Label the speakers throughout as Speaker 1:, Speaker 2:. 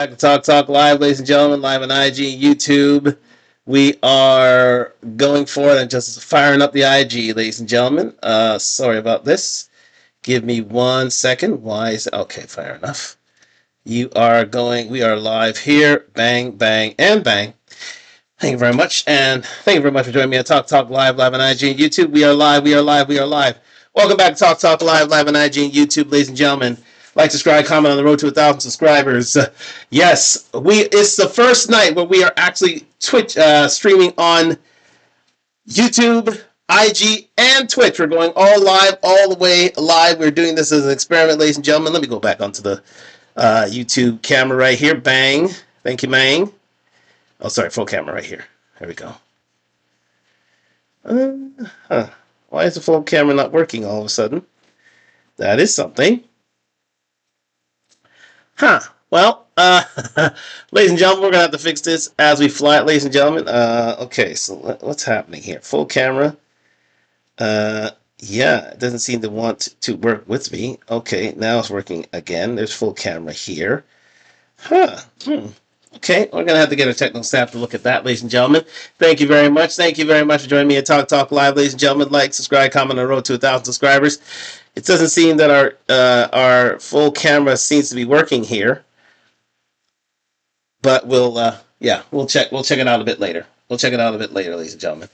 Speaker 1: Back to Talk Live, ladies and gentlemen, live on IG, YouTube. We are going for it and just firing up the IG, ladies and gentlemen. Sorry about this. Give me 1 second. Why is it? Okay, fair enough. We are live here. Bang, bang, and bang. Thank you very much. And thank you very much for joining me on Talk Live, live on IG and YouTube. We are live. Welcome back to Talk Live, live on IG and YouTube, ladies and gentlemen. Like, subscribe, comment on the road to 1,000 subscribers. Yes, it's the first night where we are actually streaming on YouTube, IG, and Twitch. We're going all the way live. We're doing this as an experiment, ladies and gentlemen. Let me go back onto the YouTube camera right here. Bang. Thank you, Mang. Oh, sorry, full camera right here. There we go. Why is the full camera not working all of a sudden? That is something. Well, ladies and gentlemen, we're going to have to fix this as we fly it, ladies and gentlemen. Okay, so what's happening here? Full camera. Yeah, it doesn't seem to want to work with me. Okay, now it's working again. There's full camera here. Okay, we're going to have to get our technical staff to look at that, ladies and gentlemen. Thank you very much. Thank you very much for joining me at Talk Live, ladies and gentlemen. Like, subscribe, comment on the road to 1,000 subscribers. It doesn't seem that our full camera seems to be working here, but we'll check it out a bit later. Ladies and gentlemen.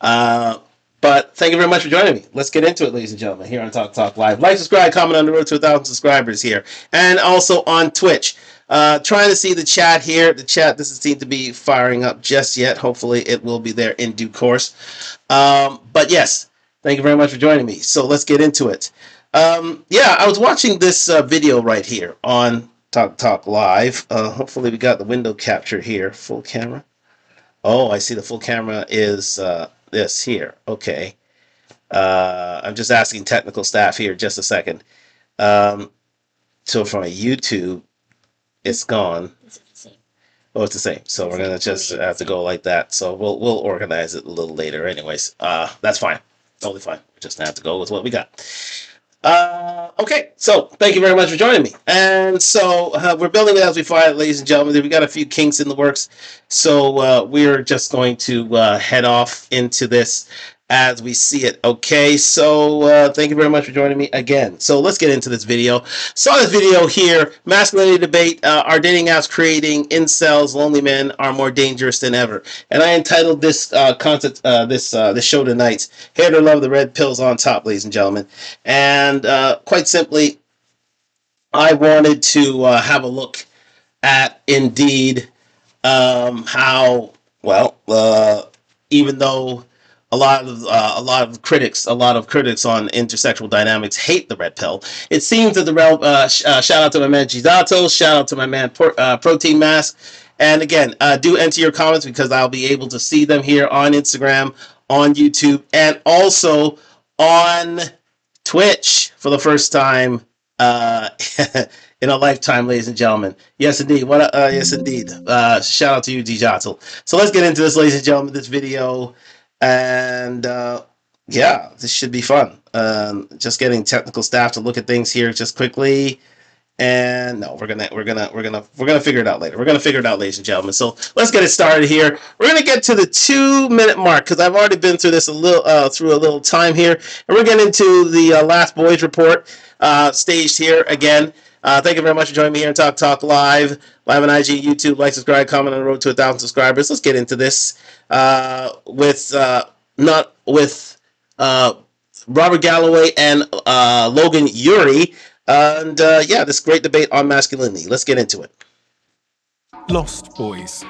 Speaker 1: But thank you very much for joining me. Let's get into it, ladies and gentlemen, here on Talk Live. Like, subscribe, comment on the road to 1,000 subscribers here, and also on Twitch. Trying to see the chat here. The chat doesn't seem to be firing up just yet. Hopefully, it will be there in due course. But yes. Thank you very much for joining me. So let's get into it. I was watching this video right here on Talk Live. Hopefully we got the window capture here. Full camera. Oh, I see the full camera is this here. Okay. I'm just asking technical staff here just a second. So from a YouTube, it's gone. Oh, it's the same. So we're going to just have to go like that. So we'll organize it a little later anyways. That's fine. Totally fine. We just have to go with what we got. Okay, so thank you very much for joining me. And so we're building it as we fly it, ladies and gentlemen. We got a few kinks in the works. So we're just going to head off into this as we see it. Okay, so thank you very much for joining me again. So let's get into this video. Saw this video here, masculinity debate, are dating apps creating incels, lonely men are more dangerous than ever. And I entitled this this show tonight, Here to Love, the Red Pills on Top, ladies and gentlemen. And quite simply, I wanted to have a look at indeed how, well, even though a lot of critics on intersexual dynamics hate the red pill, it seems that the realm. Shout out to my man Gidato. Shout out to my man Protein Mask. And again, do enter your comments because I'll be able to see them here on Instagram, on YouTube, and also on Twitch for the first time in a lifetime, ladies and gentlemen. Yes, indeed. Yes, indeed. Shout out to you, Gidato. So let's get into this, ladies and gentlemen. This video. And this should be fun. Just getting technical staff to look at things here just quickly. And no, we're gonna figure it out later. We're gonna figure it out, ladies and gentlemen. So let's get it started here. We're gonna get to the 2-minute mark because I've already been through this a little time here, and we're getting into the Last Boys report staged here again. Thank you very much for joining me here on Talk Live on IG, YouTube. Like, subscribe, comment on the road to 1,000 subscribers. Let's get into this with Robert Galloway and Logan Ury. And this great debate on masculinity. Let's get into it.
Speaker 2: Lost Boys.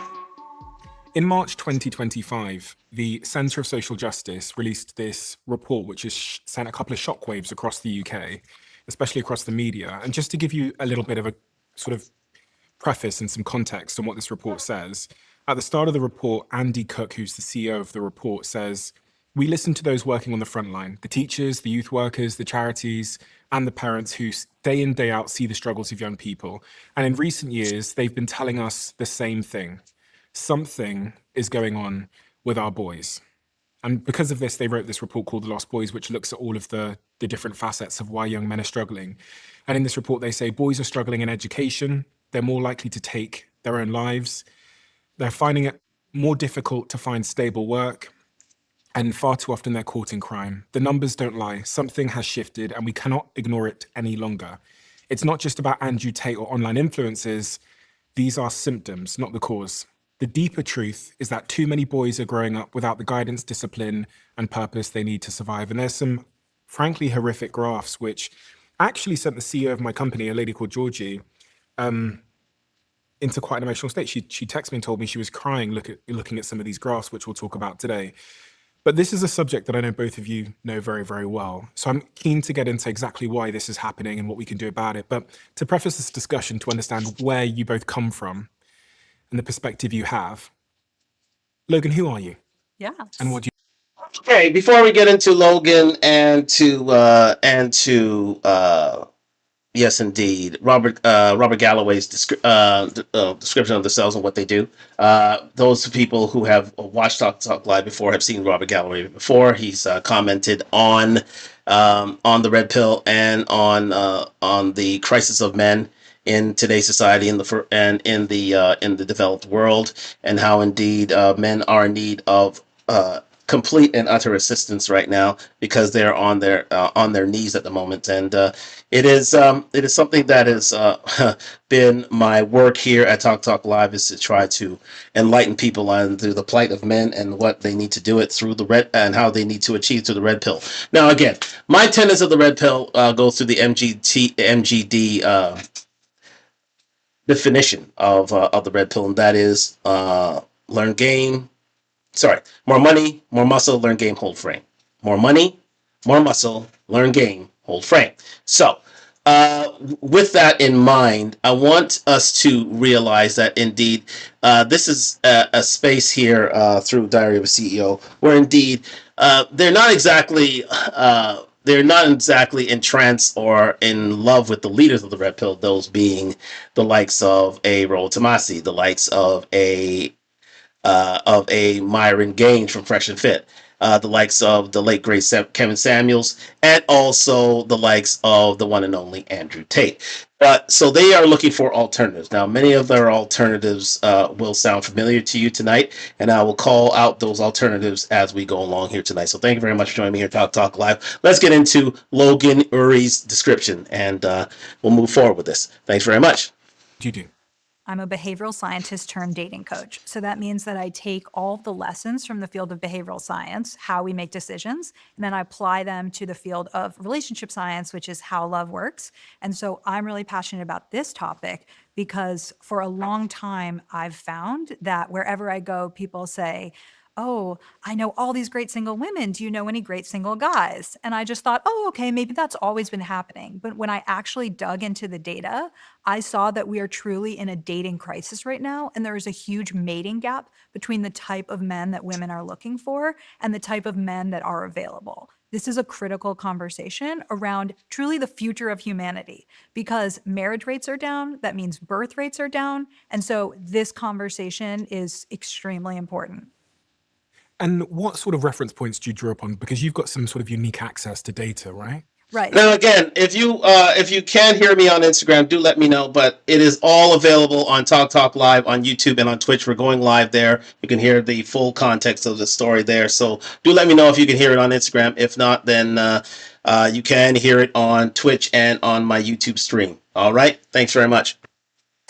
Speaker 2: In March 2025, the Centre of Social Justice released this report which has sent a couple of shockwaves across the UK, especially across the media. And just to give you a little bit of a sort of preface and some context on what this report says, at the start of the report, Andy Cook, who's the CEO of the report, says, "We listen to those working on the front line, the teachers, the youth workers, the charities, and the parents who day in, day out see the struggles of young people. And in recent years, they've been telling us the same thing. Something is going on with our boys." And because of this, they wrote this report called The Lost Boys, which looks at all of the different facets of why young men are struggling. And in this report, they say boys are struggling in education, They're more likely to take their own lives. They're finding it more difficult to find stable work. And far too often they're caught in crime. The numbers don't lie. Something has shifted and we cannot ignore it any longer. It's not just about Andrew Tate or online influencers. These are symptoms, not the cause. The deeper truth is that too many boys are growing up without the guidance, discipline, and purpose they need to survive. And there's some frankly horrific graphs, which actually sent the CEO of my company, a lady called Georgie, into quite an emotional state. She texted me and told me she was crying looking at some of these graphs, which we'll talk about today. But this is a subject that I know both of you know very, very well. So I'm keen to get into exactly why this is happening and what we can do about it. But to preface this discussion, to understand where you both come from and the perspective you have, Logan, who are you?
Speaker 3: Yeah.
Speaker 2: And what do you...
Speaker 1: Okay, before we get into Logan and to yes, indeed. Robert Galloway's description of themselves and what they do. Those people who have watched Talk Live before have seen Robert Galloway before. He's commented on the red pill and on the crisis of men in today's society in the developed world, and how indeed men are in need of complete and utter assistance right now because they're on their knees at the moment. And it is something that has been my work here at Talk Live, is to try to enlighten people on the plight of men and what they need to do it through the red, and how they need to achieve through the red pill. Now, again, my tenets of the red pill go through the MGD definition of the red pill, and that is more money, more muscle, learn game, hold frame. More money, more muscle, learn game, hold frame. So, with that in mind, I want us to realize that indeed this is a space here through Diary of a CEO where indeed they're not exactly entranced or in love with the leaders of the red pill, those being the likes of a Raul Tomasi, the likes of a Myron Gaines from Fresh and Fit, the likes of the late great Kevin Samuels, and also the likes of the one and only Andrew Tate. So they are looking for alternatives. Now, many of their alternatives will sound familiar to you tonight, and I will call out those alternatives as we go along here tonight. So thank you very much for joining me here at Talk Live. Let's get into Logan Uri's description, and we'll move forward with this. Thanks very much.
Speaker 2: Do you do?
Speaker 3: I'm a behavioral scientist turned dating coach. So that means that I take all the lessons from the field of behavioral science, how we make decisions, and then I apply them to the field of relationship science, which is how love works. And so I'm really passionate about this topic because for a long time, I've found that wherever I go, people say, "Oh, I know all these great single women. Do you know any great single guys?" And I just thought, oh, okay, maybe that's always been happening. But when I actually dug into the data, I saw that we are truly in a dating crisis right now. And there is a huge mating gap between the type of men that women are looking for and the type of men that are available. This is a critical conversation around truly the future of humanity because marriage rates are down. That means birth rates are down. And so this conversation is extremely important.
Speaker 2: And what sort of reference points do you draw upon? Because you've got some sort of unique access to data, right?
Speaker 3: Right.
Speaker 1: Now, again, if you can't hear me on Instagram, do let me know. But it is all available on Talk Live on YouTube and on Twitch. We're going live there. You can hear the full context of the story there. So do let me know if you can hear it on Instagram. If not, then you can hear it on Twitch and on my YouTube stream. All right. Thanks very much.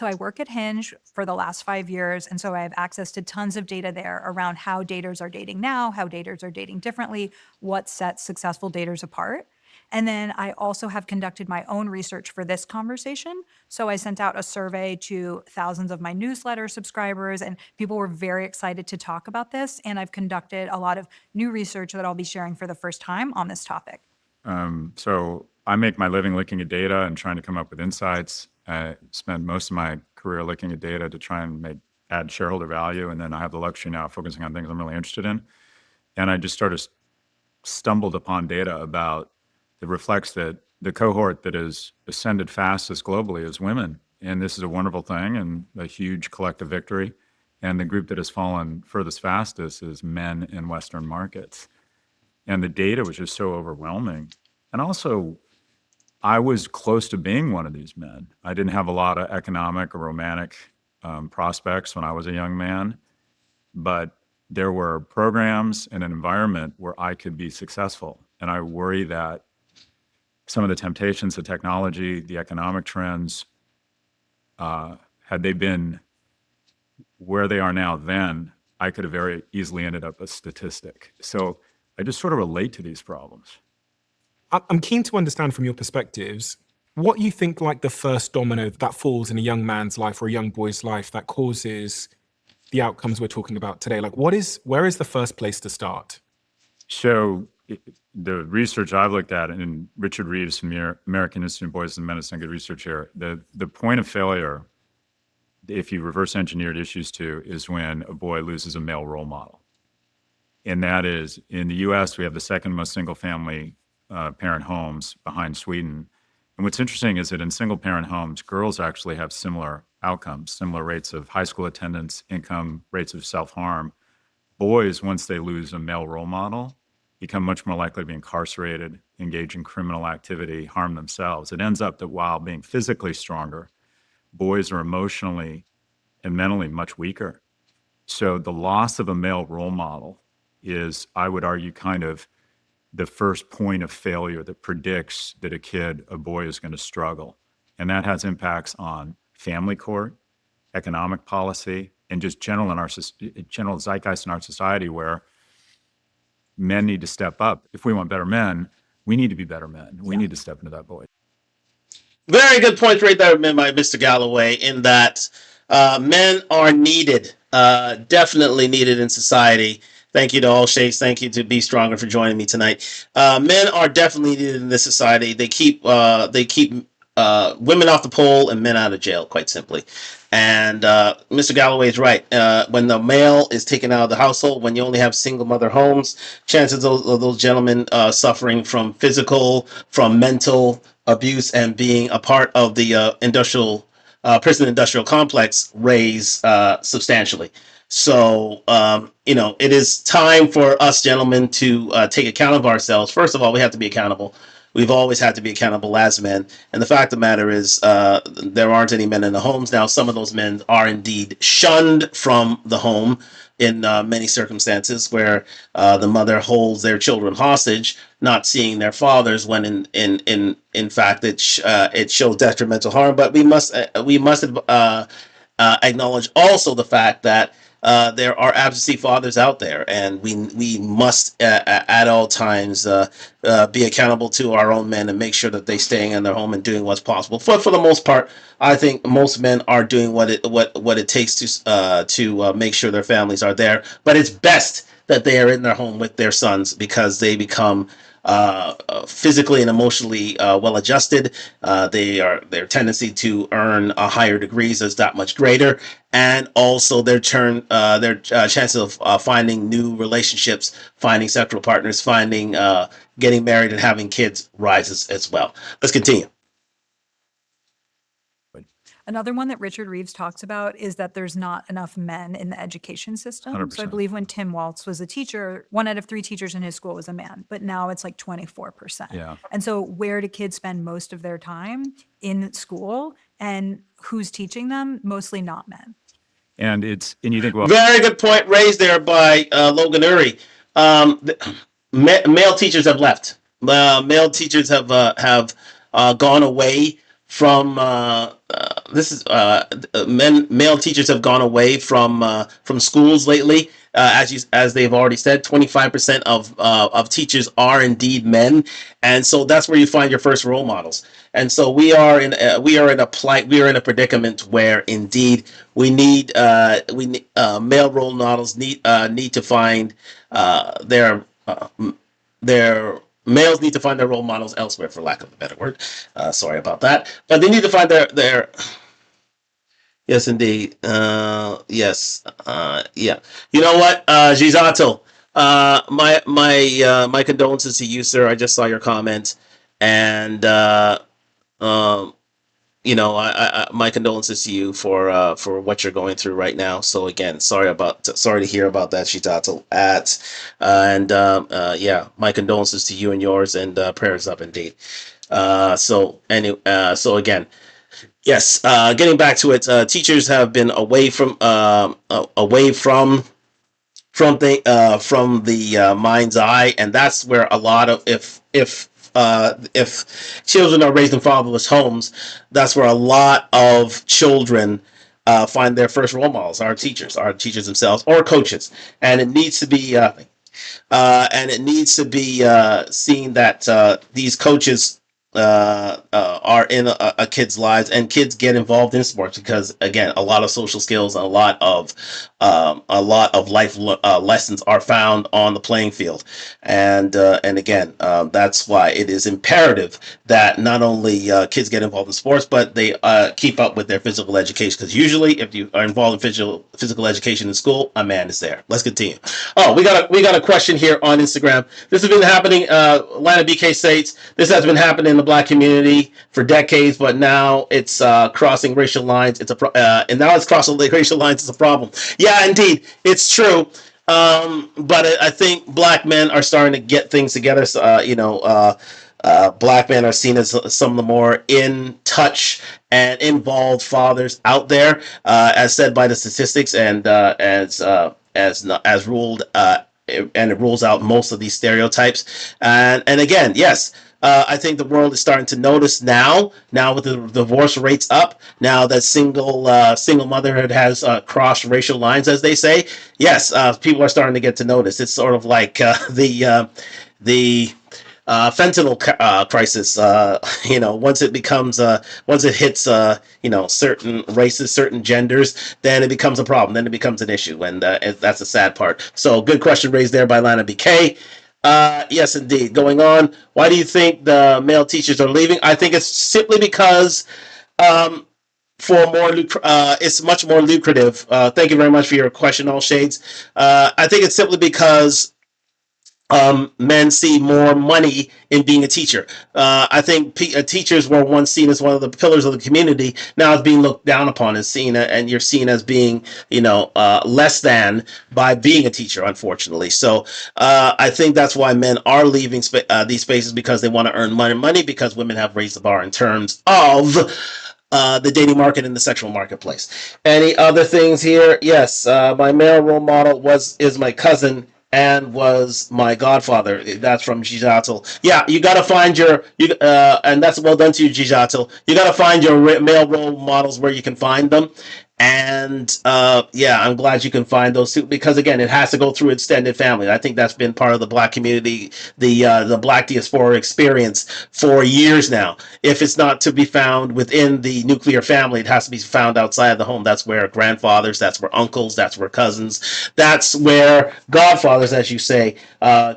Speaker 3: So I work at Hinge for the last 5 years, and so I have access to tons of data there around how daters are dating now, how daters are dating differently, what sets successful daters apart. And then I also have conducted my own research for this conversation. So I sent out a survey to thousands of my newsletter subscribers, and people were very excited to talk about this. And I've conducted a lot of new research that I'll be sharing for the first time on this topic.
Speaker 4: So I make my living looking at data and trying to come up with insights. I spend most of my career looking at data to try and add shareholder value. And then I have the luxury now of focusing on things I'm really interested in. And I just sort of stumbled upon data that reflects that the cohort that has ascended fastest globally is women. And this is a wonderful thing and a huge collective victory. And the group that has fallen furthest fastest is men in Western markets. And the data was just so overwhelming. And also, I was close to being one of these men. I didn't have a lot of economic or romantic prospects when I was a young man, but there were programs and an environment where I could be successful. And I worry that some of the temptations of technology, the economic trends, had they been where they are now then, I could have very easily ended up a statistic. So I just sort of relate to these problems.
Speaker 2: I'm keen to understand from your perspectives what you think like the first domino that falls in a young man's life or a young boy's life that causes the outcomes we're talking about today. Like where is the first place to start?
Speaker 4: So the research I've looked at, and Richard Reeves from the American Institute of Boys and Men has done good research here, the point of failure, if you reverse engineered issues to, is when a boy loses a male role model. And that is, in the US, we have the second most single family parent homes behind Sweden. And what's interesting is that in single parent homes, girls actually have similar outcomes, similar rates of high school attendance, income, rates of self-harm. Boys, once they lose a male role model, become much more likely to be incarcerated, engage in criminal activity, harm themselves. It ends up that while being physically stronger, boys are emotionally and mentally much weaker. So the loss of a male role model is, I would argue, kind of the first point of failure that predicts that a boy is going to struggle. And that has impacts on family court, economic policy, and just general zeitgeist in our society, where men need to step up. If we want better men, we need to be better men. We need to step into that void.
Speaker 1: Very good point right there, by Mr. Galloway, in that men are needed, definitely needed in society. Thank you to all shades. Thank you to Be Stronger for joining me tonight. Men are definitely needed in this society. They keep women off the pole and men out of jail, quite simply. And Mr. Galloway is right. When the male is taken out of the household, when you only have single mother homes, chances of those gentlemen suffering from physical, from mental abuse, and being a part of the prison industrial complex raise substantially. So, it is time for us gentlemen to take account of ourselves. First of all, we have to be accountable. We've always had to be accountable as men. And the fact of the matter is there aren't any men in the homes. Now, some of those men are indeed shunned from the home in many circumstances, where the mother holds their children hostage, not seeing their fathers, when in fact it shows detrimental harm. But we must acknowledge also the fact that there are absentee fathers out there, and we must at all times be accountable to our own men and make sure that they're staying in their home and doing what's possible. For the most part, I think most men are doing what it takes to make sure their families are there. But it's best that they are in their home with their sons, because they become physically and emotionally well adjusted. Their tendency to earn higher degrees is that much greater, and also their chances of finding new relationships, finding sexual partners, getting married and having kids rises as well. Let's continue.
Speaker 3: Another one that Richard Reeves talks about is that there's not enough men in the education system.
Speaker 4: 100%.
Speaker 3: So I believe when Tim Waltz was a teacher, 1 out of 3 teachers in his school was a man, but now it's like 24%.
Speaker 4: Yeah.
Speaker 3: And so where do kids spend most of their time? In school. And who's teaching them? Mostly not men.
Speaker 4: And you think, well,
Speaker 1: very good point raised there by Logan Uri. Male teachers have left. Male teachers have gone away from male teachers have gone away from schools lately. As they've already said, 25% of teachers are indeed men, and so that's where you find your first role models. And so we are in a predicament where indeed we need male role models need to find their males need to find their role models elsewhere, for lack of a better word. Sorry about that, but they need to find their. Yes, indeed. Yes. Yeah. You know what, Gisato? My condolences to you, sir. I just saw your comment, and my condolences to you for what you're going through right now. So again, sorry to hear about that, Shitato. My condolences to you and yours, and prayers up indeed. So again, yes, getting back to it, teachers have been away from the mind's eye, and that's where a lot of if children are raised in fatherless homes, that's where a lot of children find their first role models, our teachers themselves, or coaches, and it needs to be seen that these coaches are in a kid's lives, and kids get involved in sports because, again, a lot of social skills and a lot of life lessons are found on the playing field, and again, that's why it is imperative that not only kids get involved in sports, but they keep up with their physical education, because usually if you are involved in physical education in school, a man is there. Let's continue. Oh, we got a question here on Instagram. This has been happening. Atlanta BK states this has been happening in the Black community for decades, but now it's crossing racial lines. And now it's crossing racial lines. It's a problem. Yeah, indeed, it's true. But I think Black men are starting to get things together. So, Black men are seen as some of the more in touch and involved fathers out there, as said by the statistics, and as ruled, and it rules out most of these stereotypes. And again, yes. I think the world is starting to notice now with the divorce rates up, now that single motherhood has crossed racial lines, as they say. Yes, people are starting to get to notice. It's sort of like the fentanyl crisis. Once it hits certain races, certain genders, then it becomes a problem. Then it becomes an issue, and that's the sad part. So, good question raised there by Lana BK. Yes, indeed. Going on, why do you think the male teachers are leaving? I think it's simply because it's much more lucrative. Thank you very much for your question, All Shades. I think it's simply because men see more money in being a teacher. I think teachers were once seen as one of the pillars of the community. Now it's being looked down upon, and you're seen as being, less than by being a teacher, unfortunately. So I think that's why men are leaving these spaces, because they want to earn money, because women have raised the bar in terms of the dating market and the sexual marketplace. Any other things here? Yes, my male role model is my cousin, and was my godfather. That's from Gijatel. Yeah, you got to find and that's well done to you, Gijatel. You got to find your male role models where you can find them. And I'm glad you can find those too, because again, it has to go through extended family. I think that's been part of the Black community, the Black diaspora experience for years now. If it's not to be found within the nuclear family, it has to be found outside of the home. That's where grandfathers, that's where uncles, that's where cousins, that's where godfathers, as you say,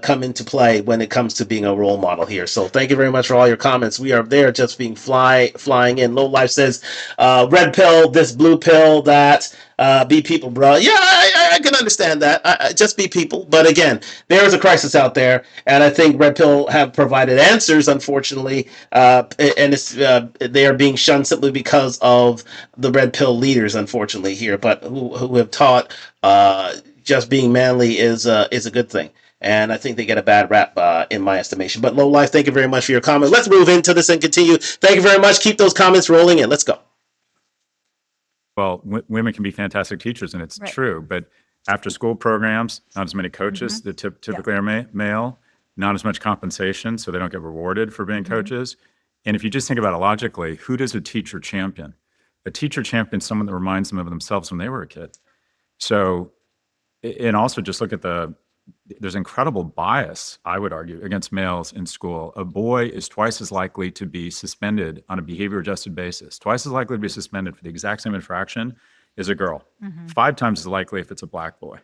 Speaker 1: come into play when it comes to being a role model here. So thank you very much for all your comments. We are there just being flying in. Low Life says, red pill, this blue pill, that, be people, bro. Yeah, I can understand that. Just be people. But again, there is a crisis out there, and I think red pill have provided answers, unfortunately, and they are being shunned simply because of the red pill leaders, unfortunately, here, but who have taught just being manly is a good thing. And I think they get a bad rap, in my estimation. But Low Life, thank you very much for your comment. Let's move into this and continue. Thank you very much. Keep those comments rolling in. Let's go.
Speaker 4: Well, women can be fantastic teachers, and it's true. But after school programs, not as many coaches that typically are male, not as much compensation, so they don't get rewarded for being coaches. And if you just think about it logically, who does a teacher champion? A teacher champions someone that reminds them of themselves when they were a kid. So, and also just look at there's incredible bias, I would argue, against males in school. A boy is twice as likely to be suspended on a behavior-adjusted basis, twice as likely to be suspended for the exact same infraction as a girl, 5 times as likely if it's a Black boy.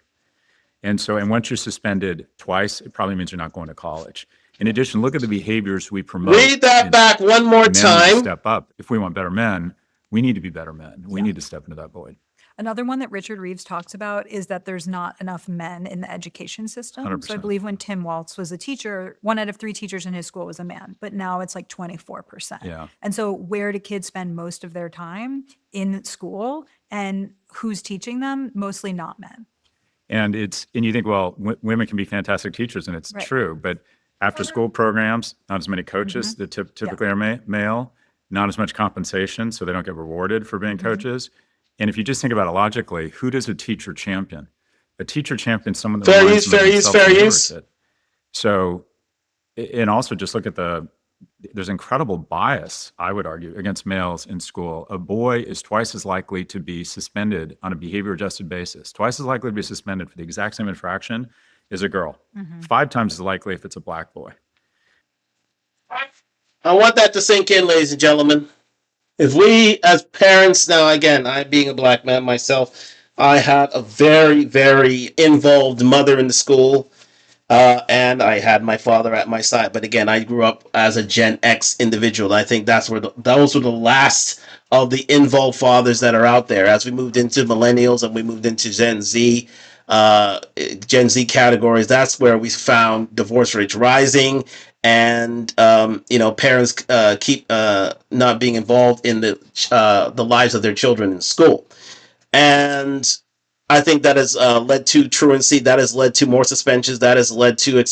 Speaker 4: And once you're suspended twice, it probably means you're not going to college. In addition, look at the behaviors we promote.
Speaker 1: Read that back one more time.
Speaker 4: Step up. If we want better men, we need to be better men. We need to step into that void.
Speaker 3: Another one that Richard Reeves talks about is that there's not enough men in the education system.
Speaker 4: 100%.
Speaker 3: So I believe when Tim Waltz was a teacher, 1 out of 3 teachers in his school was a man, but now it's like 24%.
Speaker 4: Yeah.
Speaker 3: And so where do kids spend most of their time? In school, and who's teaching them? Mostly not men.
Speaker 4: And you think, well, women can be fantastic teachers, and it's true, but After school programs, not as many coaches that typically are male, not as much compensation, so they don't get rewarded for being coaches. And if you just think about it logically, who does a teacher champion? A teacher champions someone that
Speaker 1: Fair
Speaker 4: reminds
Speaker 1: use,
Speaker 4: them of
Speaker 1: fair use,
Speaker 4: themselves
Speaker 1: fair
Speaker 4: when they were a
Speaker 1: use.
Speaker 4: kid. So, and also just look at there's incredible bias, I would argue, against males in school. A boy is twice as likely to be suspended on a behavior adjusted basis, twice as likely to be suspended for the exact same infraction as a girl, 5 times as likely if it's a black boy.
Speaker 1: I want that to sink in, ladies and gentlemen. If we, as parents, now again, I being a black man myself, I had a very, very involved mother in the school, and I had my father at my side. But again, I grew up as a Gen X individual. I think those were the last of the involved fathers that are out there. As we moved into millennials and we moved into Gen Z categories, that's where we found divorce rates rising, and parents keep not being involved in the lives of their children in school. And I think that has led to truancy. That has led to more suspensions. That has led to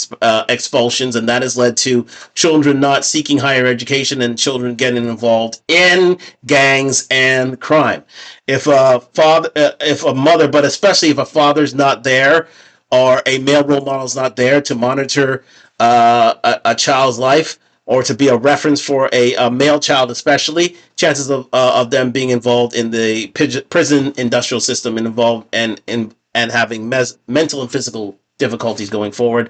Speaker 1: expulsions, and that has led to children not seeking higher education and children getting involved in gangs and crime. If a mother, but especially if a father's not there, or a male role model is not there to monitor a child's life, or to be a reference for a male child, especially, chances of them being involved in the prison industrial system and involved and having mental and physical difficulties going forward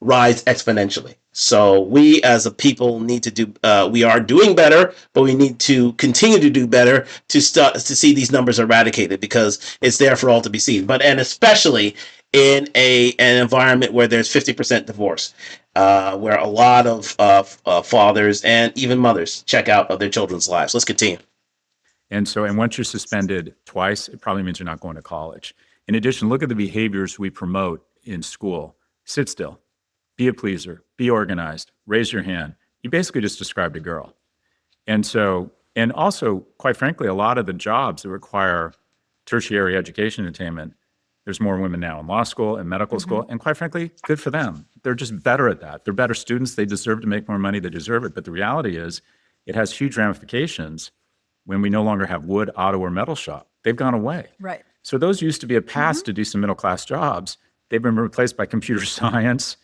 Speaker 1: rise exponentially. So we as a people need to do, we are doing better, but we need to continue to do better to see these numbers eradicated, because it's there for all to be seen. And especially in an environment where there's 50% divorce, where a lot of fathers and even mothers check out of their children's lives. Let's continue.
Speaker 4: And once you're suspended twice, it probably means you're not going to college. In addition, look at the behaviors we promote in school. Sit still, be a pleaser, be organized, raise your hand. You basically just described a girl. And also, quite frankly, a lot of the jobs that require tertiary education attainment, there's more women now in law school and medical school, and quite frankly, good for them. They're just better at that. They're better students. They deserve to make more money. They deserve it. But the reality is it has huge ramifications when we no longer have wood, auto, or metal shop. They've gone away.
Speaker 3: Right.
Speaker 4: So those used to be a path to decent middle-class jobs. They've been replaced by computer science.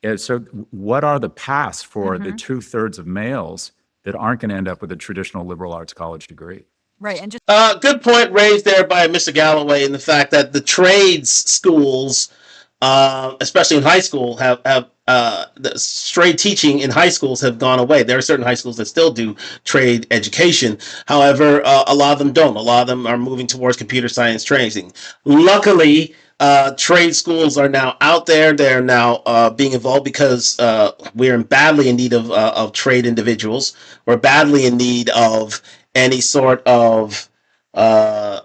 Speaker 4: And so what are the paths for the 2/3 of males that aren't going to end up with a traditional liberal arts college degree?
Speaker 3: Right. And just
Speaker 1: Good point raised there by Mr. Galloway in the fact that the trades schools, especially in high school, have the trade teaching in high schools have gone away. There are certain high schools that still do trade education. However, a lot of them don't. A lot of them are moving towards computer science training. Luckily, trade schools are now out there. They're now being involved because we're badly in need of trade individuals. We're badly in need of any sort of we're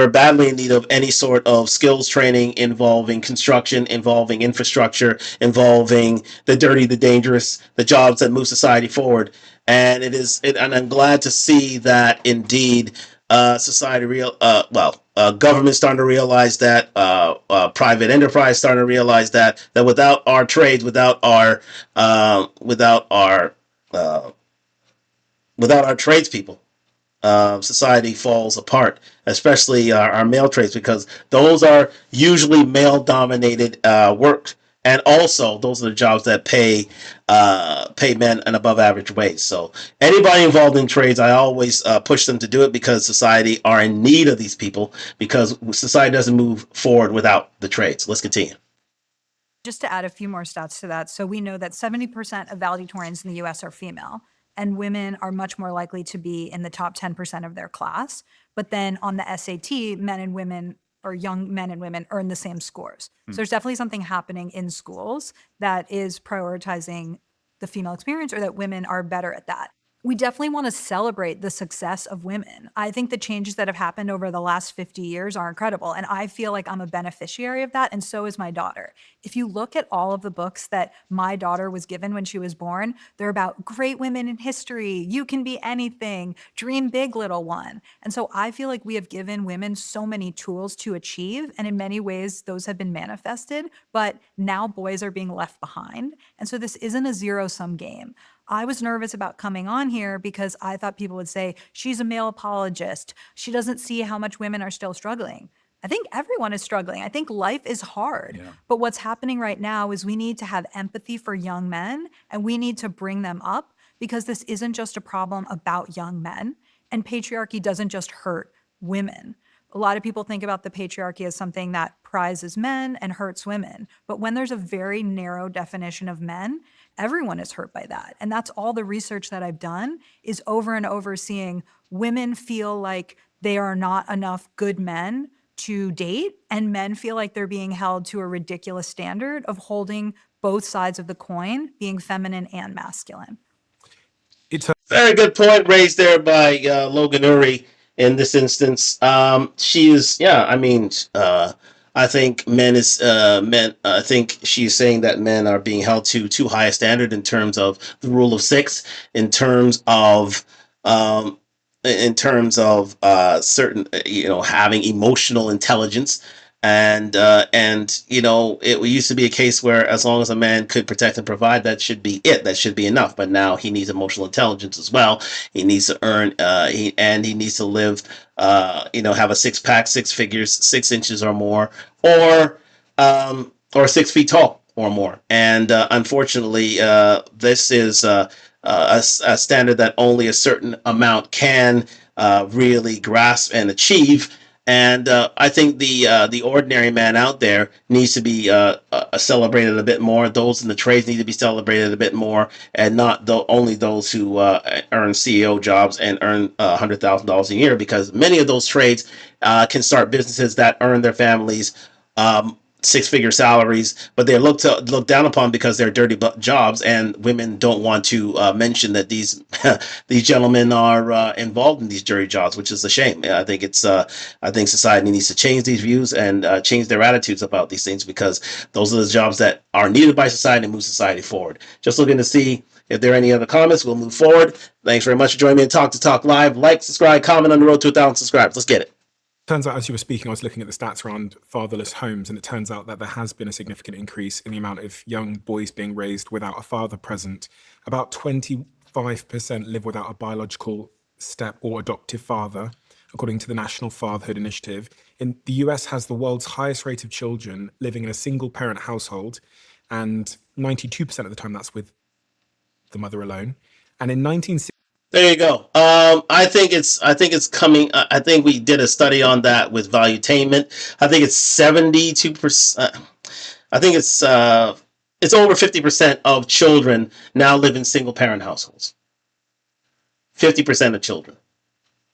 Speaker 1: badly in need of any sort of skills training involving construction, involving infrastructure, involving the dirty, the dangerous, the jobs that move society forward. And and I'm glad to see that indeed government starting to realize that, private enterprise starting to realize that without our trades, without our tradespeople, society falls apart, especially our male trades, because those are usually male-dominated work, and also those are the jobs that pay men an above-average wage. So anybody involved in trades, I always push them to do it, because society are in need of these people, because society doesn't move forward without the trades. Let's continue.
Speaker 3: just to add a few more stats to that. So we know that 70% of valedictorians in the US are female, and women are much more likely to be in the top 10% of their class. But then on the SAT, men and women, or young men and women, earn the same scores. So there's definitely something happening in schools that is prioritizing the female experience, or that women are better at that. We definitely want to celebrate the success of women. I think the changes that have happened over the last 50 years are incredible. And I feel like I'm a beneficiary of that. And so is my daughter. If you look at all of the books that my daughter was given when she was born, they're about great women in history. You can be anything. Dream big, little one. And so I feel like we have given women so many tools to achieve. And in many ways, those have been manifested. But now boys are being left behind. And so this isn't a zero-sum game. I was nervous about coming on here because I thought people would say, she's a male apologist. She doesn't see how much women are still struggling. I think everyone is struggling. I think life is hard.
Speaker 4: Yeah.
Speaker 3: But what's happening right now is we need to have empathy for young men and we need to bring them up because this isn't just a problem about young men. And patriarchy doesn't just hurt women. A lot of people think about the patriarchy as something that prizes men and hurts women. But when there's a very narrow definition of men, everyone is hurt by that. And that's all the research that I've done is over and over seeing women feel like they are not enough good men to date, and men feel like they're being held to a ridiculous standard of holding both sides of the coin, being feminine and masculine.
Speaker 1: Very good point raised there by Logan Uri in this instance. She is, yeah, I mean, I think men. I think she's saying that men are being held to too high a standard in terms of the rule of six, in terms of certain, having emotional intelligence. And it used to be a case where as long as a man could protect and provide, that should be it. That should be enough. But now he needs emotional intelligence as well. He needs to earn, he needs to live, have a six pack, six figures, 6 inches or more, or 6 feet tall or more. And unfortunately, this is a standard that only a certain amount can really grasp and achieve. And I think the ordinary man out there needs to be celebrated a bit more. Those in the trades need to be celebrated a bit more, and not only those who earn CEO jobs and earn $100,000 a year, because many of those trades can start businesses that earn their families 6-figure salaries, but they're looked down upon because they're dirty jobs, and women don't want to mention that these these gentlemen are involved in these dirty jobs, which is a shame. I think society needs to change these views and change their attitudes about these things, because those are the jobs that are needed by society and move society forward. Just looking to see if there are any other comments. We'll move forward. Thanks very much for joining me in Talk to Talk Live. Like, subscribe, comment on the road to 1,000 subscribers. Let's get it.
Speaker 2: Turns out, as you were speaking, I was looking at the stats around fatherless homes, and it turns out that there has been a significant increase in the amount of young boys being raised without a father present. About 25% live without a biological step or adoptive father, according to the National Fatherhood Initiative. In the US has the world's highest rate of children living in a single-parent household, and 92% of the time that's with the mother alone. And in 1960,
Speaker 1: there you go. I think it's coming. I think we did a study on that with Valuetainment. I think it's 72%. I think it's over 50% of children now live in single parent households. 50% of children.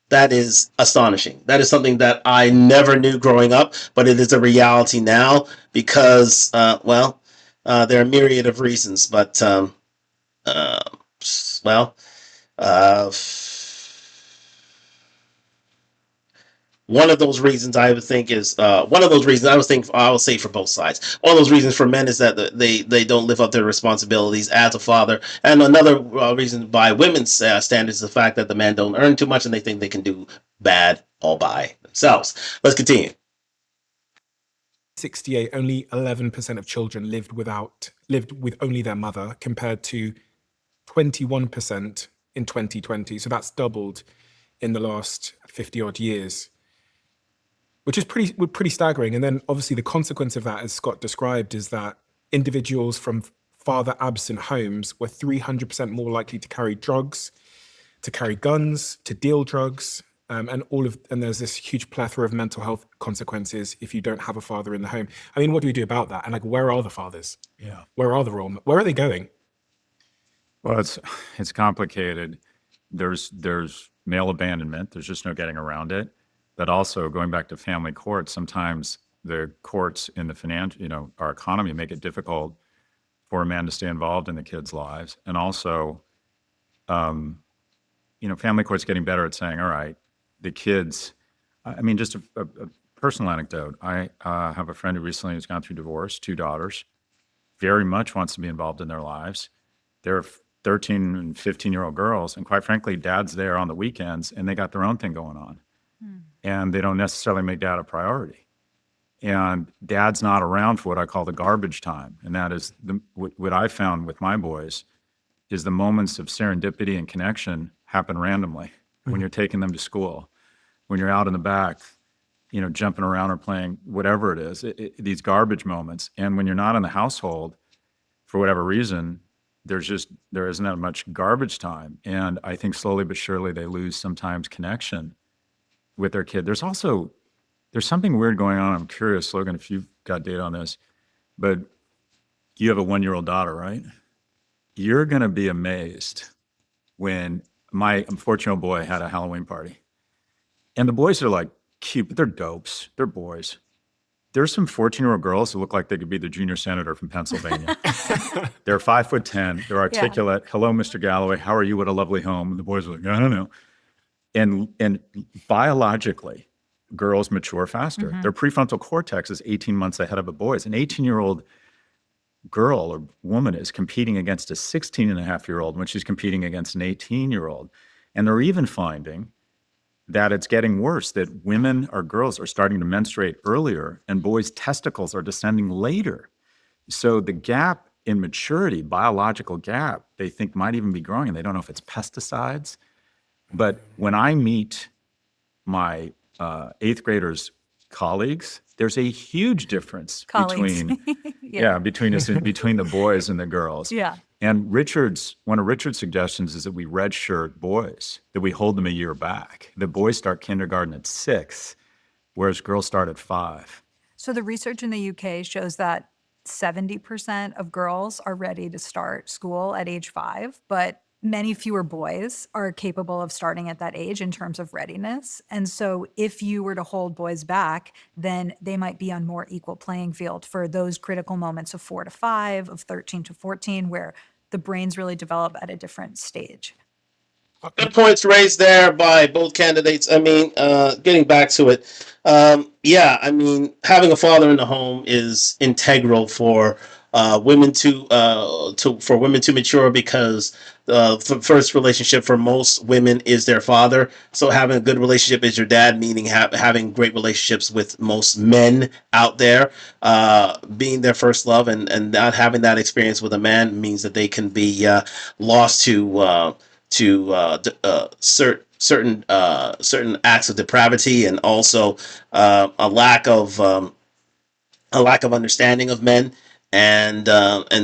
Speaker 1: That is astonishing. That is something that I never knew growing up, but it is a reality now because, there are a myriad of reasons, but one of those reasons I would think is I would say for both sides. One of those reasons for men is that they don't live up to their responsibilities as a father, and another reason by women's standards is the fact that the men don't earn too much and they think they can do bad all by themselves. Let's continue.
Speaker 2: 68, only 11% of children lived with only their mother, compared to 21% in 2020. So that's doubled in the last 50 odd years, which is pretty staggering. And then obviously the consequence of that, as Scott described, is that individuals from father absent homes were 300% more likely to carry drugs, to carry guns, to deal drugs, and there's this huge plethora of mental health consequences if you don't have a father in the home. I mean, what do we do about that? And where are the fathers?
Speaker 4: Yeah.
Speaker 2: Where are the role? Where are they going?
Speaker 4: Well, it's complicated. There's male abandonment. There's just no getting around it. But also, going back to family courts, sometimes the courts in the our economy make it difficult for a man to stay involved in the kids' lives. And also, family court's getting better at saying, all right, the kids, I mean, just a personal anecdote. I have a friend who recently has gone through divorce, 2 daughters, very much wants to be involved in their lives. They're 13 and 15-year-old girls. And quite frankly, dad's there on the weekends and they got their own thing going on. And they don't necessarily make dad a priority. And dad's not around for what I call the garbage time. And that is what I found with my boys is the moments of serendipity and connection happen randomly when you're taking them to school, when you're out in the back, jumping around or playing whatever it is, these garbage moments. And when you're not in the household, for whatever reason, there isn't that much garbage time. And I think slowly but surely they lose sometimes connection with their kid. There's something weird going on. I'm curious, Logan, if you've got data on this, but you have a 1-year-old daughter, right? You're going to be amazed when my 14-year-old boy had a Halloween party. And the boys are like cute, but they're dopes. They're boys. There's some 14-year-old girls who look like they could be the junior senator from Pennsylvania. They're 5'10". They're articulate. Yeah. Hello, Mr. Galloway. How are you? What a lovely home. And the boys are like, I don't know. And biologically, girls mature faster. Their prefrontal cortex is 18 months ahead of a boy's. An 18-year-old girl or woman is competing against a 16-and-a-half-year-old when she's competing against an 18-year-old. And they're even finding that it's getting worse, that women or girls are starting to menstruate earlier and boys' testicles are descending later. So the gap in maturity, biological gap, they think might even be growing, and they don't know if it's pesticides. But when I meet my 8th graders' colleagues, there's a huge difference between between the boys and the girls.
Speaker 3: Yeah.
Speaker 4: And one of Richard's suggestions is that we redshirt boys, that we hold them a year back. The boys start kindergarten at 6, whereas girls start at 5.
Speaker 3: So the research in the UK shows that 70% of girls are ready to start school at age 5, but many fewer boys are capable of starting at that age in terms of readiness. And so if you were to hold boys back, then they might be on more equal playing field for those critical moments of 4 to 5, of 13 to 14, where the brains really develop at a different stage.
Speaker 1: Good points raised there by both candidates. I mean, getting back to it, I mean, having a father in the home is integral for women to mature, because the first relationship for most women is their father. So having a good relationship is your dad, meaning having great relationships with most men out there, being their first love, and not having that experience with a man means that they can be lost to certain acts of depravity, and also a lack of understanding of men, and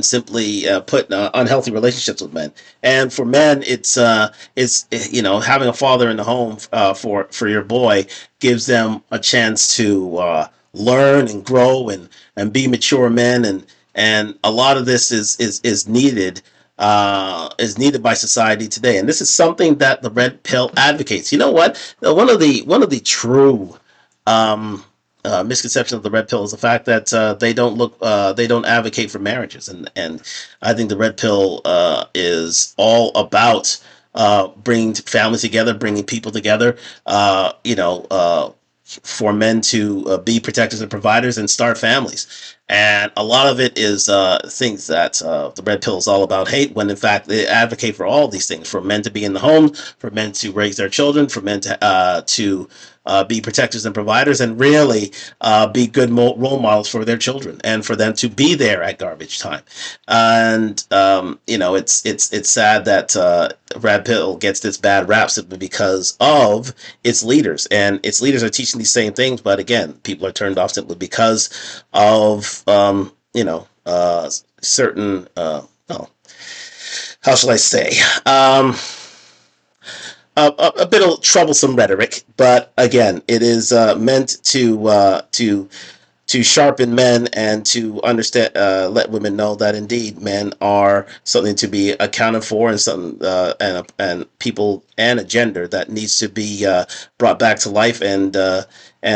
Speaker 1: simply put unhealthy relationships with men. And for men, it's having a father in the home for your boy gives them a chance to learn and grow and be mature men, and a lot of this is needed. Is needed by society today, and this is something that the red pill advocates. You know what? One of the true misconceptions of the red pill is the fact that they don't advocate for marriages, and I think the red pill is all about bringing families together, bringing people together. For men to be protectors and providers and start families. And a lot of it is things that the red pill is all about hate, when in fact they advocate for all these things: for men to be in the home, for men to raise their children, for men to be protectors and providers, and really be good role models for their children, and for them to be there at garbage time. And it's sad that red pill gets this bad rap simply because of its leaders, and its leaders are teaching these same things, but again, people are turned off simply because of certain how shall I say, a bit of troublesome rhetoric. But again, it is meant to sharpen men and to understand, let women know that indeed men are something to be accounted for, and something and people and a gender that needs to be brought back to life and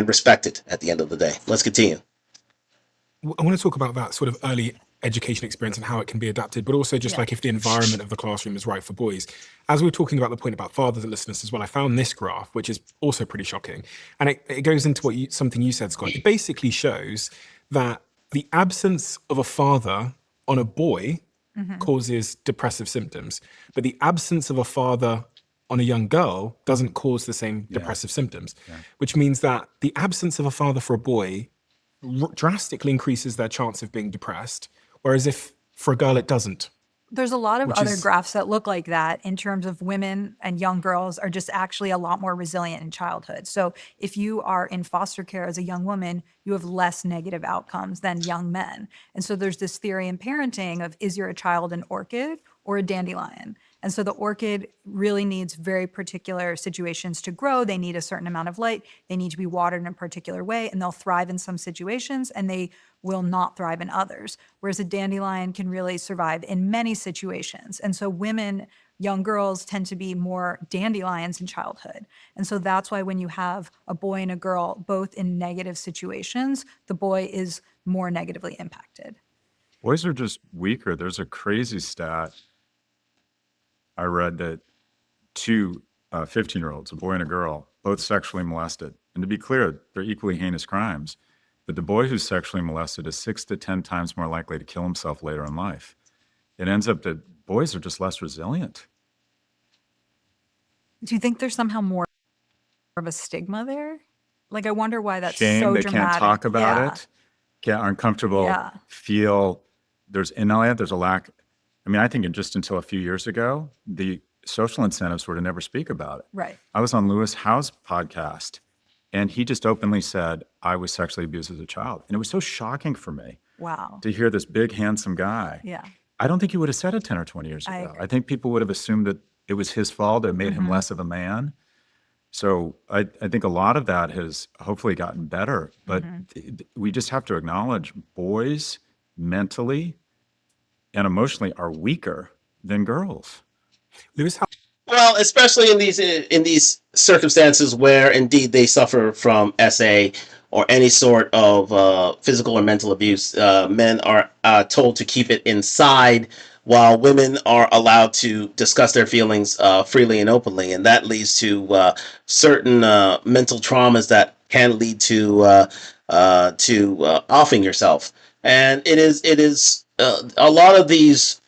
Speaker 1: respected at the end of the day. Let's continue.
Speaker 2: I want to talk about that sort of early education experience and how it can be adapted, but also just
Speaker 3: Yeah.
Speaker 2: like if the environment of the classroom is right for boys. As we were talking about the point about fathers and listeners as well, I found this graph, which is also pretty shocking. And it goes into something you said, Scott. It basically shows that the absence of a father on a boy causes depressive symptoms, but the absence of a father on a young girl doesn't cause the same depressive symptoms, which means that the absence of a father for a boy drastically increases their chance of being depressed, whereas if for a girl it doesn't.
Speaker 3: There's a lot of
Speaker 2: Which
Speaker 3: other
Speaker 2: is-
Speaker 3: graphs that look like that in terms of women and young girls are just actually a lot more resilient in childhood. So if you are in foster care as a young woman, you have less negative outcomes than young men. And so there's this theory in parenting of, is your child an orchid or a dandelion? And so the orchid really needs very particular situations to grow. They need a certain amount of light. They need to be watered in a particular way, and they'll thrive in some situations and they will not thrive in others. Whereas a dandelion can really survive in many situations. And so women, young girls tend to be more dandelions in childhood. And so that's why when you have a boy and a girl both in negative situations, the boy is more negatively impacted.
Speaker 4: Boys are just weaker. There's a crazy stat I read that two 15-year-olds, a boy and a girl, both sexually molested. And to be clear, they're equally heinous crimes. But the boy who's sexually molested is 6 to 10 times more likely to kill himself later in life. It ends up that boys are just less resilient.
Speaker 3: Do you think there's somehow more of a stigma there? Like, I wonder why that's
Speaker 4: Shame,
Speaker 3: so
Speaker 4: they
Speaker 3: dramatic.
Speaker 4: can't talk about
Speaker 3: Yeah.
Speaker 4: it, aren't comfortable,
Speaker 3: Yeah.
Speaker 4: feel there's a lack. I mean, I think just until a few years ago, the social incentives were to never speak about it.
Speaker 3: Right.
Speaker 4: I was on Lewis Howe's podcast, and he just openly said, I was sexually abused as a child. And it was so shocking for me
Speaker 3: Wow.
Speaker 4: to hear this big, handsome guy.
Speaker 3: Yeah.
Speaker 4: I don't think he would have said it 10 or 20 years
Speaker 3: I
Speaker 4: ago.
Speaker 3: agree.
Speaker 4: I think people would have assumed that it was his fault. It made him less of a man. So I think a lot of that has hopefully gotten better. But we just have to acknowledge boys mentally and emotionally are weaker than girls.
Speaker 2: Lewis,
Speaker 1: Well, especially in these circumstances where indeed they suffer from SA or any sort of physical or mental abuse, men are told to keep it inside, while women are allowed to discuss their feelings freely and openly, and that leads to certain mental traumas that can lead to offing yourself. And it is a lot of these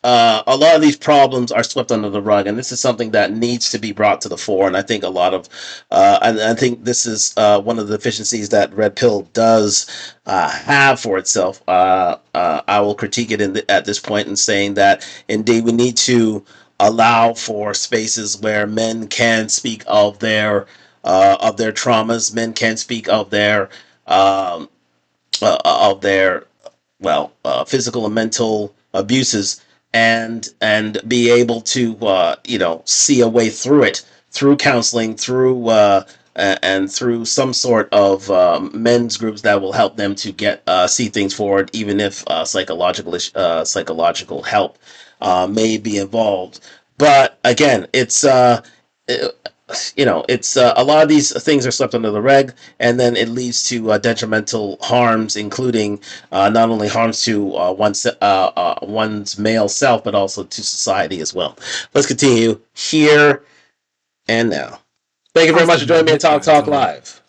Speaker 1: problems are swept under the rug, and this is something that needs to be brought to the fore. And I think and I think this is one of the deficiencies that Red Pill does have for itself. I will critique it at this point in saying that indeed we need to allow for spaces where men can speak of their traumas, men can speak of their physical and mental abuses, and be able to see a way through it, through counseling, and through some sort of men's groups that will help them to see things forward, even if psychological help may be involved. But again, it's a lot of these things are swept under the rug, and then it leads to detrimental harms, including not only harms to one's male self, but also to society as well. Let's continue here and now. Thank you very much for joining me at Talk Live.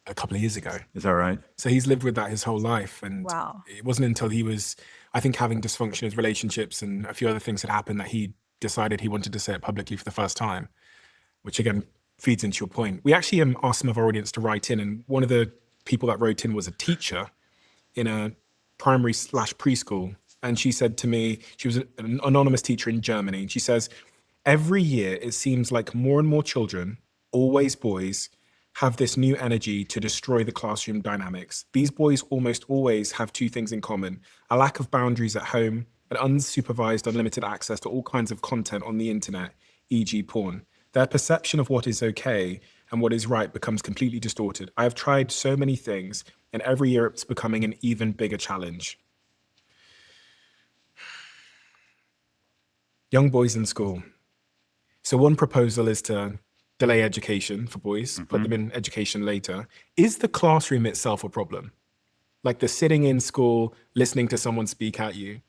Speaker 2: a couple of years ago.
Speaker 4: Is that right?
Speaker 2: So he's lived with that his whole life. And
Speaker 3: Wow.
Speaker 2: it wasn't until he was, I think, having dysfunction in his relationships and a few other things had happened that he decided he wanted to say it publicly for the first time, which again feeds into your point. We actually asked some of our audience to write in, and one of the people that wrote in was a teacher in a primary/preschool. And she said to me, she was an anonymous teacher in Germany, and she says, every year it seems like more and more children, always boys, have this new energy to destroy the classroom dynamics. These boys almost always have two things in common: a lack of boundaries at home and unsupervised, unlimited access to all kinds of content on the internet, e.g. porn. Their perception of what is okay and what is right becomes completely distorted. I have tried so many things, and every year it's becoming an even bigger challenge. Young boys in school. So one proposal is to delay education for boys, put them in education later. Is the classroom itself a problem? Like the sitting in school, listening to someone speak at you?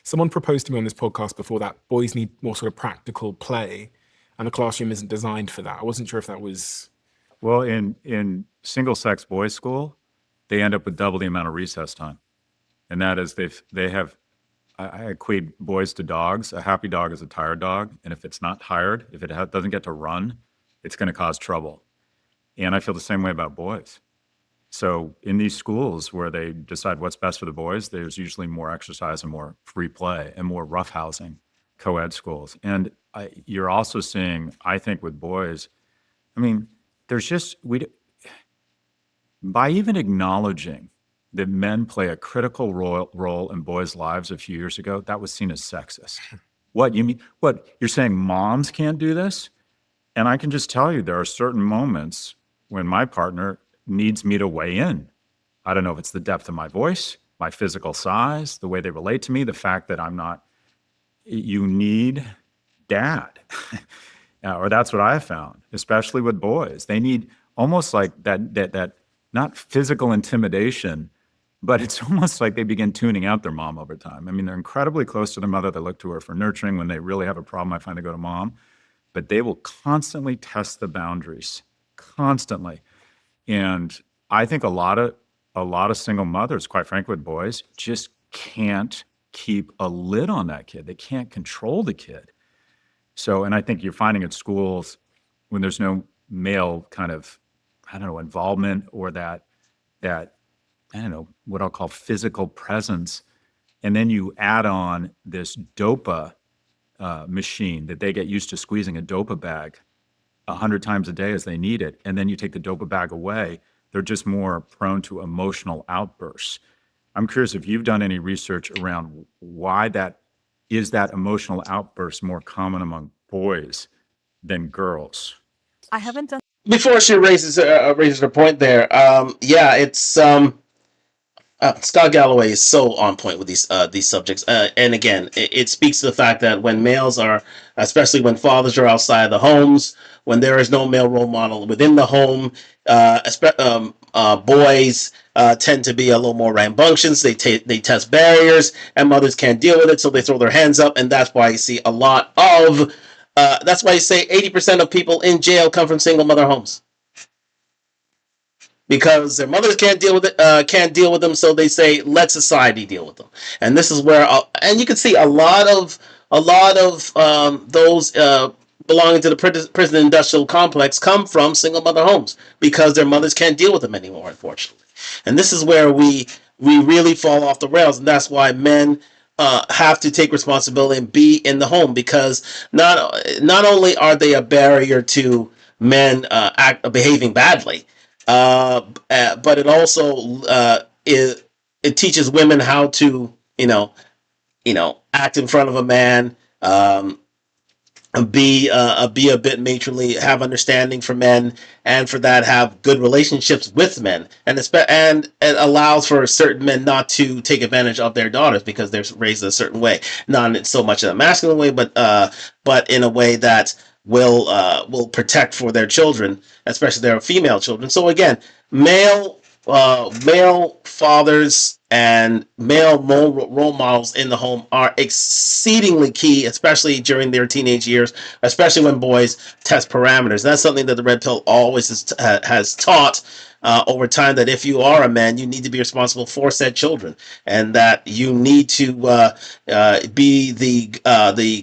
Speaker 2: Someone proposed to me on this podcast before that boys need more sort of practical play, and the classroom isn't designed for that. I wasn't sure if that was.
Speaker 4: Well, in single-sex boys' school, they end up with double the amount of recess time, and that is they have. I equate boys to dogs. A happy dog is a tired dog, and if it's not tired, if it doesn't get to run, it's going to cause trouble. And I feel the same way about boys. So in these schools where they decide what's best for the boys, there's usually more exercise and more free play and more roughhousing, co-ed schools. And you're also seeing, I think, with boys, I mean, there's just by even acknowledging that men play a critical role in boys' lives a few years ago, that was seen as sexist. What, you mean, what, you're saying moms can't do this? And I can just tell you there are certain moments when my partner needs me to weigh in. I don't know if it's the depth of my voice, my physical size, the way they relate to me, the fact that I'm not, you need dad. Or that's what I have found, especially with boys. They need almost like that not physical intimidation, but it's almost like they begin tuning out their mom over time. I mean, they're incredibly close to their mother. They look to her for nurturing. When they really have a problem, I find they go to mom. But they will constantly test the boundaries, constantly. And I think a lot of single mothers, quite frankly, with boys, just can't keep a lid on that kid. They can't control the kid. So, and I think you're finding at schools when there's no male kind of, I don't know, involvement or that I don't know, what I'll call physical presence. And then you add on this DOPA machine that they get used to squeezing a DOPA bag 100 times a day as they need it. And then you take the DOPA bag away, they're just more prone to emotional outbursts. I'm curious if you've done any research around why that emotional outburst more common among boys than girls?
Speaker 3: I haven't done.
Speaker 1: Before she raises her point there, it's Scott Galloway is so on point with these subjects, and again, it speaks to the fact that when males are, especially when fathers are outside the homes, when there is no male role model within the home, boys tend to be a little more rambunctious. They test barriers, and mothers can't deal with it, so they throw their hands up, and that's why you see a lot of. That's why you say 80% of people in jail come from single mother homes. Because their mothers can't deal with them, so they say, let society deal with them. And this is where, and you can see a lot of those belonging to the prison industrial complex come from single mother homes because their mothers can't deal with them anymore, unfortunately. And this is where we really fall off the rails, and that's why men have to take responsibility and be in the home, because not only are they a barrier to men behaving badly, but it also it teaches women how to act in front of a man, be a bit matronly, have understanding for men, and for that have good relationships with men, and it allows for certain men not to take advantage of their daughters because they're raised a certain way, not in so much in a masculine way, but in a way that will protect for their children, especially their female children. So again, male fathers and male role models in the home are exceedingly key, especially during their teenage years, especially when boys test parameters. That's something that the Red Pill always has taught over time, that if you are a man, you need to be responsible for said children, and that you need to be the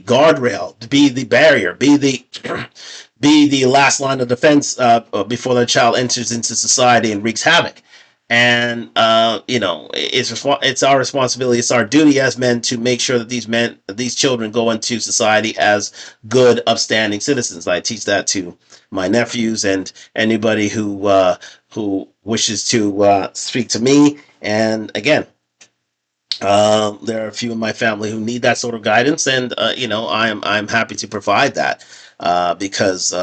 Speaker 1: guardrail, be the barrier, be the last line of defense before the child enters into society and wreaks havoc. And it's our responsibility, it's our duty as men to make sure that these children go into society as good, upstanding citizens. I teach that to my nephews and anybody who wishes to speak to me. And again, there are a few in my family who need that sort of guidance, and I'm happy to provide that because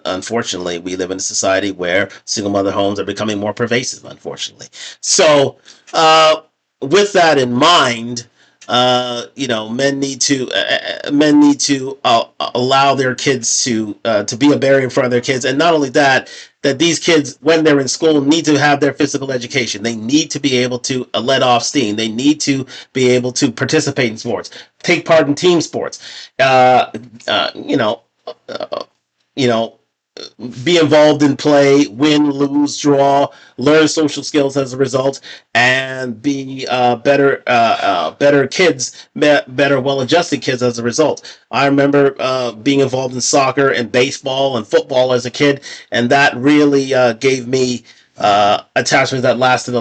Speaker 1: unfortunately we live in a society where single mother homes are becoming more pervasive, unfortunately. So with that in mind, men need to allow their kids to be a barrier in front of their kids, and not only that, that these kids, when they're in school, need to have their physical education. They need to be able to let off steam. They need to be able to participate in sports, take part in team sports. You know, you know, be involved in play, win, lose, draw, learn social skills as a result, and be better kids, better, well-adjusted kids as a result. I remember being involved in soccer and baseball and football as a kid, and that really gave me attachments that lasted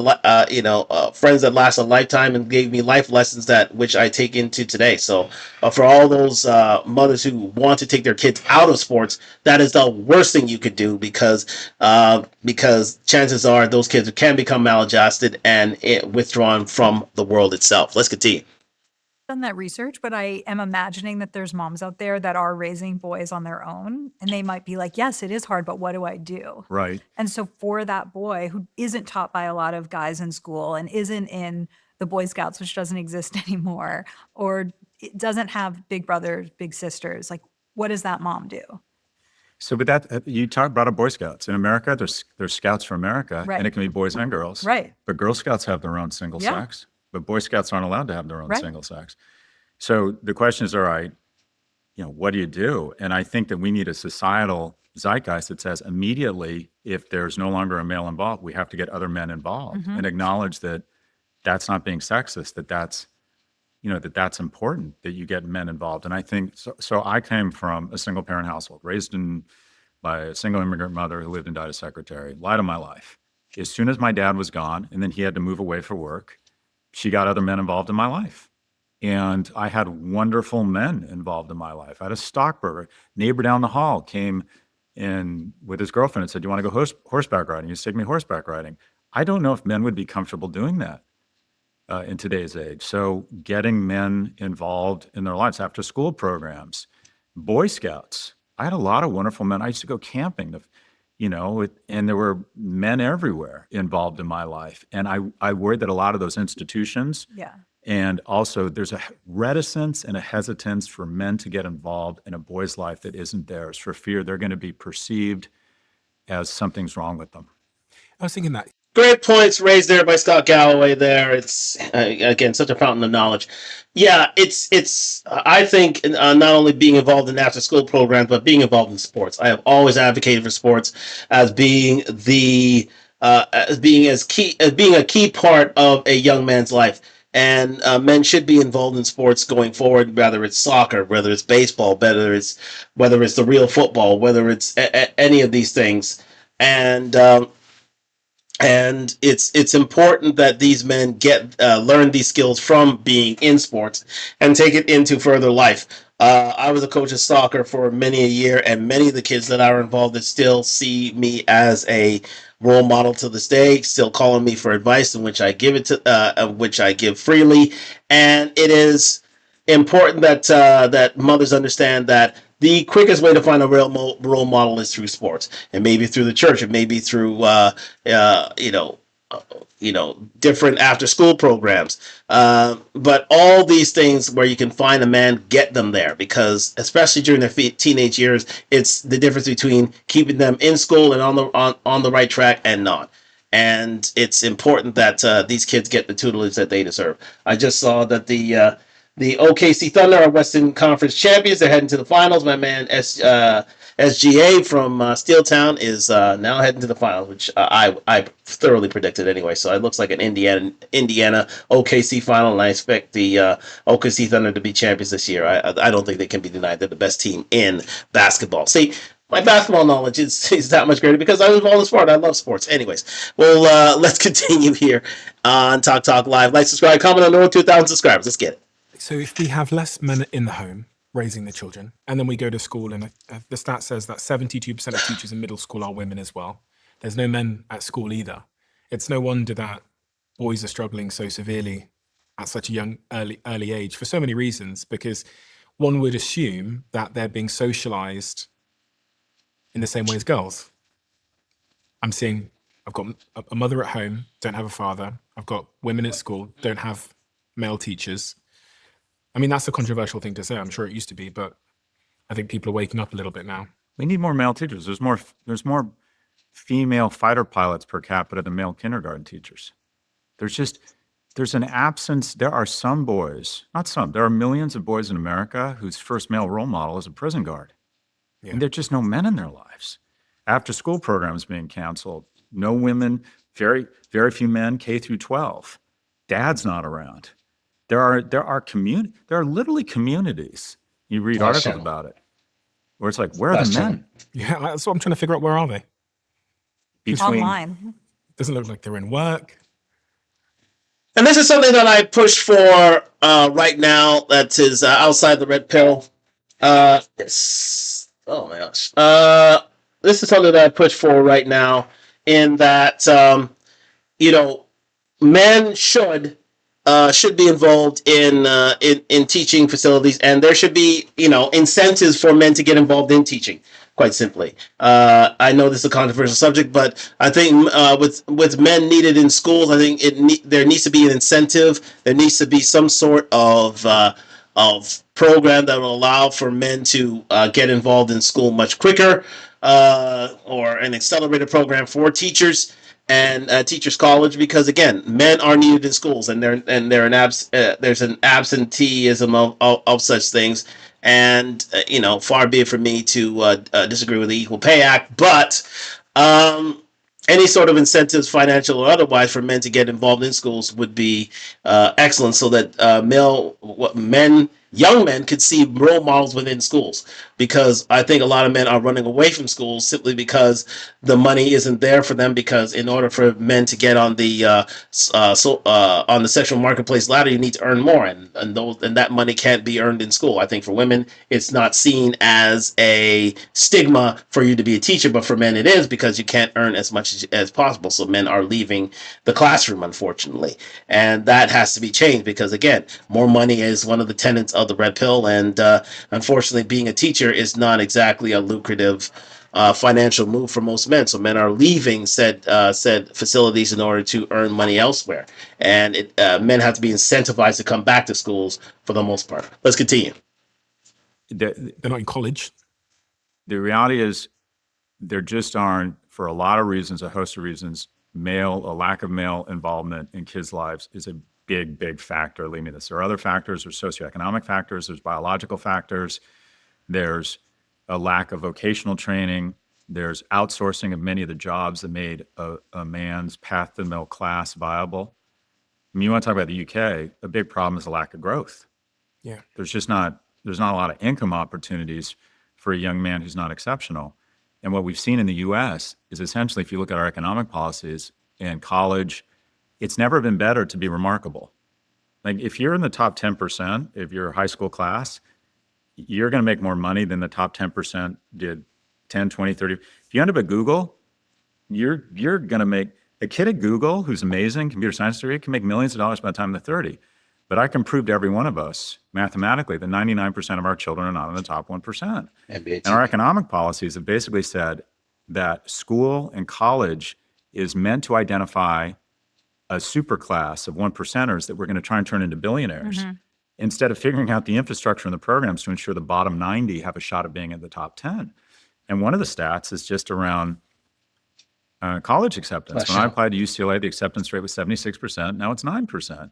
Speaker 1: friends that last a lifetime, and gave me life lessons that which I take into today. So for all those mothers who want to take their kids out of sports, that is the worst thing you could do, because chances are those kids can become maladjusted and withdrawn from the world itself. Let's continue.
Speaker 3: Done that research, but I am imagining that there's moms out there that are raising boys on their own, and they might be like, yes, it is hard, but what do I do?
Speaker 4: Right.
Speaker 3: And so for that boy who isn't taught by a lot of guys in school and isn't in the Boy Scouts, which doesn't exist anymore, or it doesn't have big brothers, big sisters, like, what does that mom do?
Speaker 4: So, but that you brought up Boy Scouts in America. There's Scouts for America,
Speaker 3: Right.
Speaker 4: and it can be boys and girls.
Speaker 3: Right.
Speaker 4: But Girl Scouts have their own single
Speaker 3: Yeah.
Speaker 4: sex, but Boy Scouts aren't allowed to have their own
Speaker 3: Right.
Speaker 4: single sex. So the question is, all right, what do you do? And I think that we need a societal zeitgeist that says immediately, if there's no longer a male involved, we have to get other men involved and acknowledge that that's not being sexist, that's important, that you get men involved. And I think, so I came from a single parent household, raised by a single immigrant mother who lived and died as secretary, light of my life. As soon as my dad was gone and then he had to move away for work, she got other men involved in my life. And I had wonderful men involved in my life. I had a stockbroker. Neighbor down the hall came in with his girlfriend and said, "Do you want to go horseback riding? You take me horseback riding." I don't know if men would be comfortable doing that in today's age. So getting men involved in their lives, after school programs, Boy Scouts. I had a lot of wonderful men. I used to go camping, and there were men everywhere involved in my life. And I worried that a lot of those institutions,
Speaker 3: Yeah.
Speaker 4: and also there's a reticence and a hesitance for men to get involved in a boy's life that isn't theirs, for fear they're going to be perceived as something's wrong with them.
Speaker 2: I was thinking that.
Speaker 1: Great points raised there by Scott Galloway there. It's, again, such a fountain of knowledge. Yeah, it's I think not only being involved in after school programs, but being involved in sports. I have always advocated for sports as being as being a key part of a young man's life. And men should be involved in sports going forward, whether it's soccer, whether it's baseball, whether it's the real football, whether it's any of these things. And it's important that these men learn these skills from being in sports and take it into further life. I was a coach of soccer for many a year, and many of the kids that are involved still see me as a role model to this day, still calling me for advice, in which I give freely. And it is important that mothers understand that the quickest way to find a real role model is through sports, and maybe through the church, and maybe through different after school programs. But all these things where you can find a man, get them there, because especially during their teenage years, it's the difference between keeping them in school and on the right track and not. And it's important that these kids get the tutelage that they deserve. I just saw that the OKC Thunder are Western Conference champions. They're heading to the finals. My man SGA from Steeltown is now heading to the finals, which I thoroughly predicted anyway. So it looks like an Indiana OKC final, and I expect the OKC Thunder to be champions this year. I don't think they can be denied. They're the best team in basketball. See, my basketball knowledge is that much greater because I was involved in sport. I love sports. Anyways, well, let's continue here on Talk Live. Like, subscribe, comment on the road to 1,000 subscribers. Let's get it.
Speaker 2: So if we have less men in the home raising the children, and then we go to school, and the stat says that 72% of teachers in middle school are women as well. There's no men at school either. It's no wonder that boys are struggling so severely at such a young, early age for so many reasons, because one would assume that they're being socialized in the same way as girls. I've got a mother at home, don't have a father. I've got women at school, don't have male teachers. I mean, that's a controversial thing to say. I'm sure it used to be, but I think people are waking up a little bit now.
Speaker 4: We need more male teachers. There's more female fighter pilots per capita than male kindergarten teachers. There's an absence. There are some boys, not some, there are millions of boys in America whose first male role model is a prison guard.
Speaker 2: Yeah.
Speaker 4: And there are just no men in their lives. After school programs being canceled, no women, very, very few men, K through 12. Dad's not around. There are literally communities. You read articles about it where it's like, where are the men?
Speaker 2: Yeah, that's what I'm trying to figure out. Where are they?
Speaker 3: Online.
Speaker 2: Doesn't look like they're in work.
Speaker 1: And this is something that I push for right now that is outside the red pill. Oh my gosh. This is something that I push for right now in that, men should be involved in teaching facilities, and there should be, incentives for men to get involved in teaching. Quite simply, I know this is a controversial subject, but I think with men needed in schools, I think there needs to be an incentive. There needs to be some sort of program that will allow for men to get involved in school much quicker, or an accelerated program for teachers and teachers college, because again, men are needed in schools, and there's an absenteeism of such things. And, far be it from me to disagree with the Equal Pay Act, but any sort of incentives, financial or otherwise, for men to get involved in schools would be excellent, so that young men could see role models within schools. Because I think a lot of men are running away from schools simply because the money isn't there for them. Because in order for men to get on the sexual marketplace ladder, you need to earn more, and that money can't be earned in school. I think for women, it's not seen as a stigma for you to be a teacher, but for men it is, because you can't earn as much as possible. So men are leaving the classroom, unfortunately, and that has to be changed, because again, more money is one of the tenets of the red pill, and unfortunately, being a teacher is not exactly a lucrative financial move for most men. So men are leaving said facilities in order to earn money elsewhere, and men have to be incentivized to come back to schools for the most part. Let's continue.
Speaker 2: They're not in college.
Speaker 4: The reality is, there just aren't, for a lot of reasons, a host of reasons, a lack of male involvement in kids' lives is a big factor leading to this. There are other factors. There's socioeconomic factors. There's biological factors. There's a lack of vocational training. There's outsourcing of many of the jobs that made a man's path to the middle class viable. I mean, you want to talk about the UK, a big problem is the lack of growth.
Speaker 2: Yeah.
Speaker 4: There's not a lot of income opportunities for a young man who's not exceptional. And what we've seen in the US is essentially, if you look at our economic policies and college, it's never been better to be remarkable. Like, if you're in the top 10% of your high school class, you're going to make more money than the top 10% did 10, 20, 30. If you end up at Google, you're going to make, a kid at Google who's amazing, computer science degree, can make millions of dollars by the time they're 30. But I can prove to every one of us mathematically that 99% of our children are not in the top 1%. And our economic policies have basically said that school and college is meant to identify a super class of 1%ers that we're going to try and turn into billionaires, instead of figuring out the infrastructure and the programs to ensure the bottom 90 have a shot at being in the top 10. And one of the stats is just around college acceptance. When I applied to UCLA, the acceptance rate was 76%. Now it's 9%.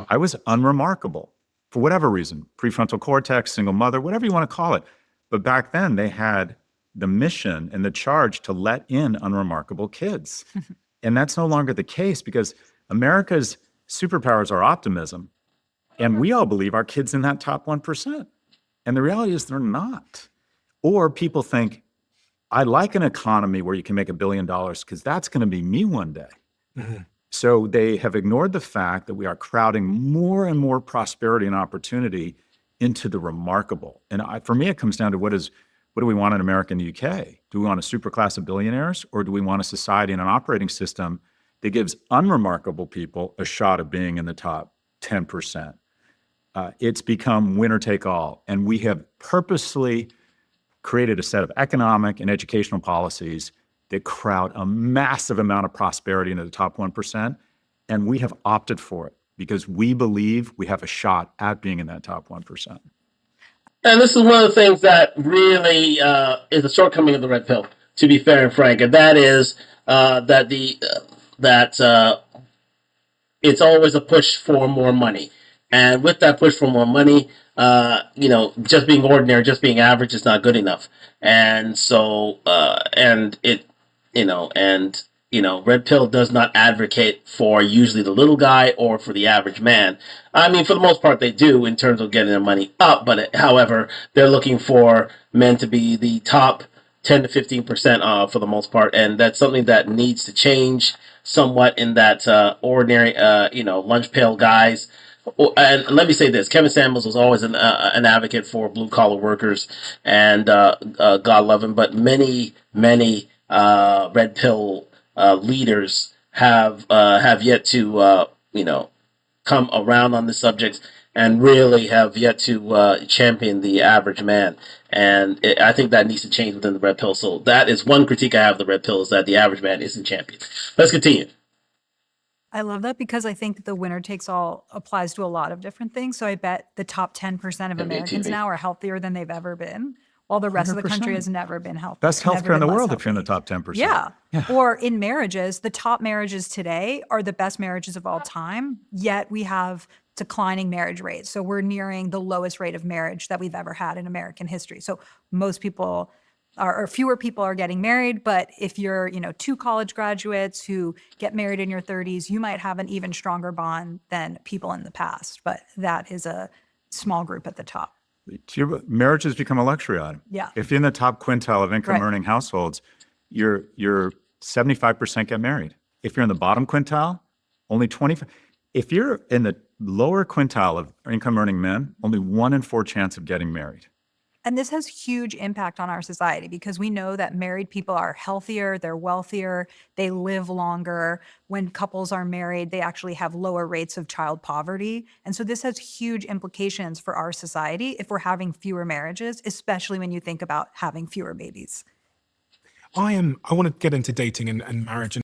Speaker 4: I was unremarkable for whatever reason, prefrontal cortex, single mother, whatever you want to call it. But back then they had the mission and the charge to let in unremarkable kids. And that's no longer the case, because America's superpowers are optimism. And we all believe our kids in that top 1%. And the reality is they're not. Or people think, I like an economy where you can make $1 billion because that's going to be me one day. So they have ignored the fact that we are crowding more and more prosperity and opportunity into the remarkable. And for me, it comes down to what do we want in America and the UK? Do we want a super class of billionaires, or do we want a society and an operating system that gives unremarkable people a shot of being in the top 10%? It's become winner take all. And we have purposely created a set of economic and educational policies that crowd a massive amount of prosperity into the top 1%. And we have opted for it because we believe we have a shot at being in that top 1%.
Speaker 1: And this is one of the things that really is a shortcoming of the red pill. to be fair and frank, and that is that it's always a push for more money. And with that push for more money, just being ordinary, just being average is not good enough. And so, Red Pill does not advocate for usually the little guy or for the average man. I mean, for the most part, they do in terms of getting their money up. But however, they're looking for men to be the top 10 to 15% for the most part, and that's something that needs to change somewhat in that ordinary, lunch pail guys. And let me say this: Kevin Samuels was always an advocate for blue collar workers, and God love him. But many red pill leaders have yet to come around on the subjects and really have yet to champion the average man. And I think that needs to change within the red pill. So that is one critique I have of the red pill, is that the average man isn't championed. Let's continue.
Speaker 3: I love that because I think the winner takes all applies to a lot of different things. So I bet the top 10% of Americans now are healthier than they've ever been, while the rest of the country
Speaker 4: 100%.
Speaker 3: has never been healthy.
Speaker 4: Best
Speaker 3: never
Speaker 4: healthcare in the
Speaker 3: been less
Speaker 4: world if you're in the
Speaker 3: healthy.
Speaker 4: top 10%.
Speaker 3: Yeah. Or in marriages, the top marriages today are the best marriages of all time, yet we have declining marriage rates. So we're nearing the lowest rate of marriage that we've ever had in American history. So most people or fewer people are getting married, but if you're, two college graduates who get married in your 30s, you might have an even stronger bond than people in the past. But that is a small group at the top.
Speaker 4: Marriage has become a luxury item.
Speaker 3: Yeah.
Speaker 4: If you're in the top quintile of income earning households, you're 75% get married. If you're in the bottom quintile, only 25. If you're in the lower quintile of income earning men, only 1 in 4 chance of getting married.
Speaker 3: And this has huge impact on our society because we know that married people are healthier, they're wealthier, they live longer. When couples are married, they actually have lower rates of child poverty. And so this has huge implications for our society if we're having fewer marriages, especially when you think about having fewer babies.
Speaker 2: I want to get into dating and marriage.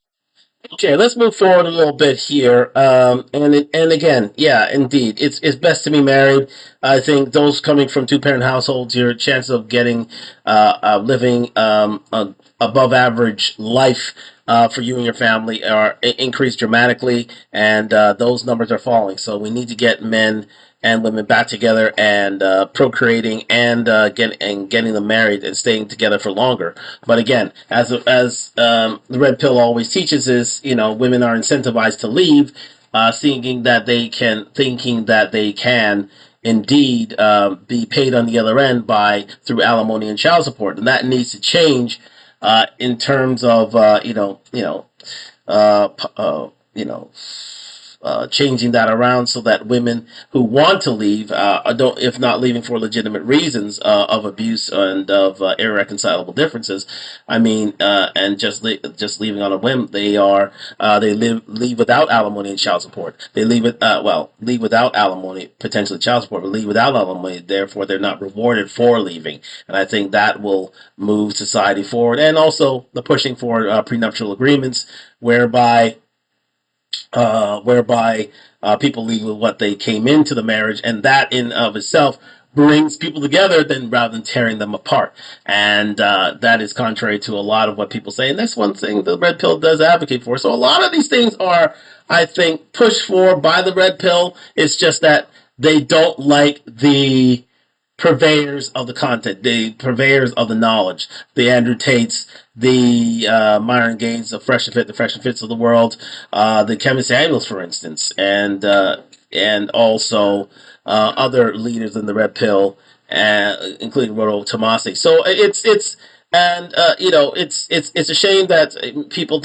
Speaker 1: Okay, let's move forward a little bit here. And again, yeah, indeed, it's best to be married. I think those coming from 2-parent households, your chances of getting living above average life for you and your family are increased dramatically, and those numbers are falling. So we need to get men and women back together and procreating and getting them married and staying together for longer. But again, as the red pill always teaches, is women are incentivized to leave, thinking that they can indeed be paid on the other end through alimony and child support, and that needs to change in terms of changing that around so that women who want to leave don't, if not leaving for legitimate reasons of abuse and of irreconcilable differences, and just leaving on a whim, they leave without alimony and child support. They leave without alimony, potentially child support, but leave without alimony. Therefore, they're not rewarded for leaving, and I think that will move society forward. And also the pushing for prenuptial agreements, whereby people leave with what they came into the marriage, and that in of itself brings people together rather than tearing them apart. And that is contrary to a lot of what people say, and that's one thing the red pill does advocate for. So a lot of these things are, I think, pushed for by the red pill. It's just that they don't like the purveyors of the content, the purveyors of the knowledge, the Andrew Tates, the Myron Gaines, the Fresh and Fits of the world, the Kevin Samuels, for instance, and also other leaders in the red pill, including Roto Tomasi. So it's a shame that people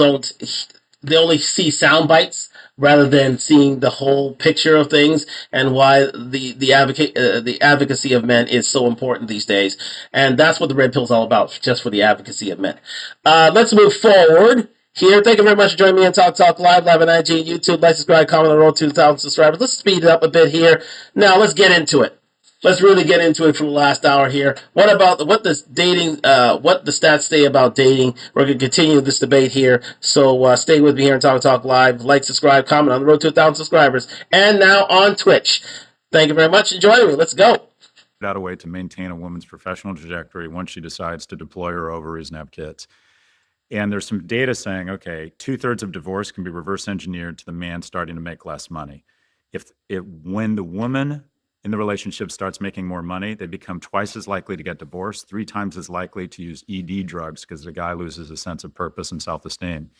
Speaker 1: they only see sound bites rather than seeing the whole picture of things, and why the advocacy of men is so important these days. And that's what the red pill is all about, just for the advocacy of men. Let's move forward here. Thank you very much for joining me on Talk Live on IG, YouTube. Like, subscribe, comment on the road to 2,000 subscribers. Let's speed it up a bit here. Now let's get into it. Let's really get into it for the last hour here. What the stats say about dating? We're going to continue this debate here. So stay with me here on Talk Live. Like, subscribe, comment on the road to 1,000 subscribers. And now on Twitch. Thank you very much for joining me. Let's go.
Speaker 4: Out a way to maintain a woman's professional trajectory once she decides to deploy her ovaries and have kids. And there's some data saying, okay, 2/3 of divorce can be reverse engineered to the man starting to make less money. When the woman in the relationship starts making more money, they become twice as likely to get divorced, 3 times as likely to use ED drugs because the guy loses a sense of purpose and self-esteem.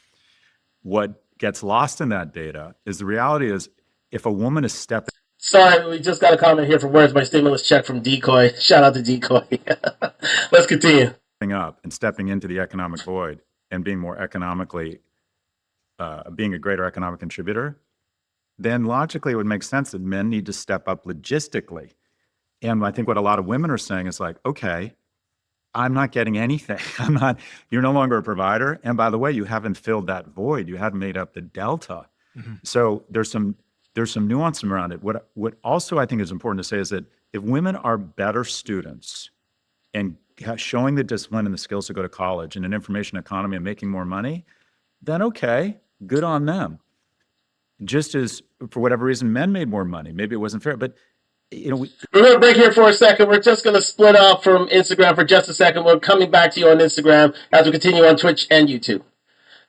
Speaker 4: What gets lost in that data is the reality is if a woman is stepping.
Speaker 1: Sorry, we just got a comment here from Where's My Stimulus Check from Decoy. Shout out to Decoy. Let's continue.
Speaker 4: Up and stepping into the economic void and being more economically, being a greater economic contributor, then logically it would make sense that men need to step up logistically. And I think what a lot of women are saying is like, okay, I'm not getting anything. You're no longer a provider. And by the way, you haven't filled that void. You haven't made up the delta. Mm-hmm. So there's some nuance around it. What also I think is important to say is that if women are better students and showing the discipline and the skills to go to college in an information economy and making more money, then okay, good on them. Just as for whatever reason, men made more money. Maybe it wasn't fair, but we're going
Speaker 1: to break here for a second. We're just going to split off from Instagram for just a second. We're coming back to you on Instagram as we continue on Twitch and YouTube.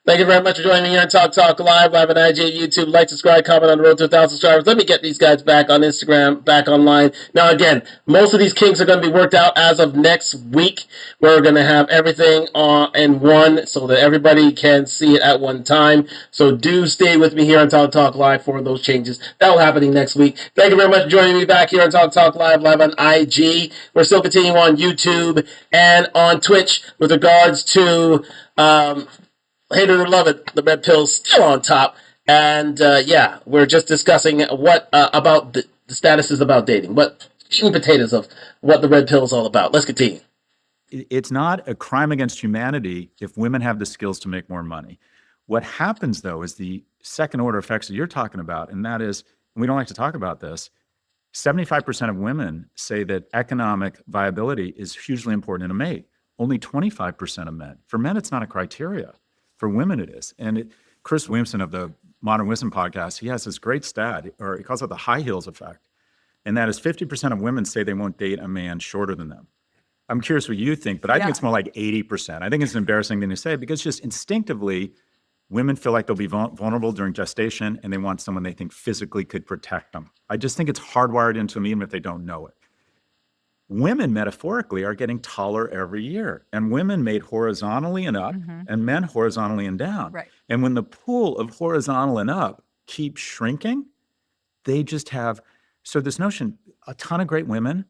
Speaker 1: Thank you very much for joining me here on Talk Live on IG, YouTube. Like, subscribe, comment on the road to 1,000 subscribers. Let me get these guys back on Instagram, back online. Now, again, most of these kinks are going to be worked out as of next week. We're going to have everything in one so that everybody can see it at one time. So do stay with me here on Talk Live for those changes. That will happen next week. Thank you very much for joining me back here on Talk Live on IG. We're still continuing on YouTube and on Twitch with regards to... hate it or love it, the red pill's still on top. And yeah, we're just discussing what about the status is about dating. What meat and potatoes of what the red pill is all about. Let's continue.
Speaker 4: It's not a crime against humanity if women have the skills to make more money. What happens, though, is the second order effects that you're talking about, and that is, and we don't like to talk about this, 75% of women say that economic viability is hugely important in a mate. Only 25% of men. For men, it's not a criteria. For women, it is. And Chris Williamson of the Modern Wisdom podcast, he has this great stat, or he calls it the high heels effect. And that is 50% of women say they won't date a man shorter than them. I'm curious what you think, but I think it's more like 80%. I think it's an embarrassing thing to say because just instinctively, women feel like they'll be vulnerable during gestation and they want someone they think physically could protect them. I just think it's hardwired into them even if they don't know it. Women metaphorically are getting taller every year, and women made horizontally and up and men horizontally and down.
Speaker 3: Right.
Speaker 4: And when the pool of horizontal and up keeps shrinking, they just have, so this notion, a ton of great women,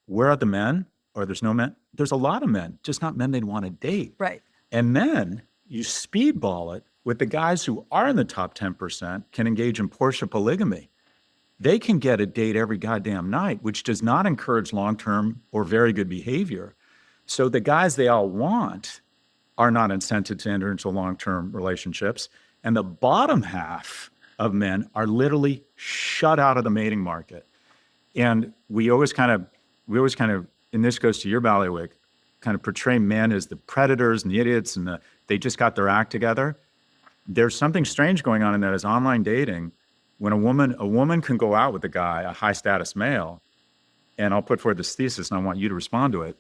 Speaker 4: where are the men? Or there's no men? There's a lot of men, just not men they'd want to date.
Speaker 3: Right.
Speaker 4: And then you speedball it with the guys who are in the top 10% can engage in Porsche polygamy. They can get a date every goddamn night, which does not encourage long-term or very good behavior. So the guys they all want are not incented to enter into long-term relationships. And the bottom half of men are literally shut out of the mating market. And we always kind of, and this goes to your ballywick, kind of portray men as the predators and the idiots and they just got their act together. There's something strange going on in that as online dating. When a woman can go out with a guy, a high status male, and I'll put forward this thesis and I want you to respond to it.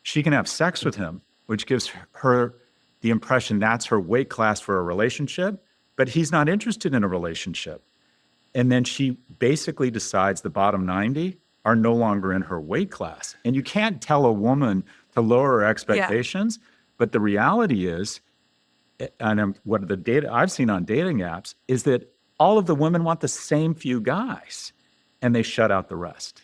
Speaker 4: She can have sex with him, which gives her the impression that's her weight class for a relationship, but he's not interested in a relationship. And then she basically decides the bottom 90 are no longer in her weight class. And you can't tell a woman to lower her expectations, but the reality is, and what the data I've seen on dating apps is that all of the women want the same few guys, and they shut out the rest.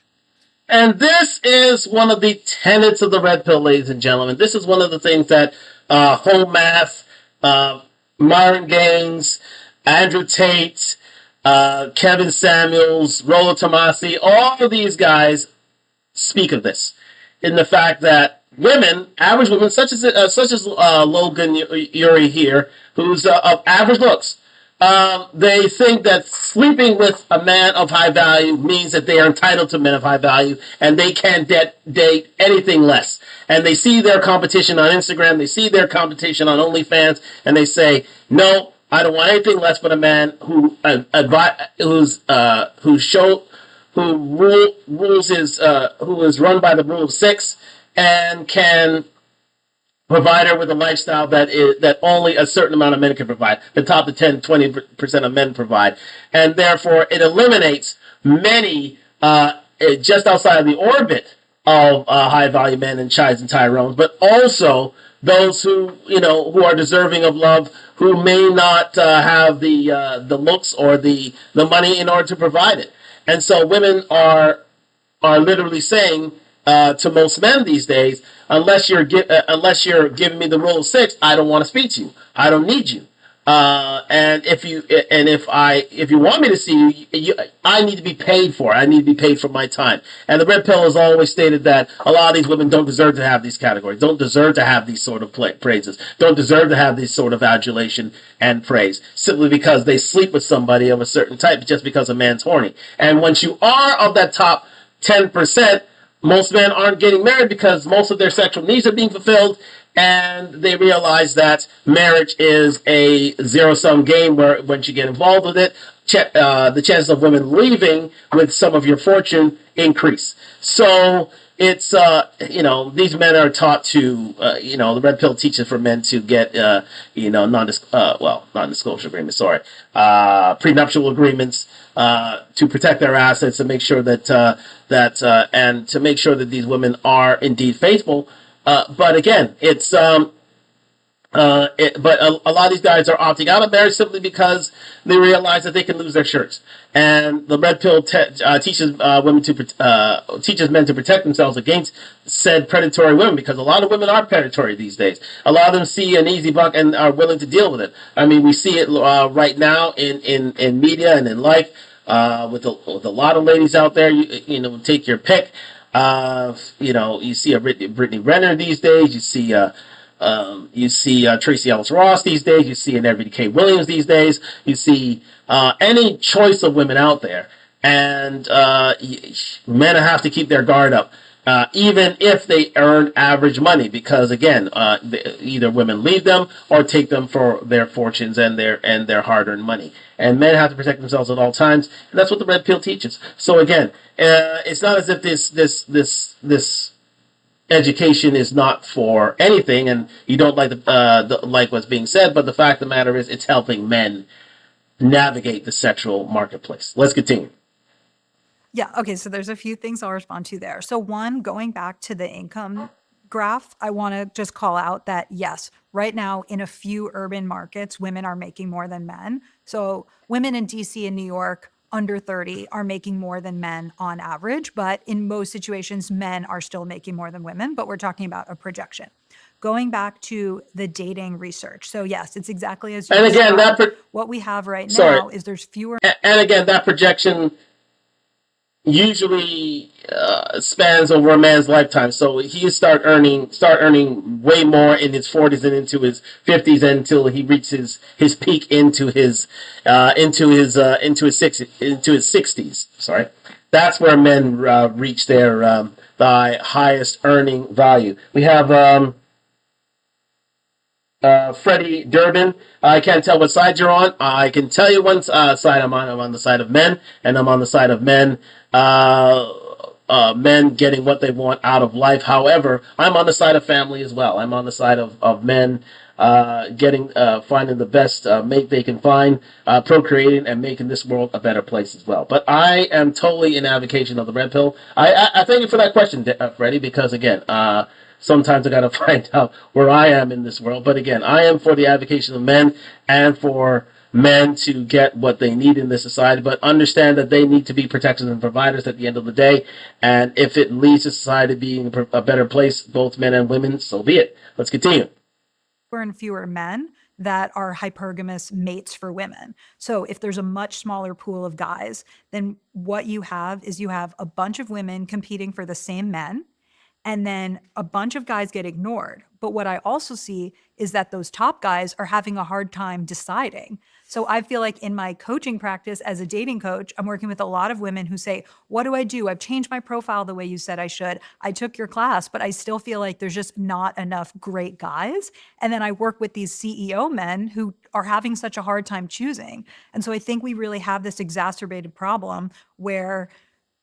Speaker 1: And this is one of the tenets of the red pill, ladies and gentlemen. This is one of the things that Home Math, Myron Gaines, Andrew Tate, Kevin Samuels, Rollo Tomasi, all of these guys speak of this, in the fact that women, average women, such as Logan Uri here, who's of average looks, they think that sleeping with a man of high value means that they are entitled to men of high value and they can't date anything less. And they see their competition on Instagram, they see their competition on OnlyFans, and they say, no, I don't want anything less but a man who is run by the rule of 6 and can provider with a lifestyle that only a certain amount of men can provide. The top of 10-20% of men provide. And therefore, it eliminates many just outside of the orbit of high-value men and Chides and Tyrones, but also those who are deserving of love, who may not have the looks or the money in order to provide it. And so women are literally saying to most men these days, unless you're giving me the rule of six, I don't want to speak to you. I don't need you. And if you want me to see you, I need to be paid for it. I need to be paid for my time. And the red pill has always stated that a lot of these women don't deserve to have these categories, don't deserve to have these sort of praises, don't deserve to have this sort of adulation and praise, simply because they sleep with somebody of a certain type just because a man's horny. And once you are of that top 10%, most men aren't getting married because most of their sexual needs are being fulfilled, and they realize that marriage is a zero-sum game where once you get involved with it, the chances of women leaving with some of your fortune increase. So it's, these men are taught to, the red pill teaches for men to get, non-disclosure agreements, prenuptial agreements, to protect their assets and make sure and to make sure that these women are indeed faithful. But again, it's but a lot of these guys are opting out of marriage simply because they realize that they can lose their shirts. And the red pill teaches men to protect themselves against said predatory women, because a lot of women are predatory these days. A lot of them see an easy buck and are willing to deal with it. I mean, we see it right now in media and in life with a lot of ladies out there. Take your pick. You see a Brittany Renner these days. You see Tracy Ellis Ross these days. You see an Everyday K. Williams these days. You see any choice of women out there, and men have to keep their guard up, even if they earn average money, because again, either women leave them or take them for their fortunes and their hard-earned money. And men have to protect themselves at all times, and that's what the red pill teaches. So again, it's not as if this education is not for anything, and you don't like like what's being said. But the fact of the matter is, it's helping men navigate the sexual marketplace. Let's continue.
Speaker 3: Yeah, okay, so there's a few things I'll respond to there. So one, going back to the income graph, I want to just call out that yes, right now in a few urban markets, women are making more than men. So women in DC and New York under 30 are making more than men on average, but in most situations, men are still making more than women, but we're talking about a projection. Going back to the dating research. So yes, it's exactly as you described. What we have right now is there's fewer.
Speaker 1: And again, that projection usually spans over a man's lifetime. So he start earning way more in his 40s and into his 50s until he reaches his peak into his 60s. Sorry, that's where men reach their the highest earning value. We have Freddie Durbin. I can't tell what side you're on. I can tell you one side I'm on. I'm on the side of men, and I'm on the side of men. Men getting what they want out of life. However, I'm on the side of family as well. I'm on the side of men finding the best mate they can find, procreating and making this world a better place as well. But I am totally in advocacy of the red pill. I thank you for that question, Freddie, because again, sometimes I got to find out where I am in this world. But again, I am for the advocacy of men and for men to get what they need in this society, but understand that they need to be protectors and providers at the end of the day. And if it leads to society being a better place, both men and women, so be it. Let's continue.
Speaker 3: Fewer and fewer men that are hypergamous mates for women. So if there's a much smaller pool of guys, then what you have is you have a bunch of women competing for the same men, and then a bunch of guys get ignored. But what I also see is that those top guys are having a hard time deciding. So I feel like in my coaching practice as a dating coach, I'm working with a lot of women who say, what do I do? I've changed my profile the way you said I should. I took your class, but I still feel like there's just not enough great guys. And then I work with these CEO men who are having such a hard time choosing. And so I think we really have this exacerbated problem where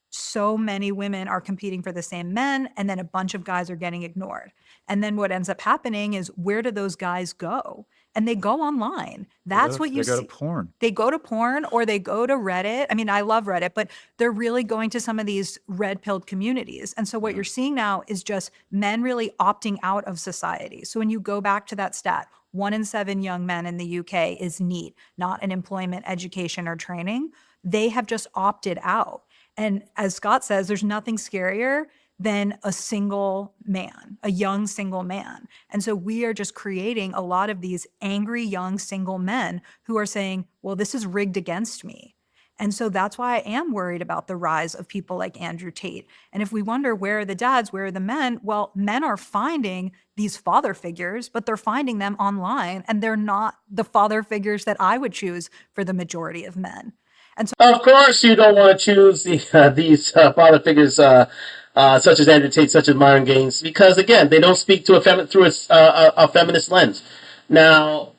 Speaker 3: so many women are competing for the same men, and then a bunch of guys are getting ignored. And then what ends up happening is, where do those guys go? And they go online. That's what you
Speaker 4: They go
Speaker 3: see.
Speaker 4: to porn.
Speaker 3: They go to porn, or they go to Reddit. I mean, I love Reddit, but they're really going to some of these red-pilled communities. And so what you're seeing now is just men really opting out of society. So when you go back to that stat, 1 in 7 young men in the UK is NEET, not an employment, education, or training. They have just opted out. And as Scott says, there's nothing scarier than a single man, a young single man. And so we are just creating a lot of these angry young single men who are saying, well, this is rigged against me. And so that's why I am worried about the rise of people like Andrew Tate. And if we wonder, where are the dads, where are the men? Well, men are finding these father figures, but they're finding them online, and they're not the father figures that I would choose for the majority of men. And so,
Speaker 1: Of course, you don't want to choose these father figures such as Andrew Tate, such as Myron Gaines, because again, they don't speak to through a feminist lens. Now,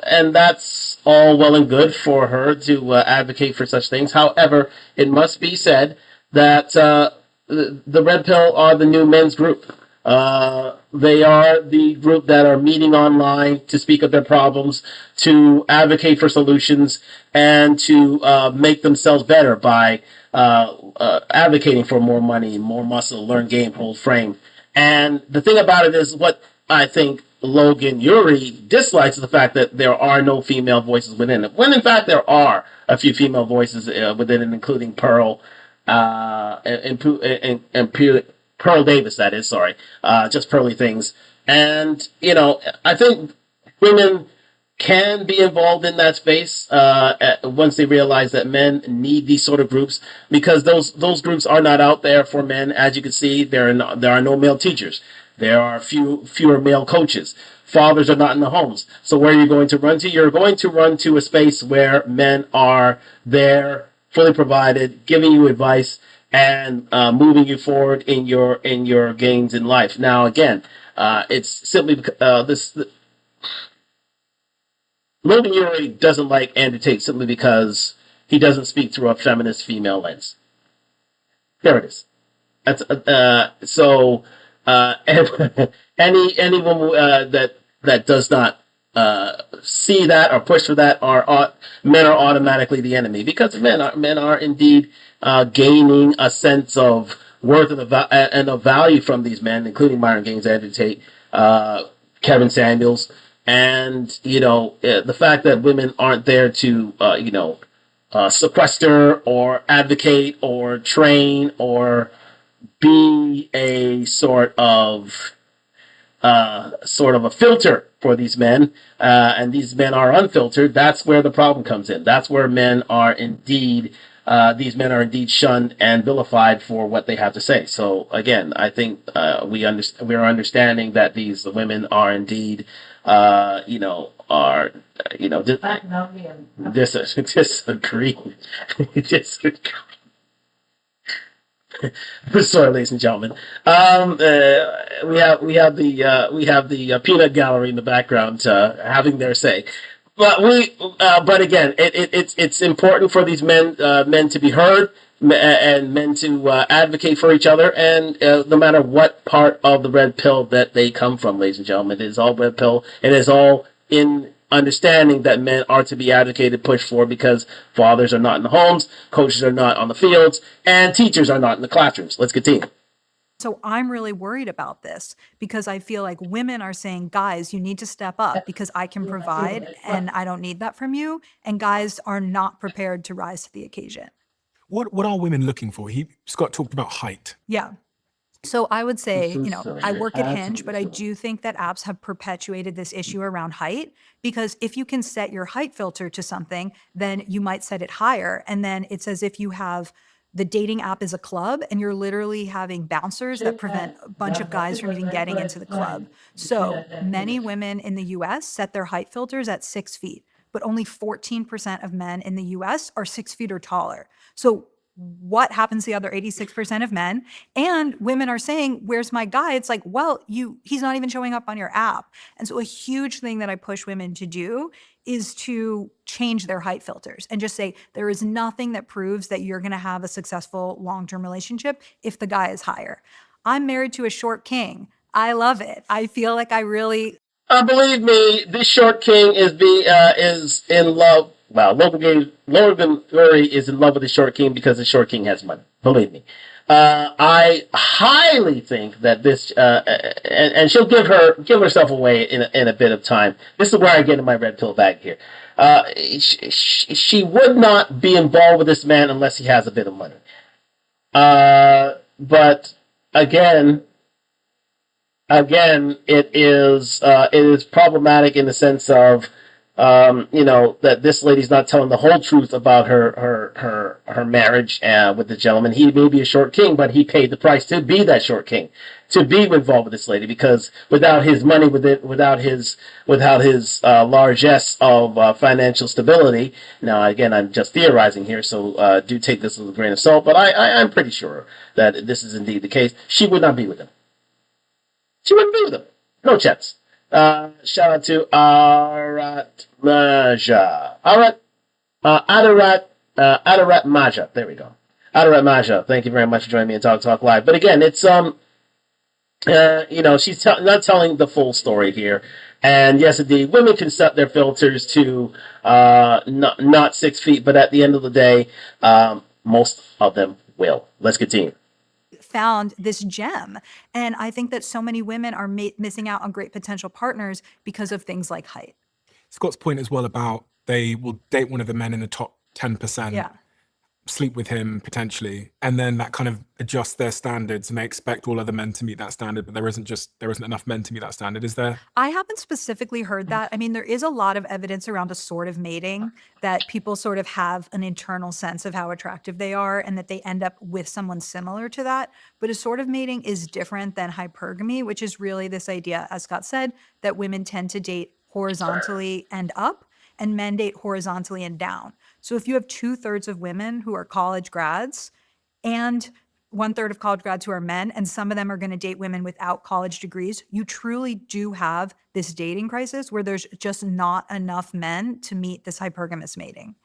Speaker 1: and that's all well and good for her to advocate for such things. However, it must be said that the Red Pill are the new men's group. They are the group that are meeting online to speak of their problems, to advocate for solutions, and to make themselves better by advocating for more money, more muscle, learn game, hold frame. And the thing about it is, what I think Logan Yuri dislikes is the fact that there are no female voices within it, when in fact there are a few female voices within it, including Pearl and Pearl Davis, that is, sorry, just Pearly Things. And, you know, I think women can be involved in that space once they realize that men need these sort of groups, because those groups are not out there for men. As you can see, there are no male teachers. There are fewer male coaches. Fathers are not in the homes. So where are you going to run to? You're going to run to a space where men are there, fully provided, giving you advice, and moving you forward in your gains in life. Now, again, it's simply Logan Yuri doesn't like Andrew Tate simply because he doesn't speak through a feminist female lens. There it is. That's so. Any woman that does not see that or push for that men are automatically the enemy, because men are indeed gaining a sense of worth and of value from these men, including Myron Gaines, Andrew Tate, Kevin Samuels, and the fact that women aren't there to sequester or advocate or train or be a sort of a filter for these men, and these men are unfiltered. That's where the problem comes in. That's where these men are indeed shunned and vilified for what they have to say. So again, I think we are understanding that these women are indeed disagree. Sorry, ladies and gentlemen. We have the peanut gallery in the background having their say. But again, it's important for these men to be heard, and men to advocate for each other, and no matter what part of the red pill that they come from, ladies and gentlemen, it is all red pill. It is all in understanding that men are to be advocated, pushed for, because fathers are not in the homes, coaches are not on the fields, and teachers are not in the classrooms. Let's continue.
Speaker 3: So I'm really worried about this, because I feel like women are saying, guys, you need to step up because I can provide and I don't need that from you. And guys are not prepared to rise to the occasion.
Speaker 2: What are women looking for? Scott talked about height.
Speaker 3: Yeah. So I would say, I work at Hinge, but I do think that apps have perpetuated this issue around height, because if you can set your height filter to something, then you might set it higher. And then it's as if you have the dating app is a club, and you're literally having bouncers that prevent a bunch of guys from even getting into the club. So many women in the US set their height filters at 6 feet, but only 14% of men in the US are 6 feet or taller. So what happens to the other 86% of men? And women are saying, where's my guy? It's like, well, he's not even showing up on your app. And so a huge thing that I push women to do is to change their height filters and just say, there is nothing that proves that you're going to have a successful long-term relationship if the guy is higher. I'm married to a short king. I love it. I feel like I really
Speaker 1: Believe me, this short king is in love. Well, Logan Murray is in love with the short king because the short king has money. Believe me. I highly think that this, and she'll give herself away in a bit of time. This is where I get in my red pill bag here. She would not be involved with this man unless he has a bit of money. But again, it is problematic in the sense of that this lady's not telling the whole truth about her marriage with the gentleman. He may be a short king, but he paid the price to be that short king, to be involved with this lady, because without his money, without his largesse of financial stability. Now, again, I'm just theorizing here, so do take this with a grain of salt. But I'm pretty sure that this is indeed the case. She would not be with him. She wouldn't be with him. No chance. Shout out to Arat Maja. Adarat Maja. There we go. Adarat Maja. Thank you very much for joining me on Talk Live. But again, it's she's not telling the full story here. And yes, indeed, women can set their filters to not 6 feet, but at the end of the day, most of them will. Let's continue.
Speaker 3: found this gem. And I think that so many women are missing out on great potential partners because of things like height.
Speaker 2: Scott's point as well about they will date one of the men in the top 10%.
Speaker 3: Yeah.
Speaker 2: Sleep with him potentially, and then that kind of adjusts their standards, and they expect all other men to meet that standard, but there isn't enough men to meet that standard, is there?
Speaker 3: I haven't specifically heard that. I mean, there is a lot of evidence around assortive mating that people sort of have an internal sense of how attractive they are and that they end up with someone similar to that. But assortive mating is different than hypergamy, which is really this idea, as Scott said, that women tend to date horizontally and up and men date horizontally and down. So if you have 2/3 of women who are college grads and 1/3 of college grads who are men, and some of them are going to date women without college degrees, you truly do have this dating crisis where there's just not enough men to meet this hypergamous mating.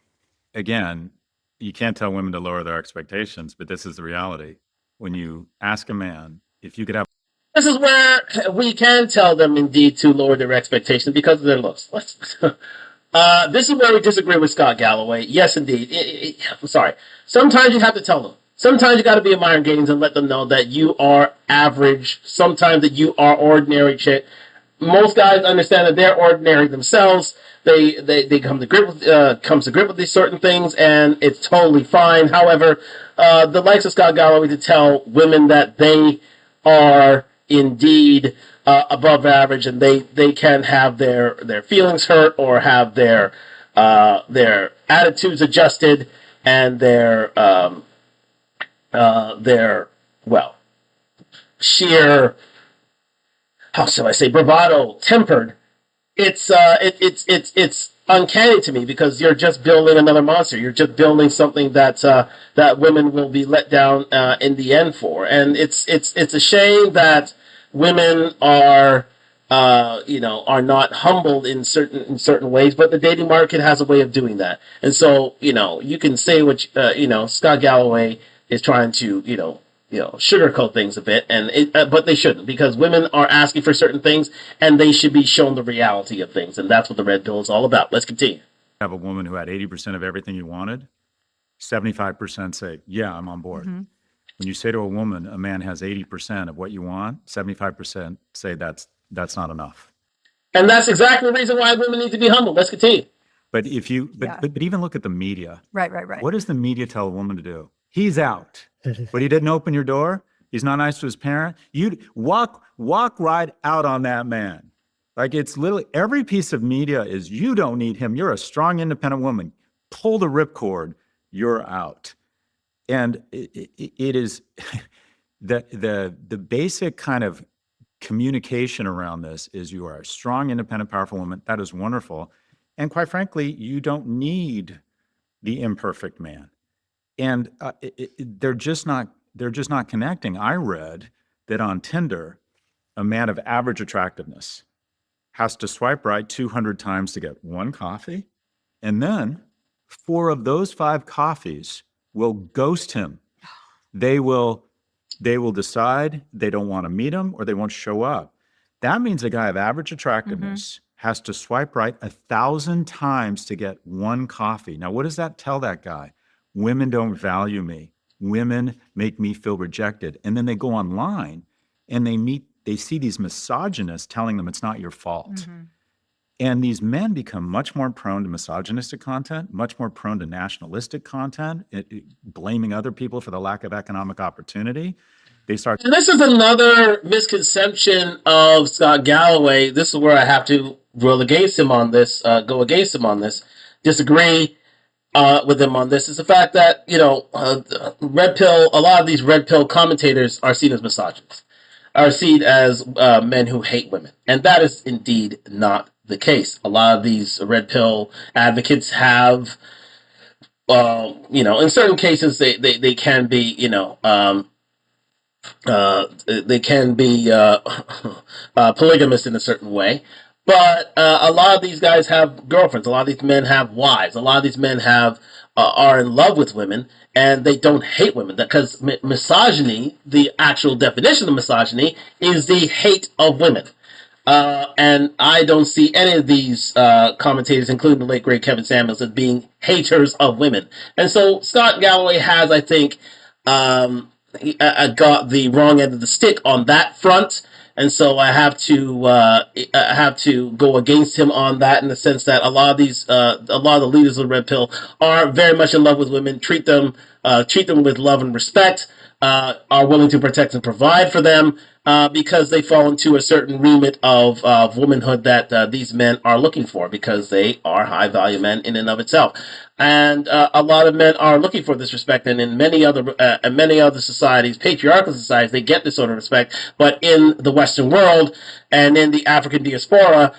Speaker 4: Again, you can't tell women to lower their expectations, but this is the reality. When you ask a man if you could have,
Speaker 1: this is where we can tell them indeed to lower their expectations because of their looks. This is where we disagree with Scott Galloway. Yes, indeed. I'm sorry. Sometimes you have to tell them. Sometimes you got to be a Myron Gaines and let them know that you are average. Sometimes that you are ordinary chick. Most guys understand that they're ordinary themselves. They come to grip with these certain things, and it's totally fine. However, the likes of Scott Galloway to tell women that they are indeed above average, and they can have their feelings hurt or have their attitudes adjusted and their sheer, how shall I say, bravado tempered. It's uncanny to me because you're just building another monster. You're just building something that women will be let down in the end for, and it's a shame that women are not humbled in certain ways, but the dating market has a way of doing that. And so, you can say what Scott Galloway is trying to, sugarcoat things a bit, but they shouldn't, because women are asking for certain things and they should be shown the reality of things. And that's what the red pill is all about. Let's continue.
Speaker 4: have a woman who had 80% of everything you wanted, 75% say, yeah, I'm on board. Mm-hmm. When you say to a woman, a man has 80% of what you want, 75% say that's not enough.
Speaker 1: And that's exactly the reason why women need to be humble. Let's continue.
Speaker 4: But but even look at the media.
Speaker 3: Right.
Speaker 4: What does the media tell a woman to do? He's out, but he didn't open your door. He's not nice to his parent. You walk right out on that man. Like, it's literally every piece of media is, you don't need him. You're a strong, independent woman. Pull the ripcord. You're out. And it is the basic kind of communication around this is, you are a strong, independent, powerful woman. That is wonderful. And quite frankly, you don't need the imperfect man. And they're just not connecting. I read that on Tinder, a man of average attractiveness has to swipe right 200 times to get one coffee. And then 4 of those 5 coffees will ghost him. They will they will decide they don't want to meet them or they won't show up. That means a guy of average attractiveness has to swipe right 1,000 times to get one coffee. Now, what does that tell that guy? Women don't value me. Women make me feel rejected. And then they go online and they see these misogynists telling them it's not your fault. And these men become much more prone to misogynistic content, much more prone to nationalistic content, blaming other people for the lack of economic opportunity. They start.
Speaker 1: And this is another misconception of Scott Galloway. This is where I have to go against him on this, disagree with him on this, is the fact that, red pill, a lot of these red pill commentators are seen as misogynists, are seen as men who hate women. And that is indeed not the case. A lot of these red pill advocates have, in certain cases, they can be, they can be polygamous in a certain way. But a lot of these guys have girlfriends. A lot of these men have wives. A lot of these men are in love with women, and they don't hate women. Because misogyny, the actual definition of misogyny, is the hate of women. And I don't see any of these commentators, including the late great Kevin Samuels, as being haters of women. And so Scott Galloway has, I think, got the wrong end of the stick on that front. And so I have to go against him on that, in the sense that a lot of the leaders of the red pill are very much in love with women, treat them with love and respect, are willing to protect and provide for them, because they fall into a certain remit of womanhood that these men are looking for, because they are high value men in and of itself. And a lot of men are looking for this respect, and in many other societies, patriarchal societies, they get this sort of respect. But in the Western world and in the African diaspora,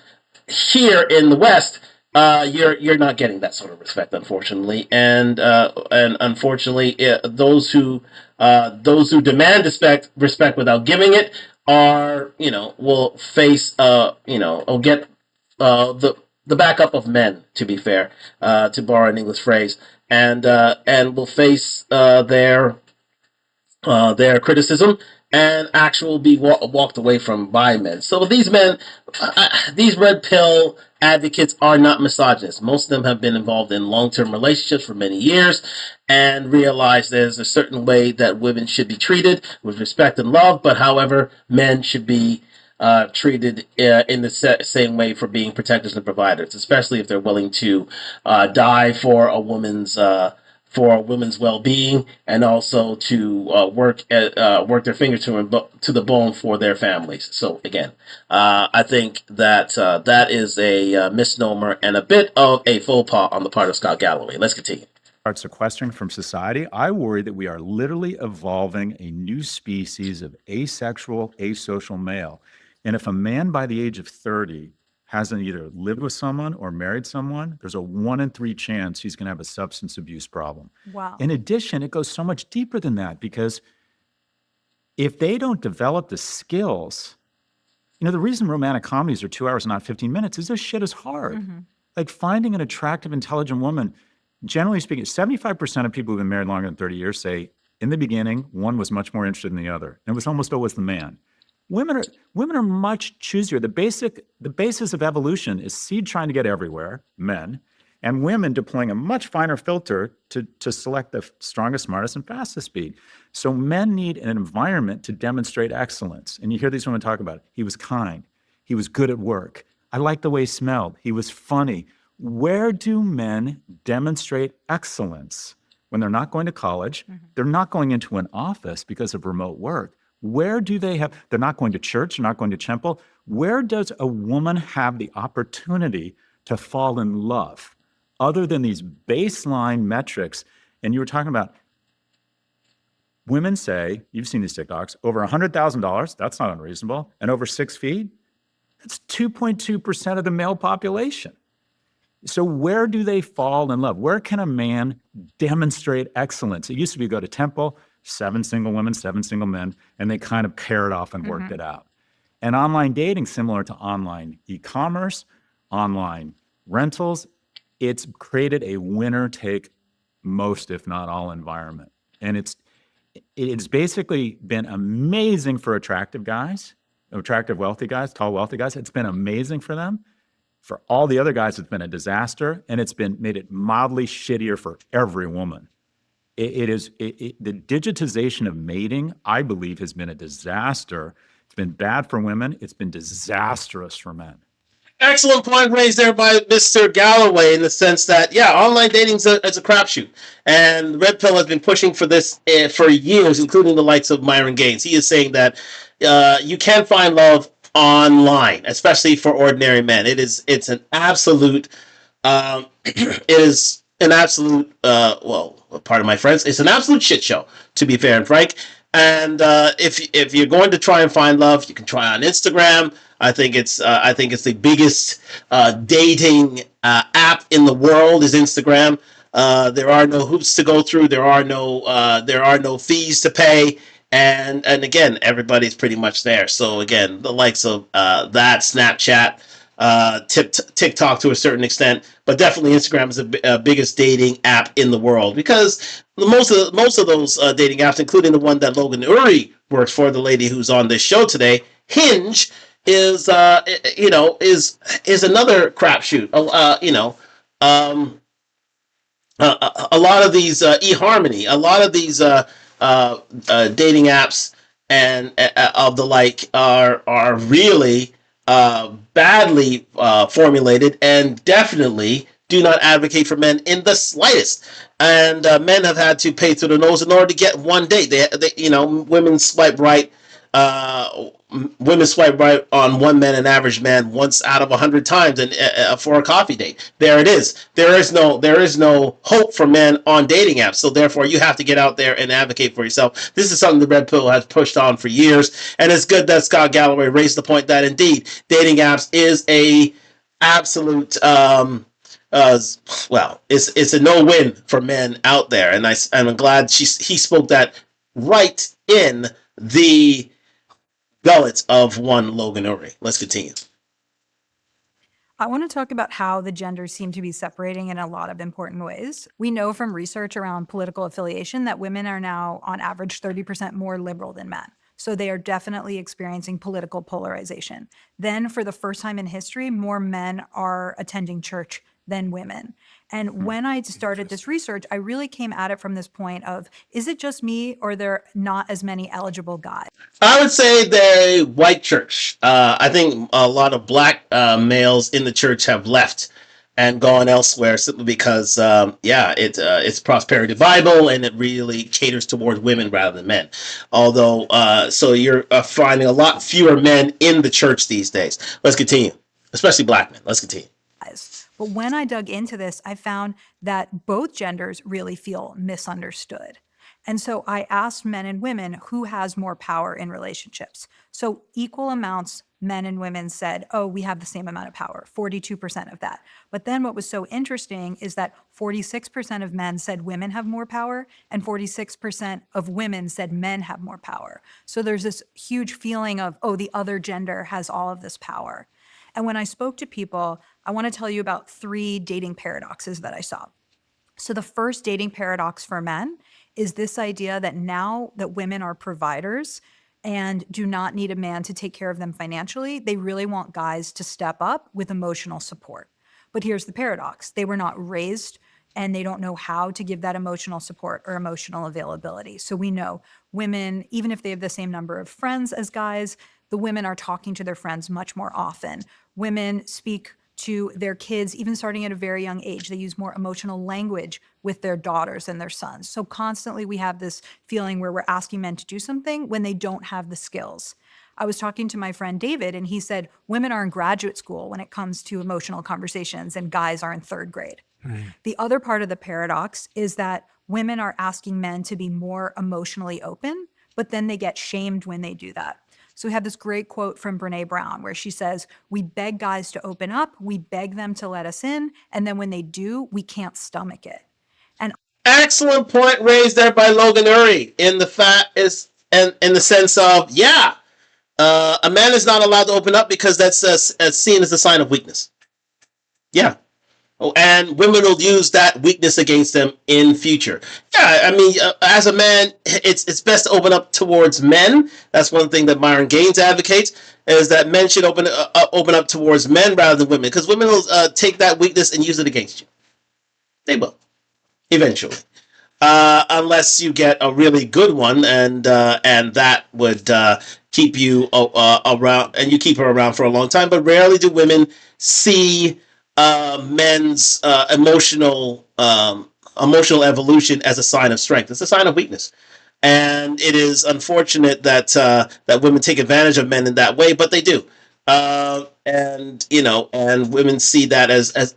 Speaker 1: here in the West, you're not getting that sort of respect, unfortunately. And unfortunately, those who demand respect without giving it will face will get the backup of men, to be fair, to borrow an English phrase, and will face their criticism and actually be walked away from by men. So these men, these red pill advocates, are not misogynists. Most of them have been involved in long-term relationships for many years and realize there's a certain way that women should be treated with respect and love, but however, men should be treated in the same way for being protectors and providers, especially if they're willing to die for a woman's well-being, and also to work their fingers to the bone for their families. So again, I think that that is a misnomer and a bit of a faux pas on the part of Scott Galloway. Let's continue.
Speaker 4: Starts sequestering from society. I worry that we are literally evolving a new species of asexual, asocial male. And if a man by the age of 30 hasn't either lived with someone or married someone, there's a 1 in 3 chance he's going to have a substance abuse problem.
Speaker 3: Wow.
Speaker 4: In addition, it goes so much deeper than that, because if they don't develop the skills, the reason romantic comedies are 2 hours and not 15 minutes is this shit is hard. Like, finding an attractive, intelligent woman, generally speaking, 75% of people who've been married longer than 30 years say in the beginning, one was much more interested than the other. And it was almost always the man. Women are much choosier. The basis of evolution is seed trying to get everywhere, men, and women deploying a much finer filter to select the strongest, smartest, and fastest speed. So men need an environment to demonstrate excellence. And you hear these women talk about it. He was kind. He was good at work. I liked the way he smelled. He was funny. Where do men demonstrate excellence? When they're not going to college, they're not going into an office because of remote work. Where do they're not going to church, they're not going to temple. Where does a woman have the opportunity to fall in love other than these baseline metrics? And you were talking about women say, you've seen these TikToks, over $100,000, that's not unreasonable, and over 6 feet, that's 2.2% of the male population. So where do they fall in love? Where can a man demonstrate excellence? It used to be go to temple, 7 single women, 7 single men, and they kind of paired off and worked it out. And online dating, similar to online e-commerce, online rentals, it's created a winner take most, if not all, environment. And it's basically been amazing for attractive guys, wealthy guys, tall, wealthy guys. It's been amazing for them. For all the other guys, it's been a disaster, and it's been made it mildly shittier for every woman. The digitization of mating, I believe, has been a disaster. It's been bad for women. It's been disastrous for men.
Speaker 1: Excellent point raised there by Mr. Galloway, in the sense that, yeah, online dating is a crapshoot. And Red Pill has been pushing for this for years, including the likes of Myron Gaines. He is saying that you can find love online, especially for ordinary men. It's an absolute, it is an absolute, well, pardon my friends, it's an absolute shit show, to be fair and frank. And if you're going to try and find love, you can try on Instagram. I think it's the biggest dating app in the world is Instagram. There are no hoops to go through. There are no fees to pay. And again, everybody's pretty much there. So again, the likes of that, Snapchat, TikTok to a certain extent, but definitely Instagram is the biggest dating app in the world, because most of those dating apps, including the one that Logan Uri works for, the lady who's on this show today, Hinge, is another crapshoot. A lot of these eHarmony, a lot of these dating apps and of the like are really badly formulated, and definitely do not advocate for men in the slightest. And men have had to pay through the nose in order to get one date. Women swipe right. Women swipe right on one man, an average man, once out of 100 times, and for a coffee date. There it is. There is no hope for men on dating apps. So therefore, you have to get out there and advocate for yourself. This is something the Red Pill has pushed on for years, and it's good that Scott Galloway raised the point that indeed dating apps is a absolute it's a no-win for men out there, and I'm glad he spoke that right in the gullets of one Logan Uri. Let's continue.
Speaker 3: I want to talk about how the genders seem to be separating in a lot of important ways. We know from research around political affiliation that women are now, on average, 30% more liberal than men. So they are definitely experiencing political polarization. Then, for the first time in history, more men are attending church than women. And when I started this research, I really came at it from this point of, is it just me, or are there not as many eligible guys?
Speaker 1: I would say the white church. I think a lot of black males in the church have left and gone elsewhere, simply because, it's prosperity Bible, and it really caters towards women rather than men. Although, so you're finding a lot fewer men in the church these days. Let's continue, especially black men. Let's continue.
Speaker 3: But when I dug into this, I found that both genders really feel misunderstood. And so I asked men and women who has more power in relationships. So equal amounts, men and women said, oh, we have the same amount of power, 42% of that. But then what was so interesting is that 46% of men said women have more power, and 46% of women said men have more power. So there's this huge feeling of, oh, the other gender has all of this power. And when I spoke to people, I want to tell you about 3 dating paradoxes that I saw. So the first dating paradox for men is this idea that now that women are providers and do not need a man to take care of them financially, they really want guys to step up with emotional support. But here's the paradox. They were not raised, and they don't know how to give that emotional support or emotional availability. So we know women, even if they have the same number of friends as guys, the women are talking to their friends much more often. Women speak to their kids, even starting at a very young age. They use more emotional language with their daughters and their sons. So constantly we have this feeling where we're asking men to do something when they don't have the skills. I was talking to my friend David, and he said women are in graduate school when it comes to emotional conversations, and guys are in 3rd grade. The other part of the paradox is that women are asking men to be more emotionally open, but then they get shamed when they do that. So we have this great quote from Brene Brown where she says, we beg guys to open up, we beg them to let us in, and then when they do, we can't stomach it. And
Speaker 1: excellent point raised there by Logan Uri in the sense of, a man is not allowed to open up because that's seen as a sign of weakness. Yeah. and women will use that weakness against them in future. Yeah, I mean, as a man, it's best to open up towards men. That's one thing that Myron Gaines advocates, is that men should open up towards men rather than women, because women will take that weakness and use it against you. They will eventually. Unless you get a really good one, and that would keep you around, and you keep her around for a long time. But rarely do women see men's emotional evolution as a sign of strength. It's a sign of weakness, and it is unfortunate that that women take advantage of men in that way, but they do. And and women see that as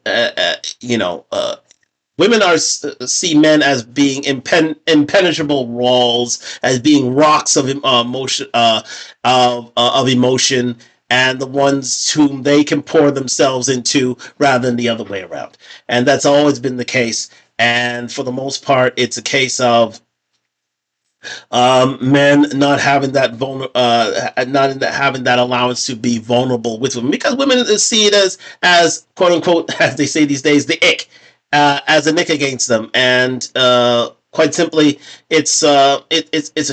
Speaker 1: women see men as being impenetrable walls, as being rocks of emotion, of emotion, and the ones whom they can pour themselves into rather than the other way around. And that's always been the case. And for the most part, it's a case of men not having that not having that allowance to be vulnerable with women, because women see it as quote unquote, as they say these days, the ick, as a nick against them. And quite simply, it's a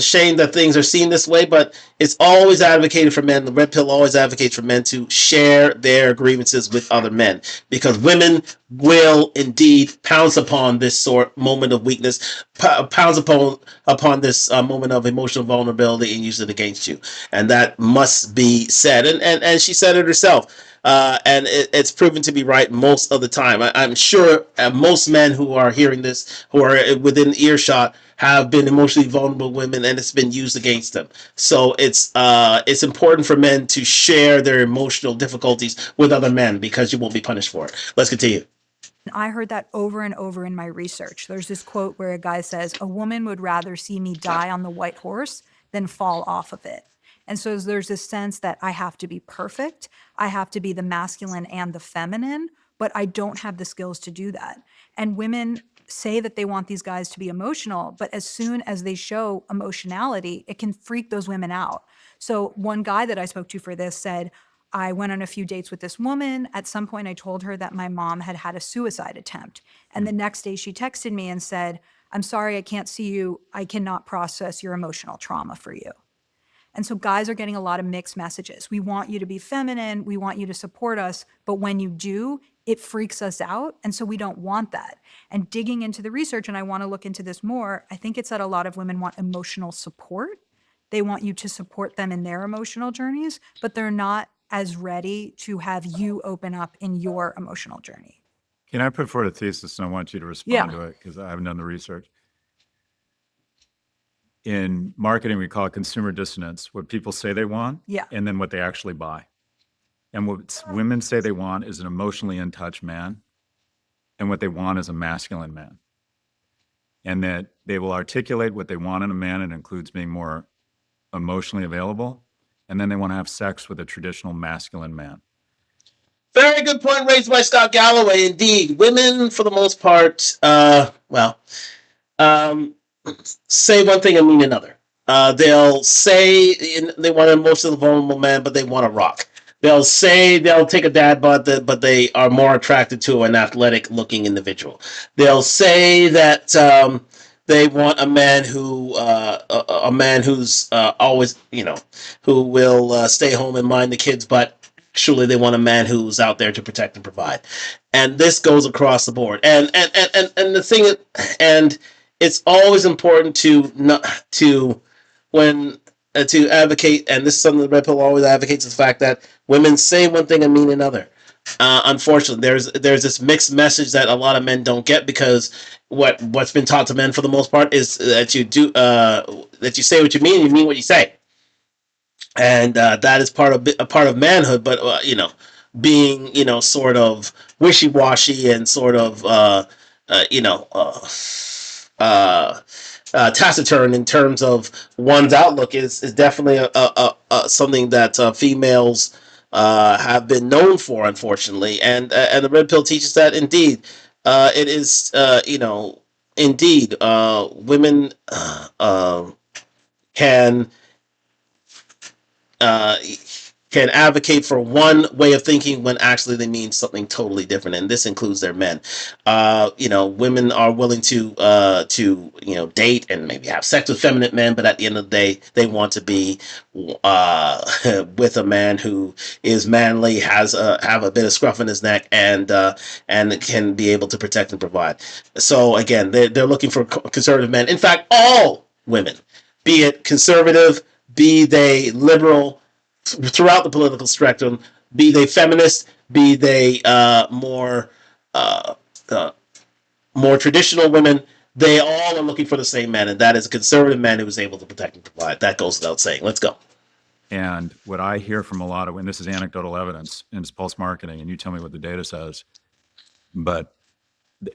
Speaker 1: shame that things are seen this way, but it's always advocated for men. The Red Pill always advocates for men to share their grievances with other men, because women will indeed pounce upon this moment of weakness, pounce upon this moment of emotional vulnerability, and use it against you. And that must be said. And she said it herself. And it's proven to be right most of the time. I'm sure most men who are hearing this, who are within earshot, have been emotionally vulnerable women, and it's been used against them. So it's important for men to share their emotional difficulties with other men, because you won't be punished for it. Let's continue.
Speaker 3: I heard that over and over in my research. There's this quote where a guy says, "A woman would rather see me die on the white horse than fall off of it." And so there's this sense that I have to be perfect. I have to be the masculine and the feminine, but I don't have the skills to do that. And women say that they want these guys to be emotional, but as soon as they show emotionality, it can freak those women out. So one guy that I spoke to for this said, I went on a few dates with this woman. At some point, I told her that my mom had had a suicide attempt. And the next day she texted me and said, "I'm sorry, I can't see you. I cannot process your emotional trauma for you." And so guys are getting a lot of mixed messages. We want you to be feminine. We want you to support us. But when you do, it freaks us out. And so we don't want that. And digging into the research, and I want to look into this more, I think it's that a lot of women want emotional support. They want you to support them in their emotional journeys, but they're not as ready to have you open up in your emotional journey.
Speaker 4: Can I put forward a thesis, and I want you to respond to it, because I haven't done the research. In marketing, we call it consumer dissonance: what people say they want, and then what they actually buy. And what women say they want is an emotionally in touch man, and what they want is a masculine man. And that they will articulate what they want in a man. It includes being more emotionally available, and then they want to have sex with a traditional masculine man.
Speaker 1: Very good point raised by Scott Galloway. Indeed, women, for the most part, say one thing and mean another. They'll say they want an emotionally vulnerable man, but they want a rock. They'll say they'll take a dad bod, but they are more attracted to an athletic-looking individual. They'll say that they want a man who's always, who will stay home and mind the kids, but surely they want a man who's out there to protect and provide. And this goes across the board. And the thing, and it's always important to advocate, and this is something the Red Pill always advocates, is the fact that women say one thing and mean another. Unfortunately, there's this mixed message that a lot of men don't get, because what's been taught to men for the most part is that you say what you mean and you mean what you say, and that is part of manhood. But being sort of wishy-washy and sort of taciturn in terms of one's outlook is definitely something that females have been known for, unfortunately. And the Red Pill teaches that indeed it is indeed women can can advocate for one way of thinking when actually they mean something totally different, and this includes their men. Women are willing to date and maybe have sex with feminine men, but at the end of the day, they want to be with a man who is manly, have a bit of scruff in his neck, and can be able to protect and provide. So again, they're looking for conservative men. In fact, all women, be it conservative, be they liberal, throughout the political spectrum, be they feminist, be they more traditional women, they all are looking for the same man, and that is a conservative man who is able to protect and provide. That goes without saying. Let's go.
Speaker 4: And what I hear from a lot of, and this is anecdotal evidence, and it's pulse marketing, and you tell me what the data says, but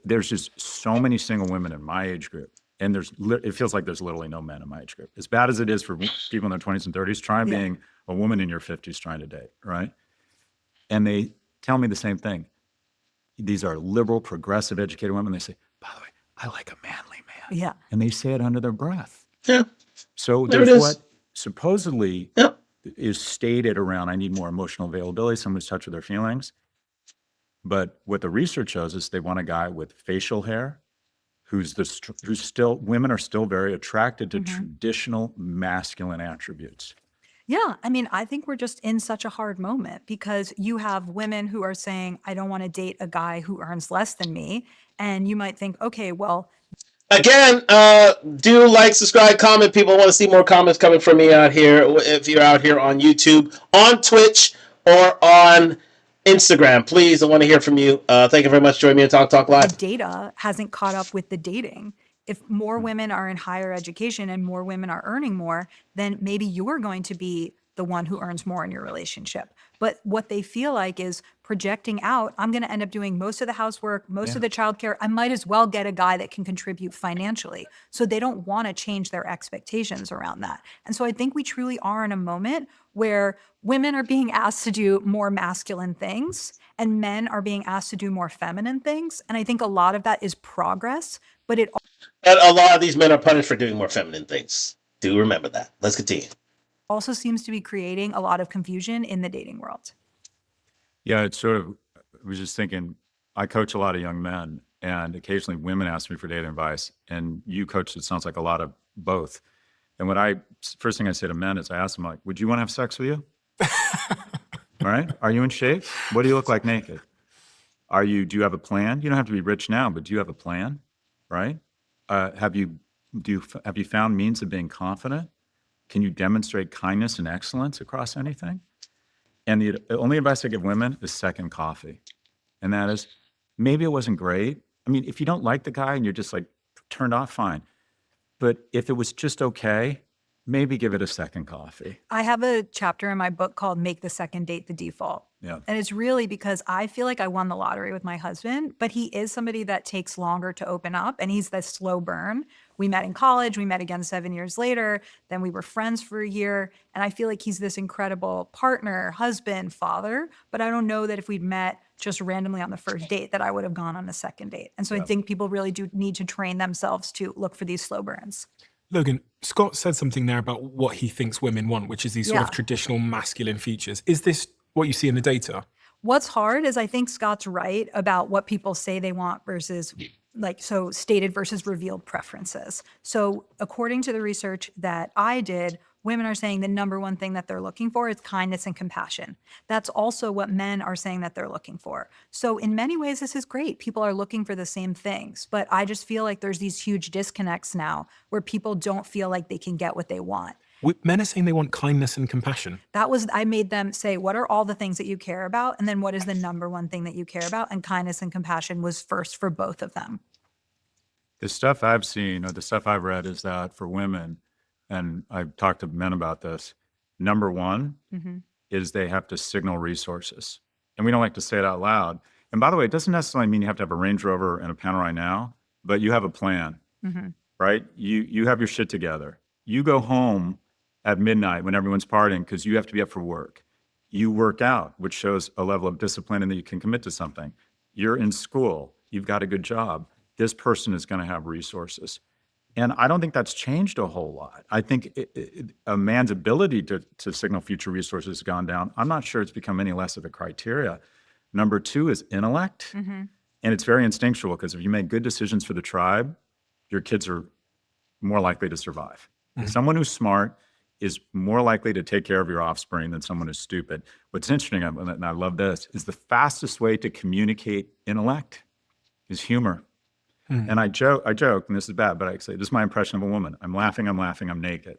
Speaker 4: there's just so many single women in my age group, and it feels like there's literally no men in my age group. As bad as it is for people in their 20s and 30s, try being a woman in your 50s trying to date, right? And they tell me the same thing. These are liberal, progressive, educated women. They say, by the way, I like a manly man.
Speaker 3: Yeah.
Speaker 4: And they say it under their breath.
Speaker 1: Yeah.
Speaker 4: So there's what supposedly is stated around, I need more emotional availability, someone who's touch with their feelings. But what the research shows is they want a guy with facial hair, who's still, women are still very attracted to traditional masculine attributes.
Speaker 3: Yeah, I mean, I think we're just in such a hard moment because you have women who are saying, I don't want to date a guy who earns less than me. And you might think, okay, well,
Speaker 1: again, do like, subscribe, comment. People want to see more comments coming from me out here. If you're out here on YouTube, on Twitch, or on Instagram, please, I want to hear from you. Thank you very much for joining me on Talk Live.
Speaker 3: the data hasn't caught up with the dating. If more women are in higher education and more women are earning more, then maybe you're going to be the one who earns more in your relationship. But what they feel like is projecting out, I'm going to end up doing most of the housework, most of the childcare. I might as well get a guy that can contribute financially. So they don't want to change their expectations around that. And so I think we truly are in a moment where women are being asked to do more masculine things and men are being asked to do more feminine things. And I think a lot of that is progress, but
Speaker 1: a lot of these men are punished for doing more feminine things. Do remember that. Let's continue.
Speaker 3: Also seems to be creating a lot of confusion in the dating world.
Speaker 4: Yeah, it's sort of, I was just thinking, I coach a lot of young men, and occasionally women ask me for dating advice, and you coach, it sounds like a lot of both. And first thing I say to men is I ask them, like, would you want to have sex with you? All right. Are you in shape? What do you look like naked? Do you have a plan? You don't have to be rich now, but do you have a plan? Right? Have you found means of being confident? Can you demonstrate kindness and excellence across anything? And the only advice I give women is second coffee. And that is, maybe it wasn't great. I mean, if you don't like the guy and you're just like turned off, fine. But if it was just okay, maybe give it a second coffee.
Speaker 3: I have a chapter in my book called Make the Second Date the Default.
Speaker 4: Yeah.
Speaker 3: And it's really because I feel like I won the lottery with my husband, but he is somebody that takes longer to open up, and he's the slow burn. We met in college. We met again 7 years later. Then we were friends for a year. And I feel like he's this incredible partner, husband, father. But I don't know that if we'd met just randomly on the first date that I would have gone on a second date. And so I think people really do need to train themselves to look for these slow burns.
Speaker 2: Logan, Scott said something there about what he thinks women want, which is these sort of traditional masculine features. Is this what you see in the data?
Speaker 3: What's hard is I think Scott's right about what people say they want versus stated versus revealed preferences. So according to the research that I did, women are saying the number one thing that they're looking for is kindness and compassion. That's also what men are saying that they're looking for. So in many ways, this is great. People are looking for the same things, but I just feel like there's these huge disconnects now where people don't feel like they can get what they want.
Speaker 2: Men are saying they want kindness and compassion.
Speaker 3: I made them say, what are all the things that you care about? And then what is the number one thing that you care about? And kindness and compassion was first for both of them.
Speaker 4: The stuff I've seen or the stuff I've read is that for women, and I've talked to men about this, number one is they have to signal resources. And we don't like to say it out loud. And by the way, it doesn't necessarily mean you have to have a Range Rover and a Panerai now, but you have a plan, right? You have your shit together. You go home at midnight when everyone's partying because you have to be up for work. You work out, which shows a level of discipline and that you can commit to something. You're in school. You've got a good job. This person is going to have resources. And I don't think that's changed a whole lot. I think a man's ability to signal future resources has gone down. I'm not sure it's become any less of a criteria. Number two is intellect.
Speaker 3: Mm-hmm.
Speaker 4: And it's very instinctual, because if you make good decisions for the tribe, your kids are more likely to survive. Someone who's smart is more likely to take care of your offspring than someone who's stupid. What's interesting, and I love this, is the fastest way to communicate intellect is humor. And I joke, and this is bad, but I say, this is my impression of a woman. I'm laughing, I'm naked.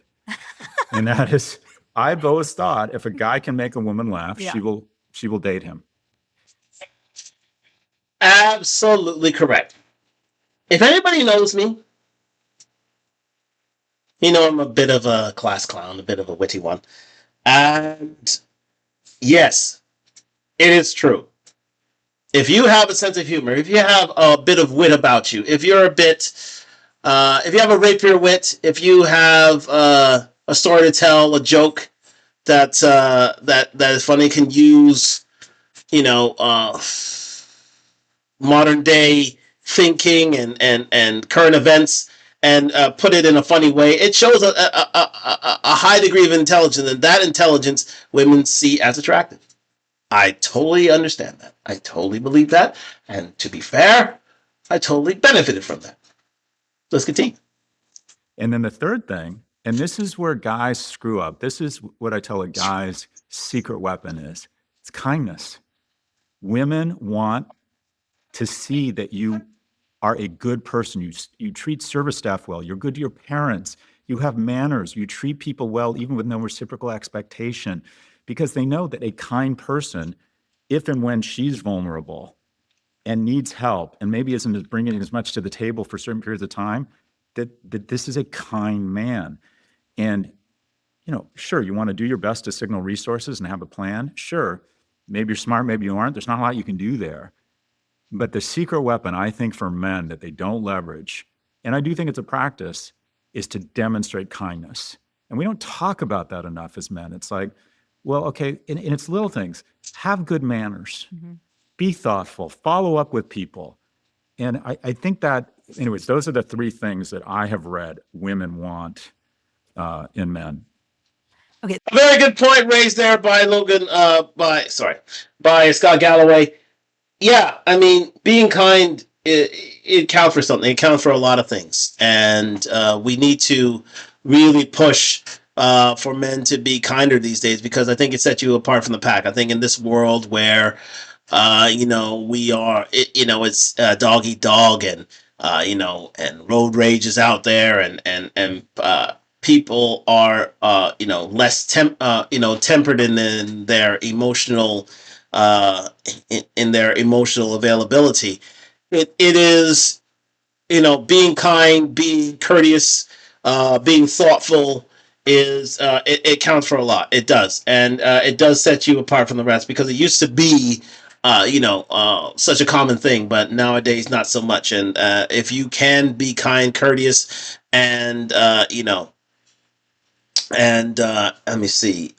Speaker 4: And that is, I've always thought if a guy can make a woman laugh,
Speaker 3: Yeah.
Speaker 4: she will date him.
Speaker 1: Absolutely correct. If anybody knows me, you know I'm a bit of a class clown, a bit of a witty one. And yes, it is true. If you have a sense of humor, if you have a bit of wit about you, if you're a bit, if you have a rapier wit, if you have a story to tell, a joke that is funny, can use, modern day thinking and current events and put it in a funny way, it shows a high degree of intelligence, and that intelligence women see as attractive. I totally understand that. I totally believe that. And to be fair, I totally benefited from that. Let's continue.
Speaker 4: And then the third thing, and this is where guys screw up. This is what I tell a guy's secret weapon is. It's kindness. Women want to see that you are a good person. You treat service staff well. You're good to your parents. You have manners. You treat people well, even with no reciprocal expectation, because they know that a kind person, if and when she's vulnerable and needs help and maybe isn't bringing as much to the table for certain periods of time, that this is a kind man. And, sure, you want to do your best to signal resources and have a plan. Sure, maybe you're smart, maybe you aren't. There's not a lot you can do there. But the secret weapon, I think, for men that they don't leverage, and I do think it's a practice, is to demonstrate kindness. And we don't talk about that enough as men. It's like, well, okay, and it's little things. Have good manners. Mm-hmm. Be thoughtful. Follow up with people. And I think that, anyways, those are the three things that I have read women want in men.
Speaker 1: Okay. A very good point raised there by by Scott Galloway. Yeah, I mean, being kind, it counts for something. It counts for a lot of things. And we need to really push for men to be kinder these days, because I think it sets you apart from the pack. I think in this world where, we are, it's dog eat dog, and, and road rage is out there, and people are, less tempered in their emotional, in their emotional availability. It is, being kind, being courteous, being thoughtful is it counts for a lot. It does, and it does set you apart from the rest, because it used to be such a common thing, but nowadays not so much. And if you can be kind, courteous, and let me see,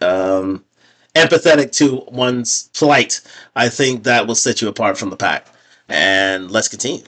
Speaker 1: empathetic to one's plight, I think that will set you apart from the pack. And let's continue.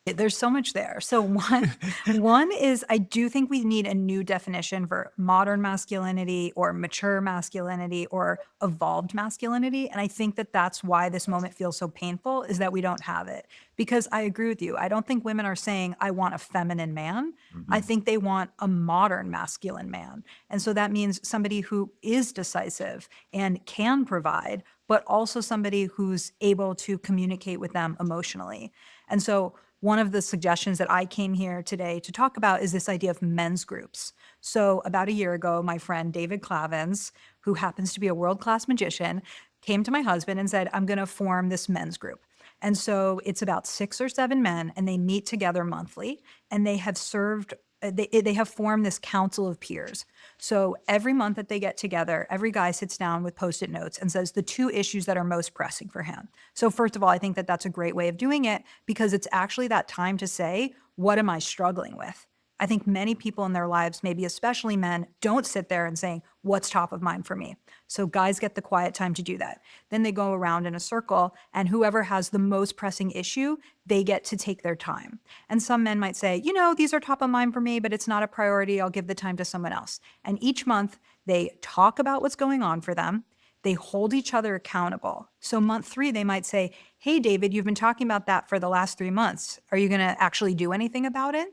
Speaker 3: There's so much there. So one is, I do think we need a new definition for modern masculinity or mature masculinity or evolved masculinity. And I think that that's why this moment feels so painful, is that we don't have it. Because I agree with you. I don't think women are saying, I want a feminine man. Mm-hmm. I think they want a modern masculine man. And so that means somebody who is decisive and can provide, but also somebody who's able to communicate with them emotionally. And so one of the suggestions that I came here today to talk about is this idea of men's groups. So about a year ago, my friend David Clavins, who happens to be a world-class magician, came to my husband and said, I'm going to form this men's group. And so it's about 6 or 7 men, and they meet together monthly, and they have formed this council of peers. So every month that they get together, every guy sits down with Post-it notes and says the 2 issues that are most pressing for him. So first of all, I think that that's a great way of doing it, because it's actually that time to say, what am I struggling with? I think many people in their lives, maybe especially men, don't sit there and say, what's top of mind for me? So guys get the quiet time to do that. Then they go around in a circle, and whoever has the most pressing issue, they get to take their time. And some men might say, these are top of mind for me, but it's not a priority. I'll give the time to someone else. And each month they talk about what's going on for them. They hold each other accountable. So month 3, they might say, hey, David, you've been talking about that for the last 3 months. Are you going to actually do anything about it?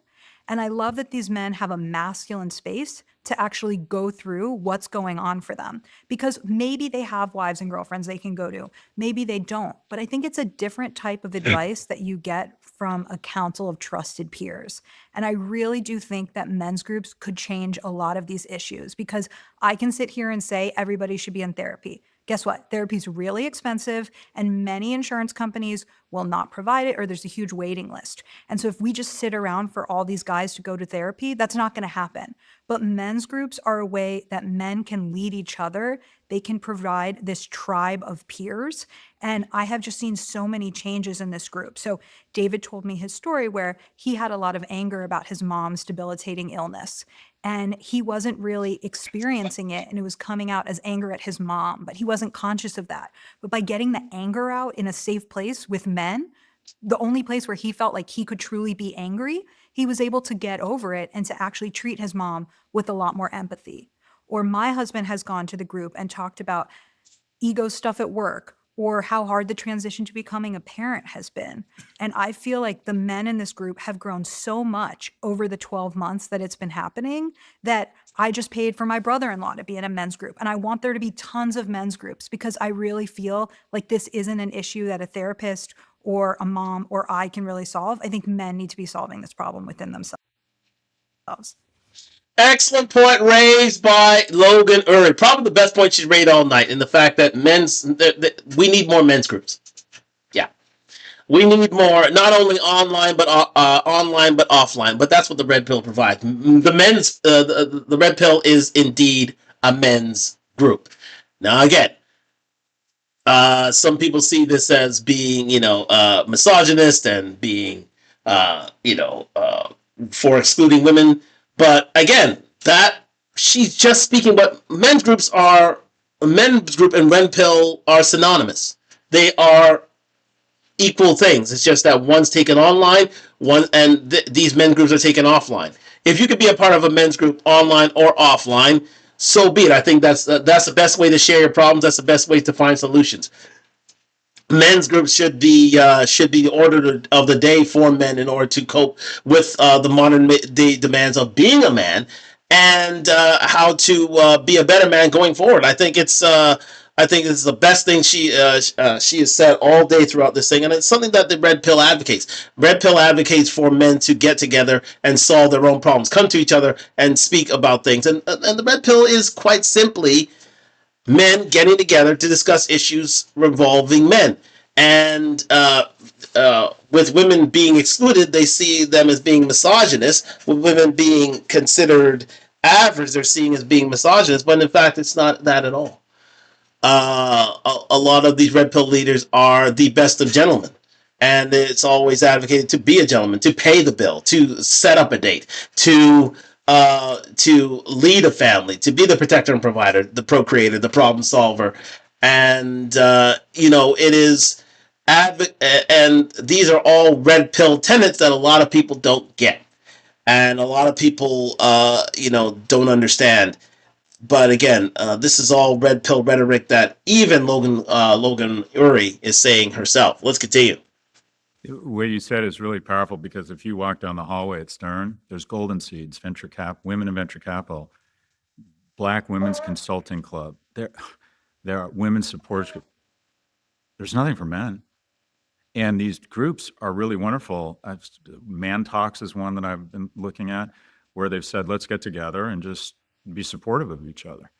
Speaker 3: And I love that these men have a masculine space to actually go through what's going on for them, because maybe they have wives and girlfriends they can go to. Maybe they don't. But I think it's a different type of advice that you get from a council of trusted peers. And I really do think that men's groups could change a lot of these issues, because I can sit here and say everybody should be in therapy. Guess what? Therapy is really expensive, and many insurance companies will not provide it, or there's a huge waiting list. And so if we just sit around for all these guys to go to therapy, that's not going to happen. But men's groups are a way that men can lead each other. They can provide this tribe of peers. And I have just seen so many changes in this group. So David told me his story where he had a lot of anger about his mom's debilitating illness. And he wasn't really experiencing it, and it was coming out as anger at his mom, but he wasn't conscious of that. But by getting the anger out in a safe place with men, the only place where he felt like he could truly be angry, he was able to get over it and to actually treat his mom with a lot more empathy. Or my husband has gone to the group and talked about ego stuff at work, or how hard the transition to becoming a parent has been. And I feel like the men in this group have grown so much over the 12 months that it's been happening, that I just paid for my brother-in-law to be in a men's group. And I want there to be tons of men's groups, because I really feel like this isn't an issue that a therapist or a mom or I can really solve. I think men need to be solving this problem within themselves.
Speaker 1: Excellent point raised by Logan Uri. Probably the best point she's raised all night, in the fact that we need more men's groups. Yeah, we need more, not only online but offline. But that's what the red pill provides. The red pill is indeed a men's group. Now again, some people see this as being, misogynist and being, for excluding women. But again, that she's just speaking. But men's group and red pill are synonymous. They are equal things. It's just that one's taken online, these men's groups are taken offline. If you could be a part of a men's group online or offline, so be it. I think that's the best way to share your problems. That's the best way to find solutions. Men's groups should be the order of the day for men, in order to cope with the modern day demands of being a man, and how to be a better man going forward. I think it's the best thing she has said all day throughout this thing, and it's something that the red pill advocates. Red pill advocates for men to get together and solve their own problems, come to each other and speak about things, and the red pill is quite simply men getting together to discuss issues revolving men. And with women being excluded, they see them as being misogynist. With women being considered average, they're seeing as being misogynist. But in fact, it's not that at all. A lot of these red pill leaders are the best of gentlemen. And it's always advocated to be a gentleman, to pay the bill, to set up a date, to lead a family, to be the protector and provider, the procreator, the problem solver. And, it is, and these are all red pill tenets that a lot of people don't get. And a lot of people, don't understand. But again, this is all red pill rhetoric that even Logan Uri is saying herself. Let's continue.
Speaker 4: What you said is really powerful, because if you walk down the hallway at Stern, there's Golden Seeds, women in venture capital, Black Women's Consulting Club. There are women's support groups. There's nothing for men. And these groups are really wonderful. Man Talks is one that I've been looking at, where they've said, let's get together and just be supportive of each other.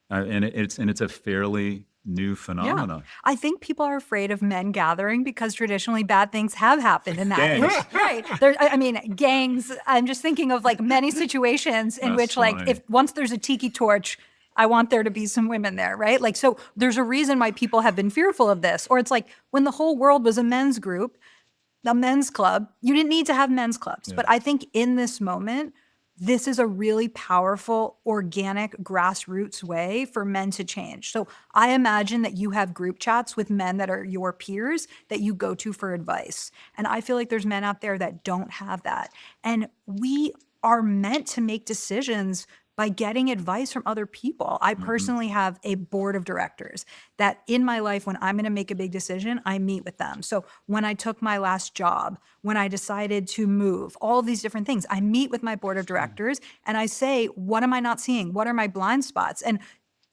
Speaker 4: And it's a fairly new phenomenon.
Speaker 3: Yeah. I think people are afraid of men gathering because traditionally bad things have happened in that.
Speaker 4: Gangs.
Speaker 3: Right. Gangs. I'm just thinking of like many situations in which
Speaker 4: funny.
Speaker 3: like if once there's a tiki torch, I want there to be some women there, right? Like, so there's a reason why people have been fearful of this. Or it's like when the whole world was a men's group, a men's club, you didn't need to have men's clubs. Yeah. But I think in this moment, this is a really powerful, organic, grassroots way for men to change. So I imagine that you have group chats with men that are your peers that you go to for advice. And I feel like there's men out there that don't have that. And we are meant to make decisions by getting advice from other people. I personally have a board of directors that in my life, when I'm going to make a big decision, I meet with them. So when I took my last job, when I decided to move, all of these different things, I meet with my board of directors and I say, what am I not seeing? What are my blind spots? And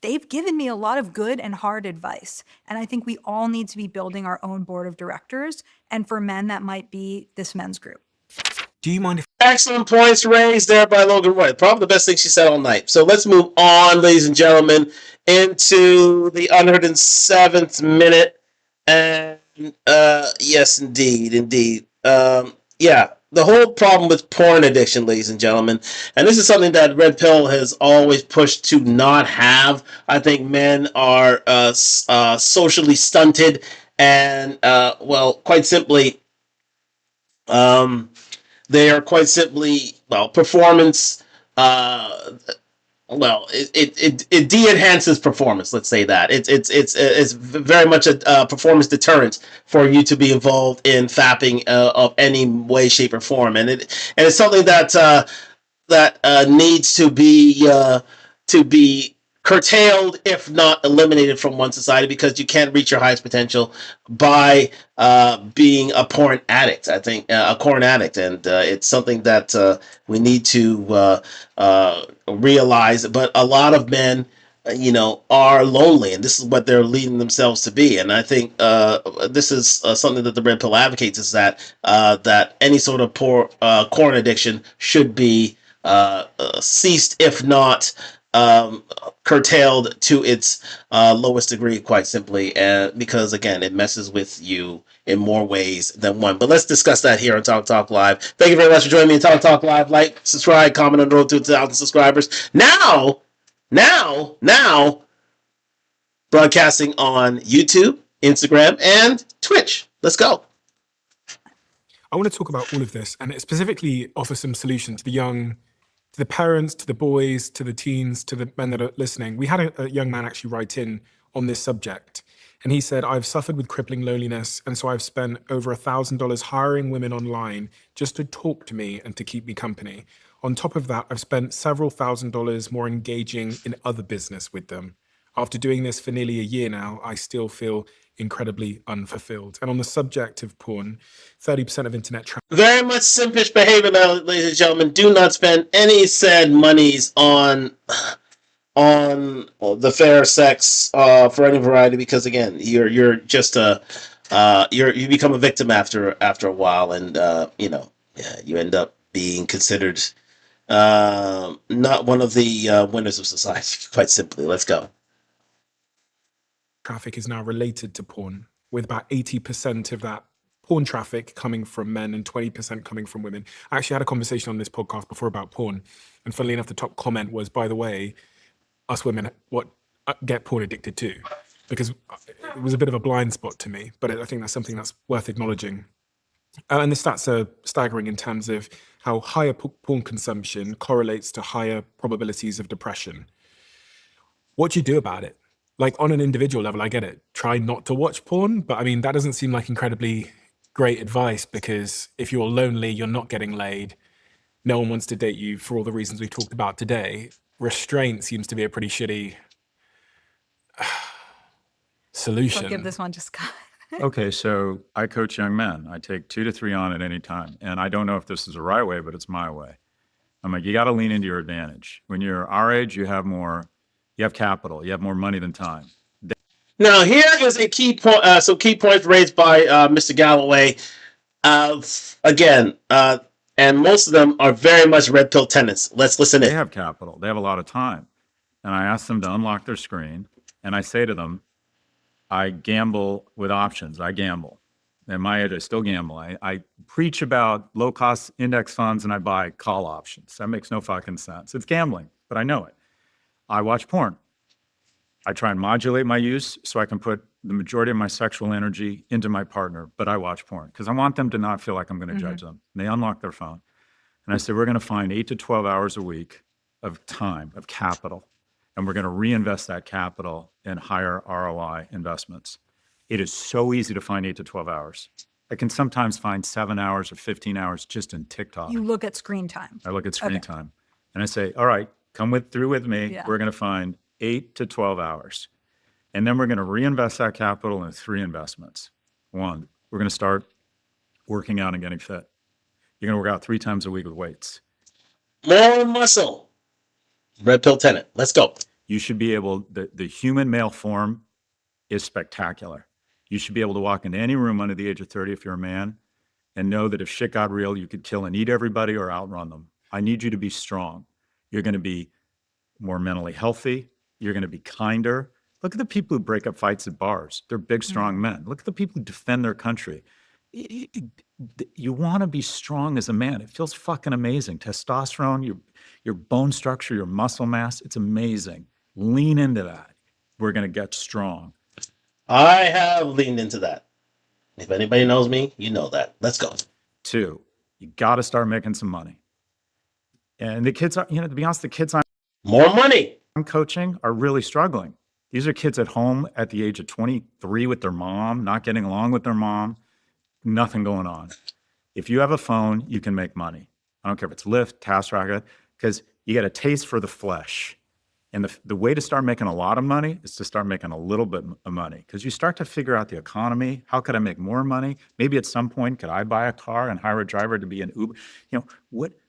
Speaker 3: they've given me a lot of good and hard advice. And I think we all need to be building our own board of directors. And for men, that might be this men's group.
Speaker 2: Do you mind if
Speaker 1: Excellent points raised there by Logan Roy. Probably the best thing she said all night. So let's move on, ladies and gentlemen, into the 107th minute. And yes, indeed. Yeah, the whole problem with porn addiction, ladies and gentlemen, and this is something that Red Pill has always pushed to not have. I think men are socially stunted, and well, quite simply, they are quite simply, well, performance. Well, it de-enhances performance. Let's say that it's very much a performance deterrent for you to be involved in fapping of any way, shape, or form, and it's something that needs to be curtailed, if not eliminated from one society, because you can't reach your highest potential by being a porn addict. I think a porn addict, and it's something that we need to realize. But a lot of men, are lonely, and this is what they're leading themselves to be. And I think this is something that the Red Pill advocates, is that any sort of porn addiction should be ceased, if not curtailed to its lowest degree, quite simply, because again, it messes with you in more ways than one. But let's discuss that here on Talk Live. Thank you very much for joining me on Talk Live. Like, subscribe, comment on the road to 2,000 subscribers. Now, broadcasting on YouTube, Instagram, and Twitch. Let's go.
Speaker 2: I want to talk about all of this and specifically offer some solutions to the young, to the parents, to the boys, to the teens, to the men that are listening. We had a young man actually write in on this subject, and he said, I've suffered with crippling loneliness, and so I've spent over $1,000 hiring women online just to talk to me and to keep me company. On top of that, I've spent several $1,000s more engaging in other business with them. After doing this for nearly a year now, I still feel incredibly unfulfilled. And on the subject of porn, 30% of internet traffic.
Speaker 1: Very much simpish behavior, ladies and gentlemen. Do not spend any said monies on the fair sex for any variety, because again, you're just you become a victim after a while, and you end up being considered not one of the winners of society. Quite simply, let's go.
Speaker 2: Traffic is now related to porn, with about 80% of that porn traffic coming from men and 20% coming from women. I actually had a conversation on this podcast before about porn, and funnily enough, the top comment was, by the way, us women get porn addicted too, because it was a bit of a blind spot to me, but I think that's something that's worth acknowledging. And the stats are staggering in terms of how higher porn consumption correlates to higher probabilities of depression. What do you do about it? Like, on an individual level, I get it. Try not to watch porn, but I mean, that doesn't seem like incredibly great advice, because if you're lonely, you're not getting laid, no one wants to date you for all the reasons we talked about today. Restraint seems to be a pretty shitty solution.
Speaker 3: I'll give this one to Scott.
Speaker 4: Okay, so I coach young men. I take 2 to 3 on at any time. And I don't know if this is the right way, but it's my way. I'm like, you got to lean into your advantage. When you're our age, you have capital, you have more money than time.
Speaker 1: Now, here is a key point. Some key points raised by Mr. Galloway. Again, and most of them are very much red pill tenants. Let's listen in.
Speaker 4: They have capital. They have a lot of time. And I ask them to unlock their screen, and I say to them, I gamble with options. I gamble. At my age, I still gamble. I preach about low-cost index funds, and I buy call options. That makes no fucking sense. It's gambling, but I know it. I watch porn. I try and modulate my use so I can put the majority of my sexual energy into my partner, but I watch porn because I want them to not feel like I'm going to judge them. And they unlock their phone. And I said, we're going to find 8 to 12 hours a week of time, of capital, and we're going to reinvest that capital in higher ROI investments. It is so easy to find 8 to 12 hours. I can sometimes find 7 hours or 15 hours just in TikTok.
Speaker 3: You look at screen time.
Speaker 4: I look at screen time and I say, all right, come through with me.
Speaker 3: Yeah.
Speaker 4: We're going to find 8 to 12 hours. And then we're going to reinvest that capital in 3 investments. 1, we're going to start working out and getting fit. You're going to work out 3 times a week with weights.
Speaker 1: More muscle. Red pill tenant. Let's go.
Speaker 4: You should be able, the human male form is spectacular. You should be able to walk into any room under the age of 30 if you're a man and know that if shit got real, you could kill and eat everybody or outrun them. I need you to be strong. You're going to be more mentally healthy. You're going to be kinder. Look at the people who break up fights at bars. They're big, strong men. Look at the people who defend their country. You want to be strong as a man. It feels fucking amazing. Testosterone, your bone structure, your muscle mass, it's amazing. Lean into that. We're going to get strong.
Speaker 1: I have leaned into that. If anybody knows me, you know that. Let's go.
Speaker 4: 2, you got to start making some money. And the kids are, to be honest, the kids
Speaker 1: More money.
Speaker 4: I'm coaching are really struggling. These are kids at home at the age of 23 with their mom, not getting along with their mom, nothing going on. If you have a phone, you can make money. I don't care if it's Lyft, TaskRabbit, because you get a taste for the flesh. And the way to start making a lot of money is to start making a little bit of money, because you start to figure out the economy. How could I make more money? Maybe at some point, could I buy a car and hire a driver to be an Uber?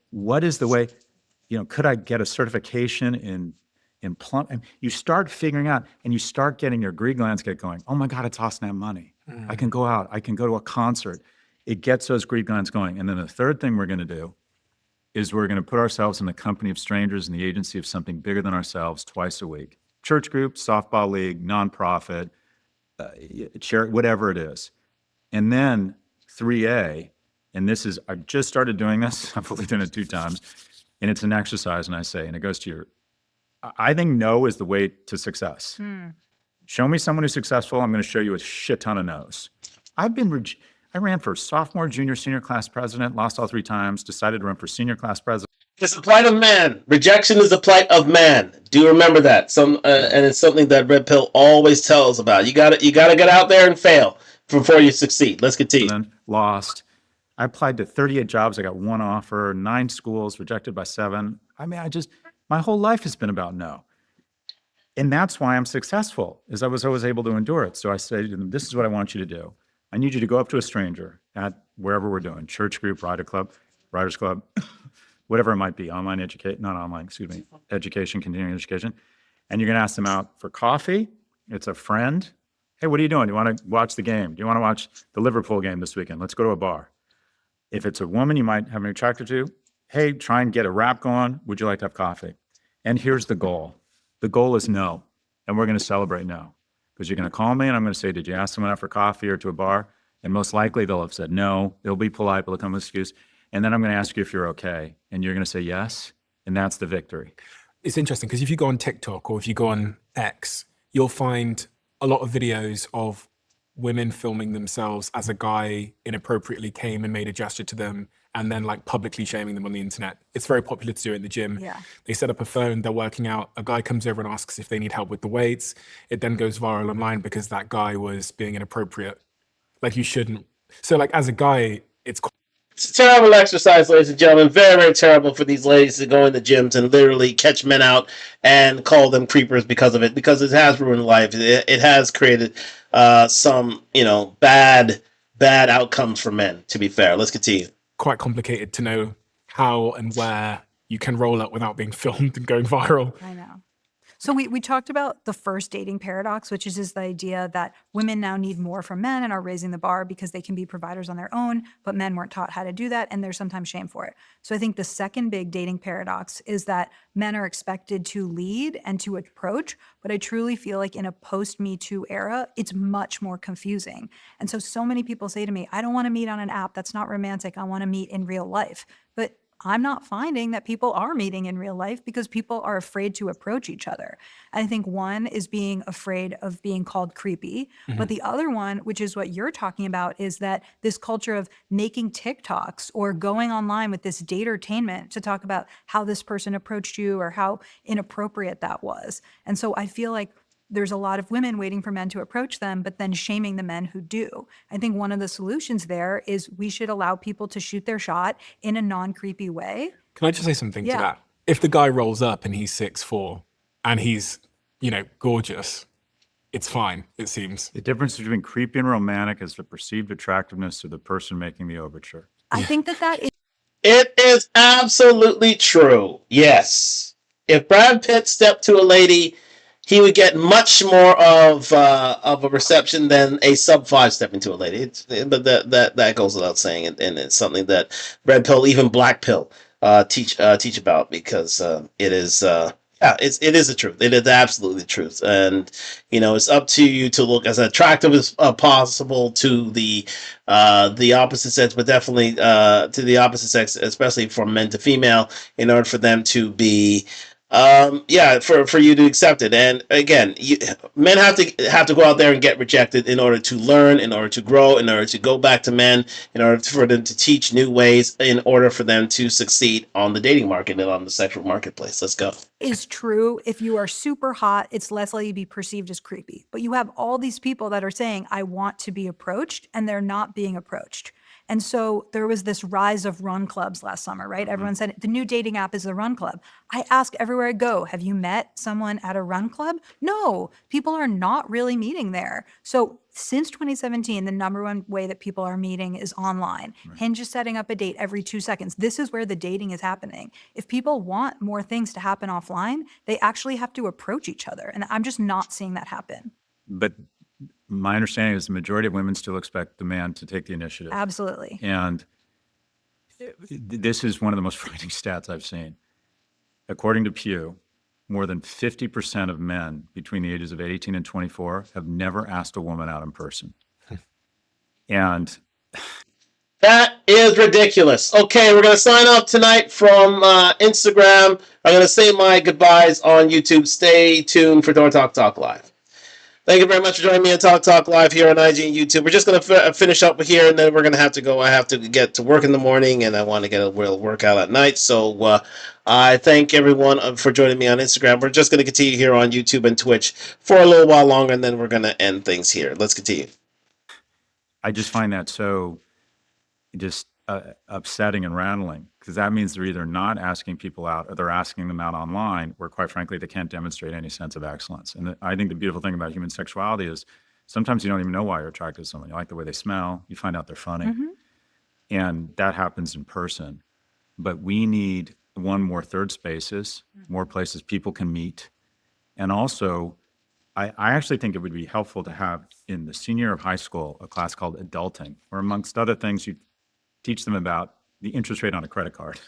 Speaker 4: What is the way, could I get a certification in plumb? And you start figuring out, and you start getting your greed glands get going. Oh my God, it's awesome to have money. I can go out. I can go to a concert. It gets those greed glands going. And then the third thing we're going to do is we're going to put ourselves in the company of strangers in the agency of something bigger than ourselves twice a week. Church group, softball league, nonprofit, charity, whatever it is. And then 3A, and this is, I've just started doing this. I've only done it 2 times. And it's an exercise, and I say, and it goes to I think no is the way to success. Show me someone who's successful. I'm going to show you a shit ton of no's. I ran for sophomore, junior, senior class president, lost all 3 times, decided to run for senior class president.
Speaker 1: It's the plight of man. Rejection is the plight of man. Do remember that. And it's something that Red Pill always tells about. You got to get out there and fail before you succeed. Let's continue.
Speaker 4: And then lost. I applied to 38 jobs. I got 1 offer, 9 schools, rejected by 7. I mean, my whole life has been about no. And that's why I'm successful, is I was always able to endure it. So I say to them, this is what I want you to do. I need you to go up to a stranger at wherever we're doing, church group, Riders Club, whatever it might be, education, continuing education. And you're going to ask them out for coffee. It's a friend. Hey, what are you doing? Do you want to watch the game? Do you want to watch the Liverpool game this weekend? Let's go to a bar. If it's a woman you might have an attracted to, hey, try and get a rap going. Would you like to have coffee? And here's the goal. The goal is no. And we're going to celebrate no. Because you're going to call me and I'm going to say, did you ask someone out for coffee or to a bar? And most likely they'll have said no. They'll be polite, but they'll come with an excuse. And then I'm going to ask you if you're okay. And you're going to say yes. And that's the victory.
Speaker 2: It's interesting because if you go on TikTok or if you go on X, you'll find a lot of videos of women filming themselves as a guy inappropriately came and made a gesture to them and then like publicly shaming them on the internet. It's very popular to do it in the gym.
Speaker 3: Yeah.
Speaker 2: They set up a phone, they're working out, a guy comes over and asks if they need help with the weights. It then goes viral online because that guy was being inappropriate. Like you shouldn't. So like as a guy, it's
Speaker 1: a terrible exercise, ladies and gentlemen. Very, very terrible for these ladies to go in the gyms and literally catch men out and call them creepers because of it, because it has ruined life. It has created some, bad outcomes for men, to be fair. Let's continue.
Speaker 2: Quite complicated to know how and where you can roll up without being filmed and going viral.
Speaker 3: I know. So we talked about the first dating paradox, which is the idea that women now need more from men and are raising the bar because they can be providers on their own, but men weren't taught how to do that, and there's sometimes shame for it. So I think the second big dating paradox is that men are expected to lead and to approach, but I truly feel like in a post-Me Too era, it's much more confusing. And so many people say to me, I don't want to meet on an app. That's not romantic. I want to meet in real life. But I'm not finding that people are meeting in real life because people are afraid to approach each other. I think one is being afraid of being called creepy, but the other one, which is what you're talking about, is that this culture of making TikToks or going online with this datertainment to talk about how this person approached you or how inappropriate that was. And so I feel like there's a lot of women waiting for men to approach them, but then shaming the men who do. I think one of the solutions there is we should allow people to shoot their shot in a non-creepy way.
Speaker 2: Can I just say something to
Speaker 3: Yeah.
Speaker 2: that? If the guy rolls up and he's 6'4" and he's, gorgeous, it's fine, it seems.
Speaker 4: The difference between creepy and romantic is the perceived attractiveness of the person making the overture.
Speaker 3: I think that is
Speaker 1: It is absolutely true. Yes. If Brad Pitt stepped to a lady, he would get much more of a reception than a sub-5 stepping to a lady. But that goes without saying, and it's something that Red Pill, even Black Pill, teach about, because it is it is the truth. It is absolutely the truth, and it's up to you to look as attractive as possible to the opposite sex, but definitely to the opposite sex, especially from men to female, in order for them to be for you to accept it. And again, men have to go out there and get rejected in order to learn, in order to grow, in order to go back to men, in order for them to teach new ways, in order for them to succeed on the dating market and on the sexual marketplace. Let's go.
Speaker 3: is true. If you are super hot, it's less likely to be perceived as creepy. But you have all these people that are saying, I want to be approached, and they're not being approached. And so there was this rise of run clubs last summer, right? Everyone said the new dating app is the run club. I ask everywhere I go, have you met someone at a run club? No, people are not really meeting there. So since 2017, the number one way that people are meeting is online. Right. Hinge is setting up a date every 2 seconds. This is where the dating is happening. If people want more things to happen offline, they actually have to approach each other. And I'm just not seeing that happen.
Speaker 4: But my understanding is the majority of women still expect the man to take the initiative.
Speaker 3: Absolutely.
Speaker 4: And this is one of the most frightening stats I've seen. According to Pew, more than 50% of men between the ages of 18 and 24 have never asked a woman out in person. And
Speaker 1: that is ridiculous. Okay, we're going to sign off tonight from Instagram. I'm going to say my goodbyes on YouTube. Stay tuned for Door Talk Live. Thank you very much for joining me on Talk Live here on IG and YouTube. We're just going to finish up here, and then we're going to have to go. I have to get to work in the morning, and I want to get a real workout at night. So I thank everyone for joining me on Instagram. We're just going to continue here on YouTube and Twitch for a little while longer, and then we're going to end things here. Let's continue.
Speaker 4: I just find that so just upsetting and rattling, because that means they're either not asking people out or they're asking them out online, where quite frankly they can't demonstrate any sense of excellence. And I think the beautiful thing about human sexuality is sometimes you don't even know why you're attracted to someone. You like the way they smell, you find out they're funny, and that happens in person. But we need more third spaces, more places people can meet. And also, I actually think it would be helpful to have in the senior year of high school a class called Adulting, where amongst other things you teach them about the interest rate on a credit card.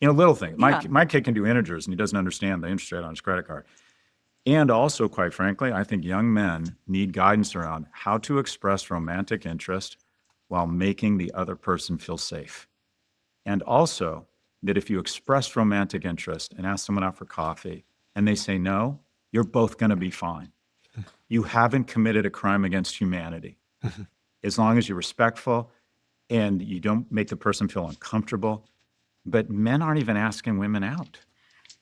Speaker 4: Little things.
Speaker 3: Yeah.
Speaker 4: My kid can do integers and he doesn't understand the interest rate on his credit card. And also, quite frankly, I think young men need guidance around how to express romantic interest while making the other person feel safe. And also that if you express romantic interest and ask someone out for coffee and they say no, you're both going to be fine. You haven't committed a crime against humanity. As long as you're respectful and you don't make the person feel uncomfortable. But men aren't even asking women out.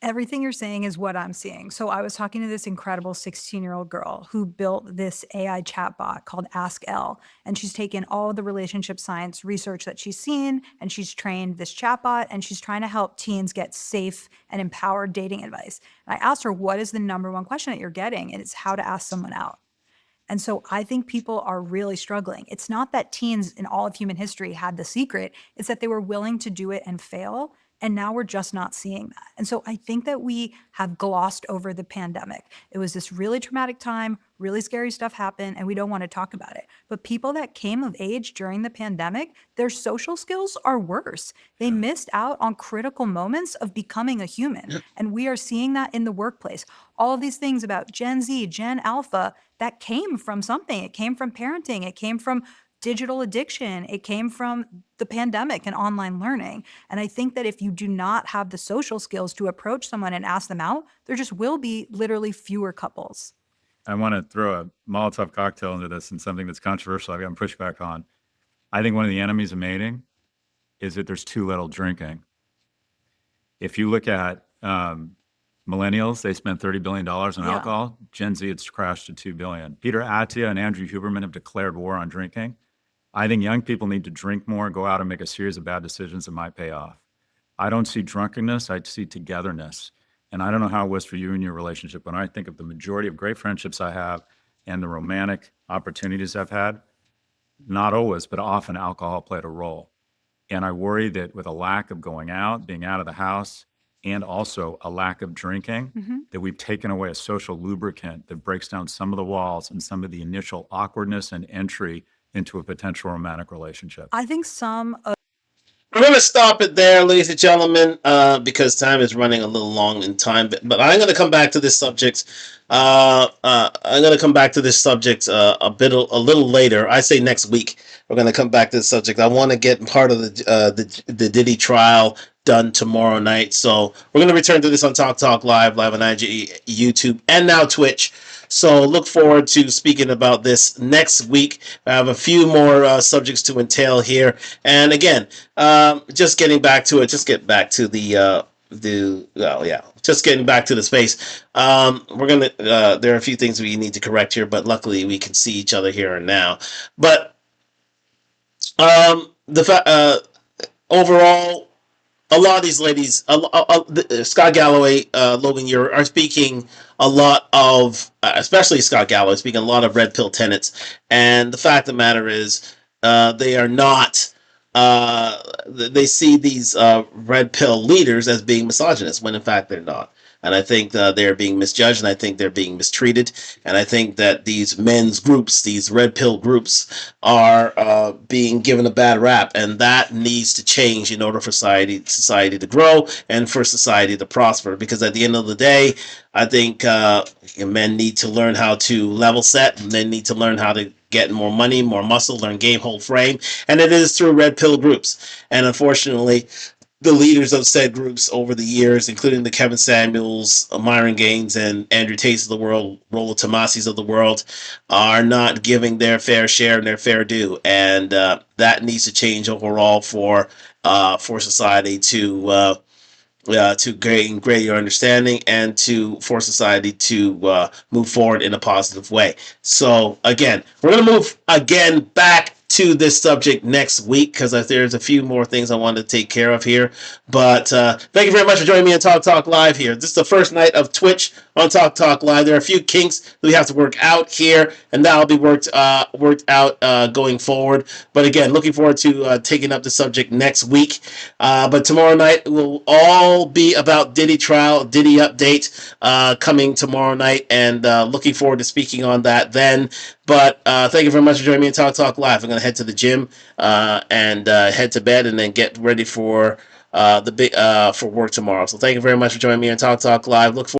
Speaker 3: Everything you're saying is what I'm seeing. So I was talking to this incredible 16-year-old girl who built this AI chatbot called Ask Elle, and she's taken all the relationship science research that she's seen, and she's trained this chatbot, and she's trying to help teens get safe and empowered dating advice. And I asked her, what is the number one question that you're getting? And it's how to ask someone out. And so I think people are really struggling. It's not that teens in all of human history had the secret. It's that they were willing to do it and fail. And now we're just not seeing that. And so I think that we have glossed over the pandemic. It was this really traumatic time, really scary stuff happened, and we don't want to talk about it. But people that came of age during the pandemic, their social skills are worse. They missed out on critical moments of becoming a human. And we are seeing that in the workplace. All of these things about Gen Z, Gen Alpha, that came from something. It came from parenting. It came from digital addiction. It came from the pandemic and online learning. And I think that if you do not have the social skills to approach someone and ask them out, there just will be literally fewer couples.
Speaker 4: I want to throw a Molotov cocktail into this and something that's controversial I've gotten pushback on. I think one of the enemies of mating is that there's too little drinking. If you look at millennials, they spend $30 billion on alcohol. Gen Z, it's crashed to $2 billion. Peter Attia and Andrew Huberman have declared war on drinking. I think young people need to drink more, go out and make a series of bad decisions that might pay off. I don't see drunkenness, I see togetherness. And I don't know how it was for you in your relationship. When I think of the majority of great friendships I have and the romantic opportunities I've had, not always, but often alcohol played a role. And I worry that with a lack of going out, being out of the house, and also a lack of drinking, that we've taken away a social lubricant that breaks down some of the walls and some of the initial awkwardness and entry into a potential romantic relationship.
Speaker 3: I think some of
Speaker 1: We're going to stop it there, ladies and gentlemen, because time is running a little long in time. But I'm going to come back to this subject. I'm going to come back to this subject a little later. I say next week. We're going to come back to this subject. I want to get part of the Diddy trial done tomorrow night. So we're going to return to this on Talk Live on IG, YouTube, and now Twitch. So look forward to speaking about this next week. I have a few more subjects to entail here. And again, just getting back to it, just get back to just getting back to the space. There are a few things we need to correct here, but luckily we can see each other here and now. But overall, a lot of these ladies, Scott Galloway, Logan, are speaking a lot of, especially Scott Galloway, speaking a lot of red pill tenets. And the fact of the matter is, they are not, they see these red pill leaders as being misogynist, when in fact they're not. And I think they're being misjudged, and I think they're being mistreated. And I think that these men's groups, these red pill groups, are being given a bad rap. And that needs to change in order for society to grow and for society to prosper. Because at the end of the day, I think men need to learn how to level set. And they need to learn how to get more money, more muscle, learn game, hold frame. And it is through red pill groups. And unfortunately, the leaders of said groups over the years, including the Kevin Samuels, Myron Gaines, and Andrew Tates of the world, Rollo Tomasis of the world, are not giving their fair share and their fair due. And that needs to change overall for society to gain greater understanding and for society to move forward in a positive way. So again, we're going to move again back to this subject next week, because there's a few more things I want to take care of here. But thank you very much for joining me on Talk Live here. This is the first night of Twitch on Talk Live. There are a few kinks that we have to work out here, and that'll be worked out going forward. But again, looking forward to taking up the subject next week. But tomorrow night will all be about Diddy trial, Diddy update coming tomorrow night, and looking forward to speaking on that then. But thank you very much for joining me on Talk Live. I'm going to head to the gym and head to bed, and then get ready for for work tomorrow. So thank you very much for joining me on Talk Live. Look forward